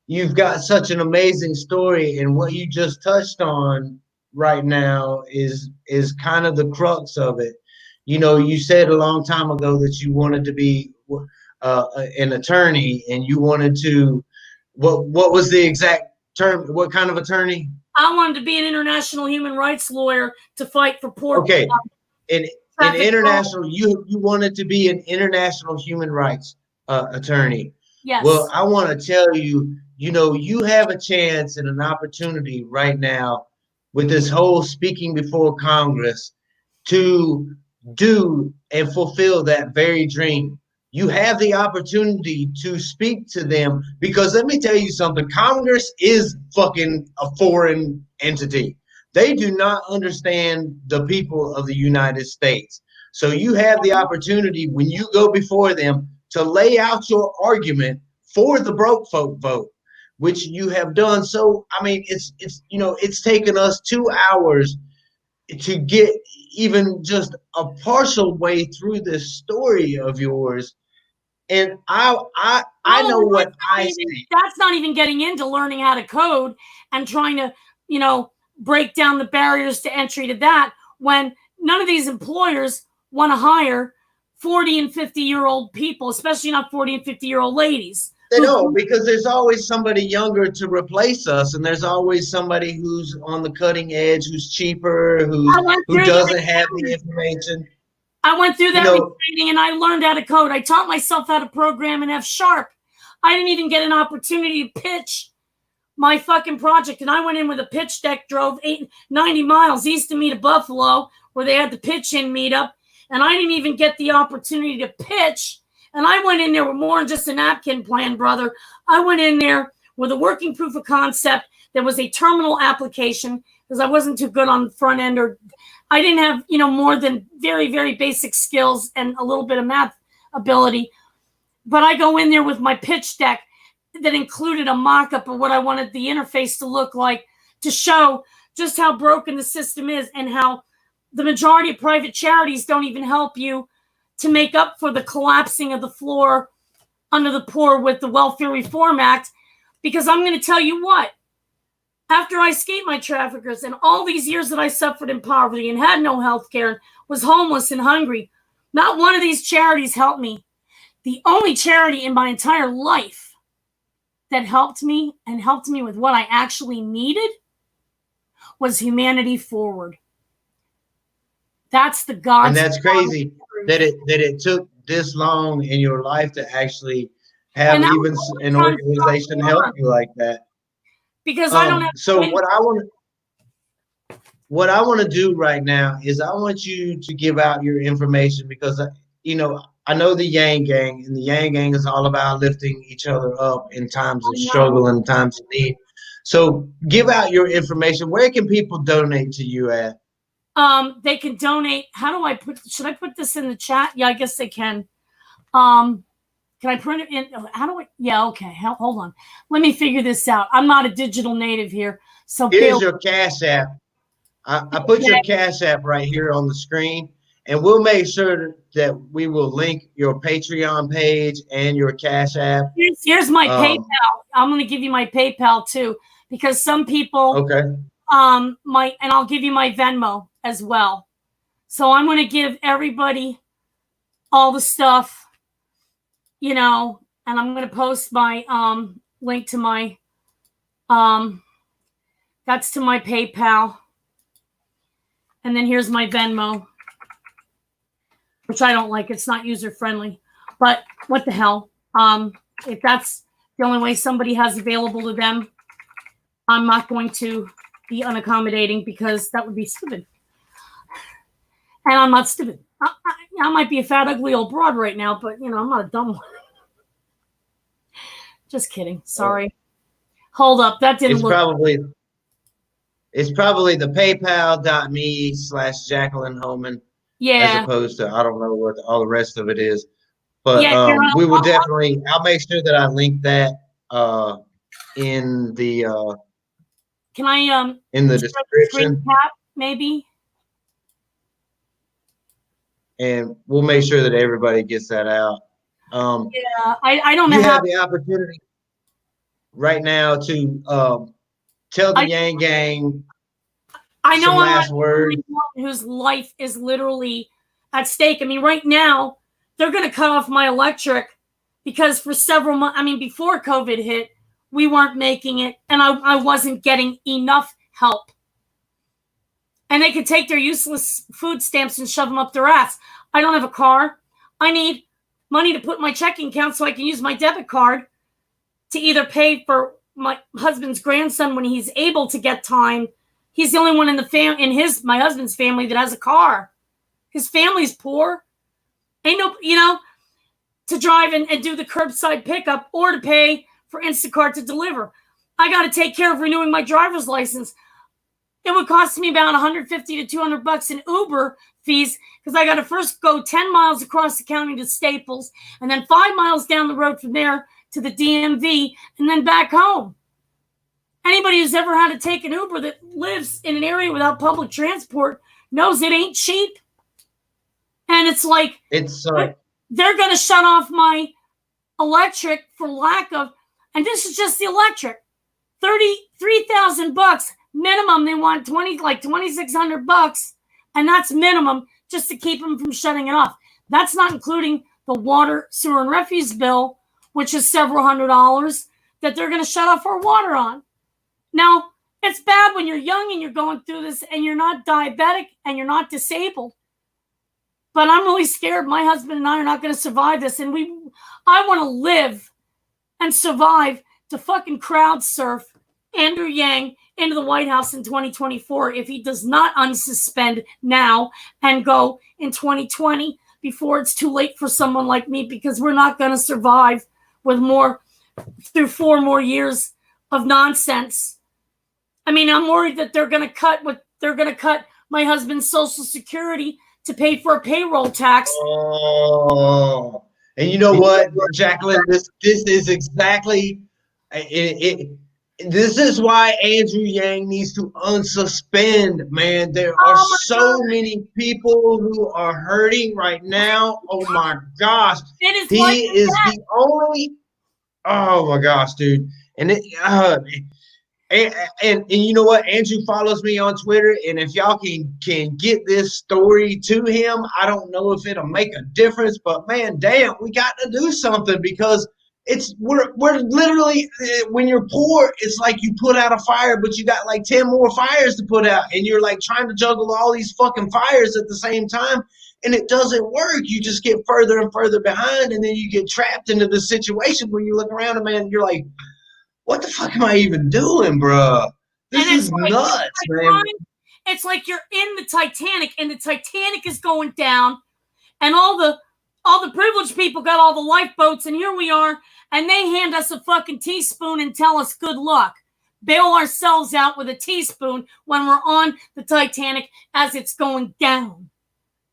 You've got such an amazing story, and what you just touched on right now is kind of the crux of it. You said a long time ago that you wanted to be an attorney, and you wanted to. What was the exact term? What kind of attorney? I wanted to be an international human rights lawyer to fight for poor Okay. people. In international, you wanted to be an international human rights attorney. Yes. Well, I want to tell you, you have a chance and an opportunity right now with this whole speaking before Congress to do and fulfill that very dream. You have the opportunity to speak to them because let me tell you something. Congress is fucking a foreign entity. They do not understand the people of the United States. So you have the opportunity when you go before them to lay out your argument for the broke folk vote, which you have done. So, I mean, it's taken us 2 hours to get even just a partial way through this story of yours. And I know what I see. That's not even getting into learning how to code and trying to, break down the barriers to entry to that when none of these employers want to hire 40 and 50-year-old people, especially not 40 and 50-year-old ladies. They don't, because there's always somebody younger to replace us, and there's always somebody who's on the cutting edge, who's cheaper, who doesn't have the information. I went through that training and I learned how to code. I taught myself how to program in F#. I didn't even get an opportunity to pitch my fucking project. And I went in with a pitch deck, drove 90 miles east of me to Buffalo, where they had the pitch-in meetup. And I didn't even get the opportunity to pitch. And I went in there with more than just a napkin plan, brother. I went in there with a working proof of concept. There was a terminal application because I wasn't too good on the front end, or I didn't have, more than very, very basic skills and a little bit of math ability. But I go in there with my pitch deck that included a mock-up of what I wanted the interface to look like to show just how broken the system is and how the majority of private charities don't even help you to make up for the collapsing of the floor under the poor with the Welfare Reform Act. Because I'm going to tell you what, After I escaped my traffickers and all these years that I suffered in poverty and had no health care and was homeless and hungry, not one of these charities helped me. The only charity in my entire life that helped me and helped me with what I actually needed was Humanity Forward. That's the God's. And that's crazy that it took this long in your life to actually have even an organization help you like that. Because I don't have. So what I want to do right now is I want you to give out your information, because I know the Yang Gang, and the Yang Gang is all about lifting each other up in times of struggle and times of need. So give out your information. Where can people donate to you at? They can donate. How do I should I put this in the chat? Yeah, I guess they can. Can I print it in? How do I? Yeah, okay. Hold on. Let me figure this out. I'm not a digital native here. So here's your Cash App. I put your Cash App right here on the screen, and we'll make sure that we will link your Patreon page and your Cash App. Here's my PayPal. I'm going to give you my PayPal too, because some people might, and I'll give you my Venmo as well. So I'm going to give everybody all the stuff, and I'm going to post my link to my that's to my PayPal. And then here's my Venmo, which I don't like. It's not user friendly, but what the hell? If that's the only way somebody has available to them, I'm not going to be unaccommodating, because that would be stupid. And I'm not stupid. I might be a fat, ugly old broad right now, but I'm not a dumb one. Just kidding. Sorry. Hold up. That didn't look. It's probably the paypal.me/Jacqueline Homan. Yeah. As opposed to, I don't know what all the rest of it is. But we will definitely, I'll make sure that I link that in the can I in the description, maybe? And we'll make sure that everybody gets that out. Yeah, I don't know. You have the opportunity right now to tell the Yang Gang. I know some last words. Whose life is literally at stake. I mean, right now they're going to cut off my electric, because for several months, before COVID hit, we weren't making it, and I wasn't getting enough help. And they could take their useless food stamps and shove them up their ass. I don't have a car. I need money to put in my checking account so I can use my debit card to either pay for my husband's grandson when he's able to get time. He's the only one in the my husband's family that has a car. His family's poor. Ain't no, to drive and do the curbside pickup or to pay for Instacart to deliver. I got to take care of renewing my driver's license. It would cost me about $150 to $200 in Uber fees, because I got to first go 10 miles across the county to Staples, and then 5 miles down the road from there to the DMV, and then back home. Anybody who's ever had to take an Uber that lives in an area without public transport knows it ain't cheap. And it's like, they're going to shut off my electric for lack of, and this is just the electric, $33,000 minimum. They want $2,600, and that's minimum, just to keep them from shutting it off. That's not including the water, sewer, and refuse bill, which is several $100s that they're going to shut off our water on. Now, it's bad when you're young and you're going through this and you're not diabetic and you're not disabled. But I'm really scared. My husband and I are not going to survive this. And I want to live and survive to fucking crowd surf Andrew Yang into the White House in 2024 if he does not unsuspend now and go in 2020 before it's too late for someone like me, because we're not going to survive through 4 more years of nonsense. I'm worried that they're going to cut my husband's Social Security to pay for a payroll tax. Oh, and you know what, Jacqueline, this is exactly it. This is why Andrew Yang needs to unsuspend, man. There are so many people who are hurting right now. Oh my gosh. He is the only. Oh my gosh, dude. And And, and you know what? Andrew follows me on Twitter, and if y'all can get this story to him, I don't know if it'll make a difference, but man, damn, we got to do something because we're literally when you're poor, it's like you put out a fire, but you got like 10 more fires to put out, and you're like trying to juggle all these fucking fires at the same time, and it doesn't work. You just get further and further behind, and then you get trapped into the situation where you look around and man, you're like, what the fuck am I even doing, bro? This is nuts, man. It's like you're in the Titanic, and the Titanic is going down, and all the privileged people got all the lifeboats, and here we are, and they hand us a fucking teaspoon and tell us good luck. Bail ourselves out with a teaspoon when we're on the Titanic as it's going down.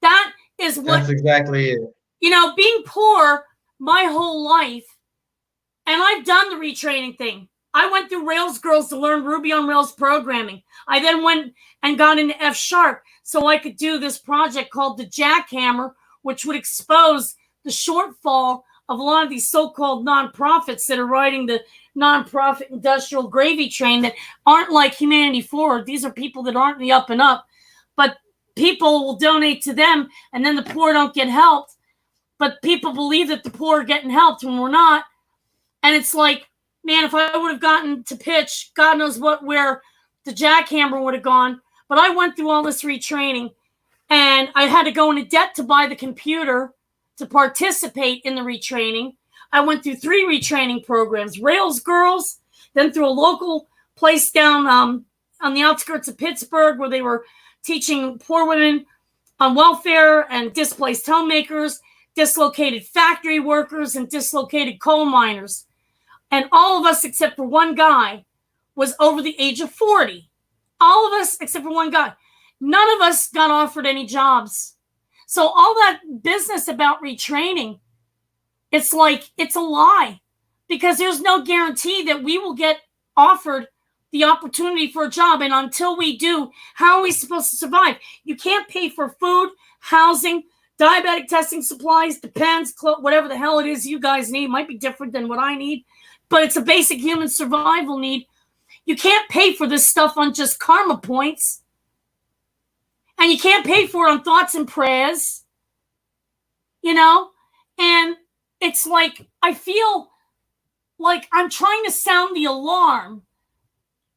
That is what. That's exactly it. You know, being poor my whole life, and I've done the retraining thing. I went through Rails Girls to learn Ruby on Rails programming. I then went and got into F# so I could do this project called the Jackhammer, which would expose the shortfall of a lot of these so-called nonprofits that are riding the nonprofit industrial gravy train that aren't like Humanity Forward. These are people that aren't in the up and up, but people will donate to them, and then the poor don't get helped. But people believe that the poor are getting helped when we're not. And it's like, man, if I would have gotten to pitch, God knows where the Jackhammer would have gone. But I went through all this retraining, and I had to go into debt to buy the computer to participate in the retraining. I went through 3 retraining programs, Rails Girls, then through a local place down on the outskirts of Pittsburgh where they were teaching poor women on welfare and displaced homemakers, dislocated factory workers, and dislocated coal miners. And all of us, except for one guy, was over the age of 40. All of us, except for one guy. None of us got offered any jobs. So all that business about retraining, it's like, it's a lie. Because there's no guarantee that we will get offered the opportunity for a job. And until we do, how are we supposed to survive? You can't pay for food, housing, diabetic testing supplies, depends, whatever the hell it is you guys need. Might be different than what I need, but it's a basic human survival need. You can't pay for this stuff on just karma points. And you can't pay for it on thoughts and prayers. You know? And it's like, I feel like I'm trying to sound the alarm,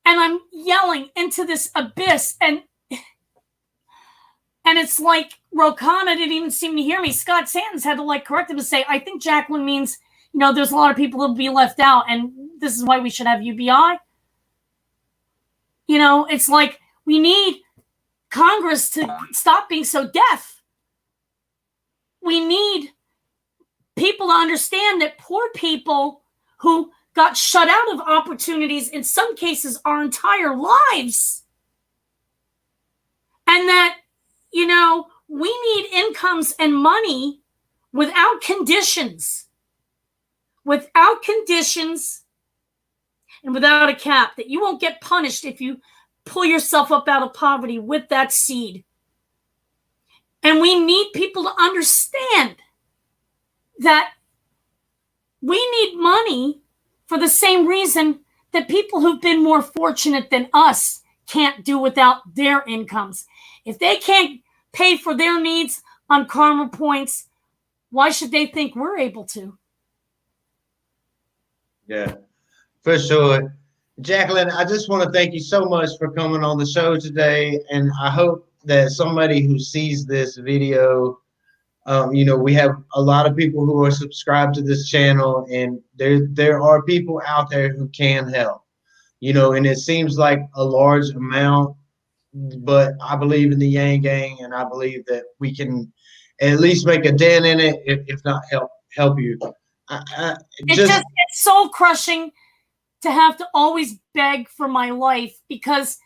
and I'm yelling into this abyss, and it's like Rokana didn't even seem to hear me. Scott Santons had to like correct him and say, I think Jacqueline means, you know, there's a lot of people that will be left out, and this is why we should have UBI. You know, it's like we need Congress to stop being so deaf. We need people to understand that poor people who got shut out of opportunities, in some cases, our entire lives. And that, you know, we need incomes and money without conditions. Without conditions and without a cap. That you won't get punished if you pull yourself up out of poverty with that seed. And we need people to understand that we need money for the same reason that people who've been more fortunate than us can't do without their incomes. If they can't pay for their needs on karma points, why should they think we're able to? Yeah, for sure. Jacqueline, I just want to thank you so much for coming on the show today. And I hope that somebody who sees this video, you know, we have a lot of people who are subscribed to this channel, and there are people out there who can help, you know, and it seems like a large amount, but I believe in the Yang Gang, and I believe that we can at least make a dent in it, if not help you. It's soul crushing to have to always beg for my life, because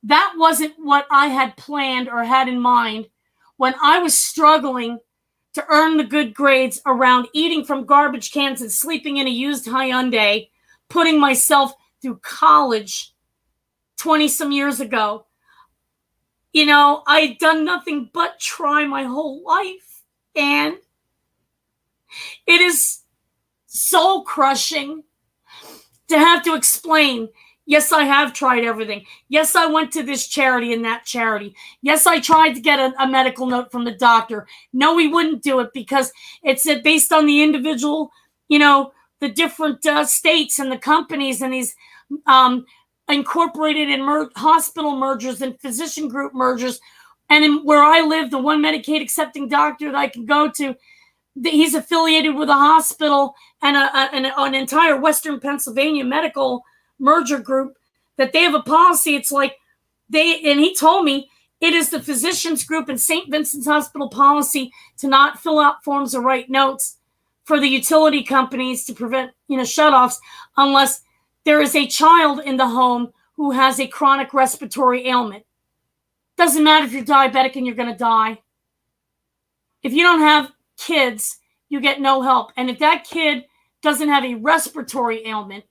that wasn't what I had planned or had in mind when I was struggling to earn the good grades around eating from garbage cans and sleeping in a used Hyundai, putting myself through college 20-some years ago. You know, I had done nothing but try my whole life. And it is soul crushing to have to explain, Yes, I have tried everything. Yes, I went to this charity and that charity. Yes, I tried to get a medical note from the doctor. No, we wouldn't do it because it's based on the individual, the different states and the companies and these incorporated in hospital mergers and physician group mergers. And where I live, the one Medicaid accepting doctor that I can go to, he's affiliated with a hospital and an entire Western Pennsylvania medical merger group, that they have a policy. It's like and he told me it is the physicians group in St. Vincent's Hospital policy to not fill out forms or write notes for the utility companies to prevent, shutoffs unless there is a child in the home who has a chronic respiratory ailment. Doesn't matter if you're diabetic and you're going to die. If you don't have kids, you get no help. And if that kid doesn't have a respiratory ailment,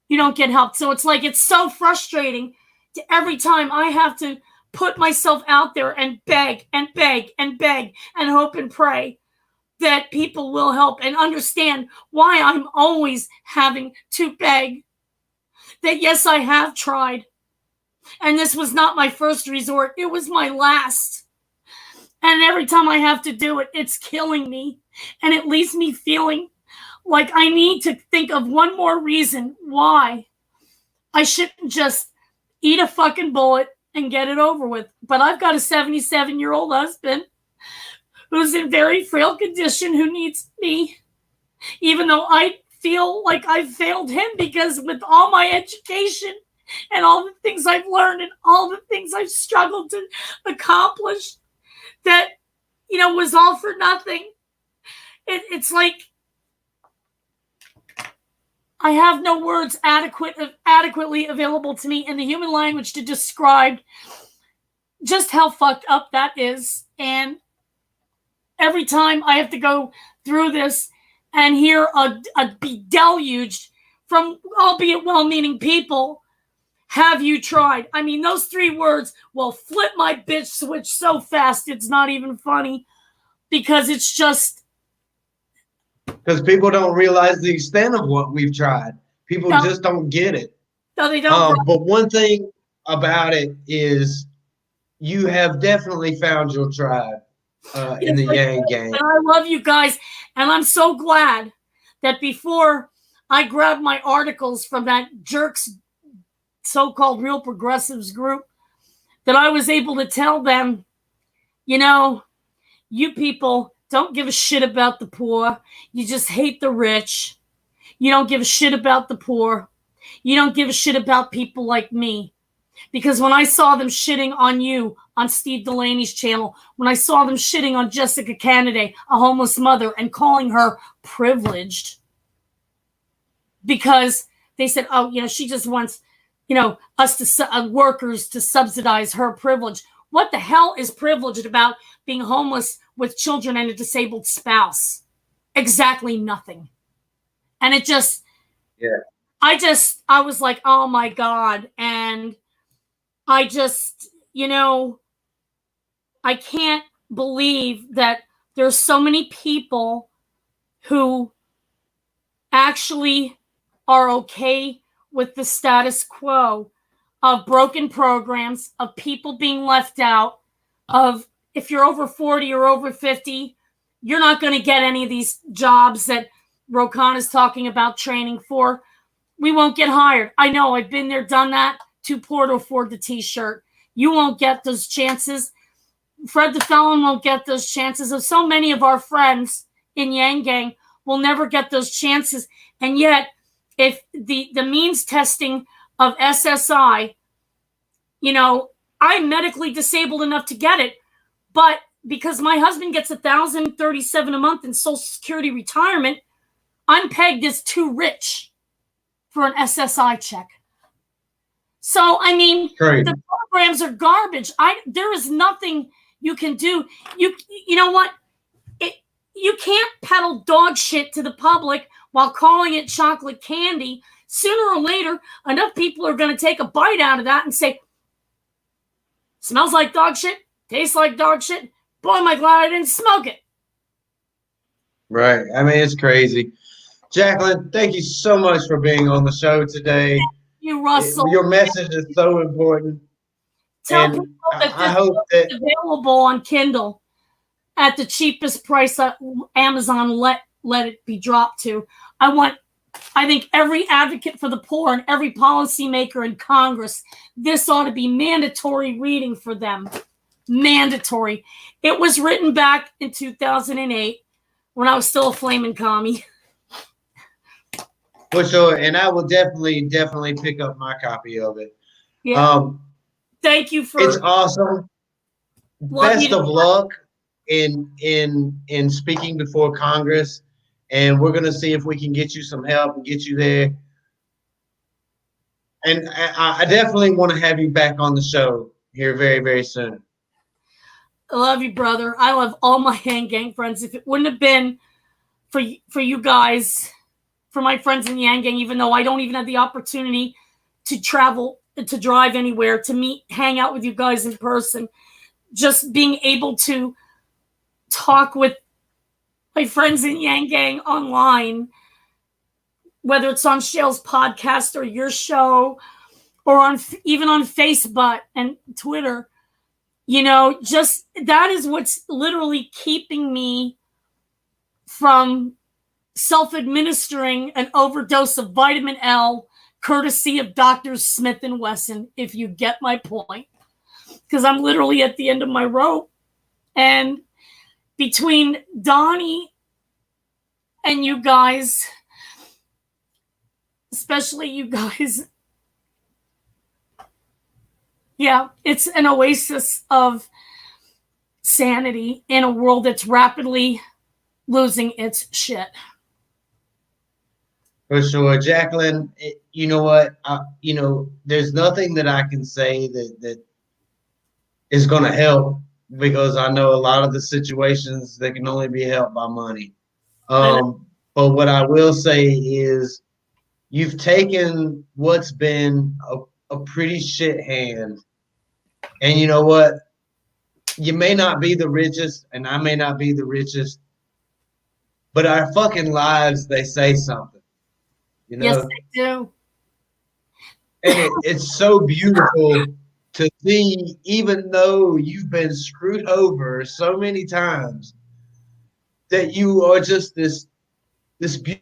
you don't get help. So it's like, it's so frustrating to every time I have to put myself out there and beg and beg and beg and hope and pray that people will help and understand why I'm always having to beg. That yes, I have tried. And this was not my first resort. It was my last. And every time I have to do it, it's killing me. And it leaves me feeling like I need to think of one more reason why I shouldn't just eat a fucking bullet and get it over with. But I've got a 77-year-old husband who's in very frail condition who needs me, even though I feel like I've failed him, because with all my education and all the things I've learned and all the things I've struggled to accomplish, that, was all for nothing. It's like I have no words adequately available to me in the human language to describe just how fucked up that is. And every time I have to go through this and hear be deluged from, albeit well-meaning people, have you tried? I mean, those 3 words will flip my bitch switch so fast it's not even funny, because it's just... Because people don't realize the extent of what we've tried. People just don't get it. No, they don't. But one thing about it is you have definitely found your tribe in the Yang Gang. And I love you guys. And I'm so glad that before I grabbed my articles from that jerks so-called real progressives group, that I was able to tell them, you people don't give a shit about the poor. You just hate the rich. You don't give a shit about the poor. You don't give a shit about people like me. Because when I saw them shitting on you on Steve Delaney's channel, when I saw them shitting on Jessica Kennedy, a homeless mother, and calling her privileged because they said, she just wants, us workers to subsidize her privilege. What the hell is privileged about being homeless with children and a disabled spouse? Exactly nothing. And it just, I was like, oh my God. And I just, I can't believe that there's so many people who actually are okay with the status quo of broken programs, of people being left out, of if you're over 40 or over 50, you're not going to get any of these jobs that Rokan is talking about training for. We won't get hired. I know, I've been there, done that. Too poor to afford the t-shirt. You won't get those chances. Fred the Felon won't get those chances. So many of our friends in Yang Gang will never get those chances. And yet, if the means testing of SSI, I'm medically disabled enough to get it, but because my husband gets $1,037 a month in Social Security retirement, I'm pegged as too rich for an SSI check. So, I mean, the programs are garbage. There is nothing you can do. You know what? You can't peddle dog shit to the public while calling it chocolate candy. Sooner or later, enough people are going to take a bite out of that and say, smells like dog shit, tastes like dog shit. Boy, am I glad I didn't smoke it. Right. I mean, it's crazy. Jacqueline, thank you so much for being on the show today. you, Russell. Your message is so important, Tell people and that I this hope book that is available on Kindle at the cheapest price that Amazon let it be dropped to. I think every advocate for the poor and every policymaker in Congress, this ought to be mandatory reading for them. Mandatory. It was written back in 2008 when I was still a flaming commie. for sure, and I will definitely pick up my copy of it. Yeah. Thank you for. It's awesome. Best of luck in speaking before Congress, and we're gonna see if we can get you some help and get you there. And I definitely want to have you back on the show here very soon. I love you, brother. I love all my Yang Gang friends. If it wouldn't have been for you guys, for my friends in the Yang Gang, even though I don't even have the opportunity to travel, to drive anywhere, to meet, hang out with you guys in person, just being able to talk with my friends in Yang Gang online, whether it's on Shale's podcast or your show, or even on Facebook and Twitter, just that is what's literally keeping me from self-administering an overdose of vitamin L, courtesy of Doctors Smith and Wesson, if you get my point. Because I'm literally at the end of my rope. And between Donnie and you guys, especially you guys, yeah, it's an oasis of sanity in a world that's rapidly losing its shit. For sure, Jacqueline. You know what? There's nothing that I can say that is going to help, because I know a lot of the situations that can only be helped by money. But what I will say is, you've taken what's been a pretty shit hand, and you know what? You may not be the richest, and I may not be the richest, but our fucking lives, they say something. Yes, they do. And it's so beautiful to see, even though you've been screwed over so many times, that you are just this beautiful.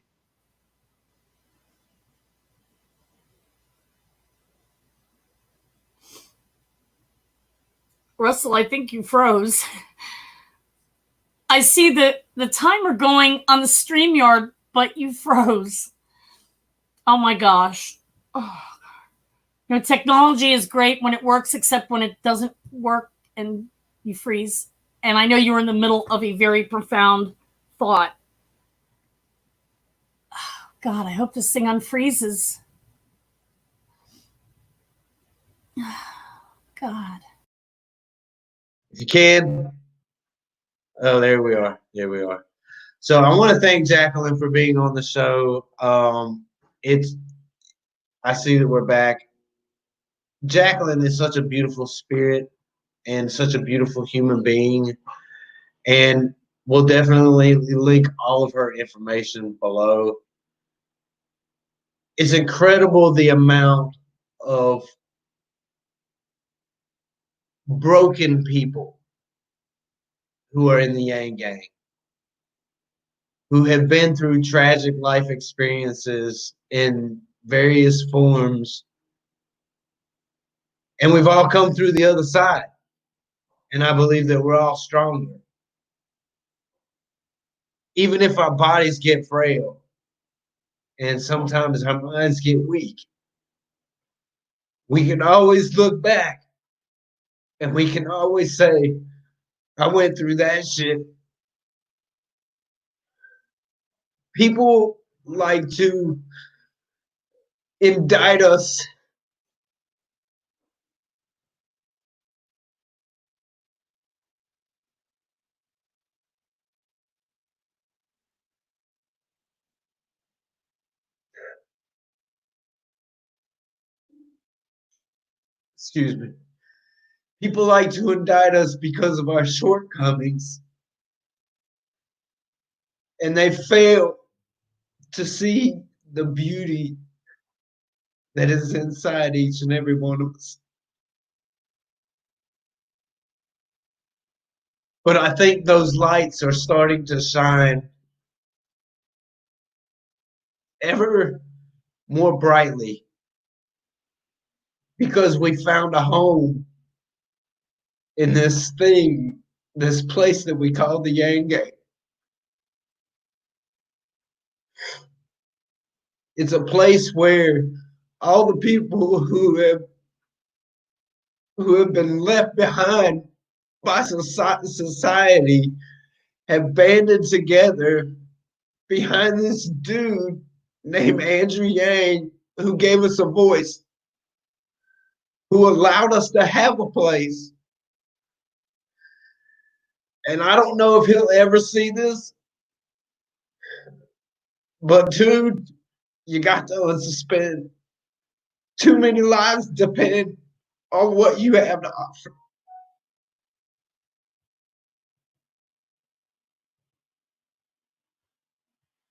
Russell, I think you froze. I see the timer going on the StreamYard, but you froze. Oh my gosh. Oh. Technology is great when it works, except when it doesn't work and you freeze. And I know you're in the middle of a very profound thought. Oh, God, I hope this thing unfreezes. God. If you can. Oh, there we are. There we are. So I want to thank Jacqueline for being on the show. I see that we're back. Jacqueline is such a beautiful spirit and such a beautiful human being. And we'll definitely link all of her information below. It's incredible the amount of broken people who are in the Yang Gang, who have been through tragic life experiences in various forms. And we've all come through the other side. And I believe that we're all stronger. Even if our bodies get frail and sometimes our minds get weak, we can always look back and we can always say, I went through that shit. People like to indict us. Excuse me. People like to indict us because of our shortcomings, and they fail to see the beauty that is inside each and every one of us. But I think those lights are starting to shine ever more brightly because we found a home in this thing, this place that we call the Yang Gang. It's a place where all the people who have been left behind by society have banded together behind this dude named Andrew Yang, who gave us a voice, who allowed us to have a place. And I don't know if he'll ever see this, but dude, you got to spend too many lives depend on what you have to offer.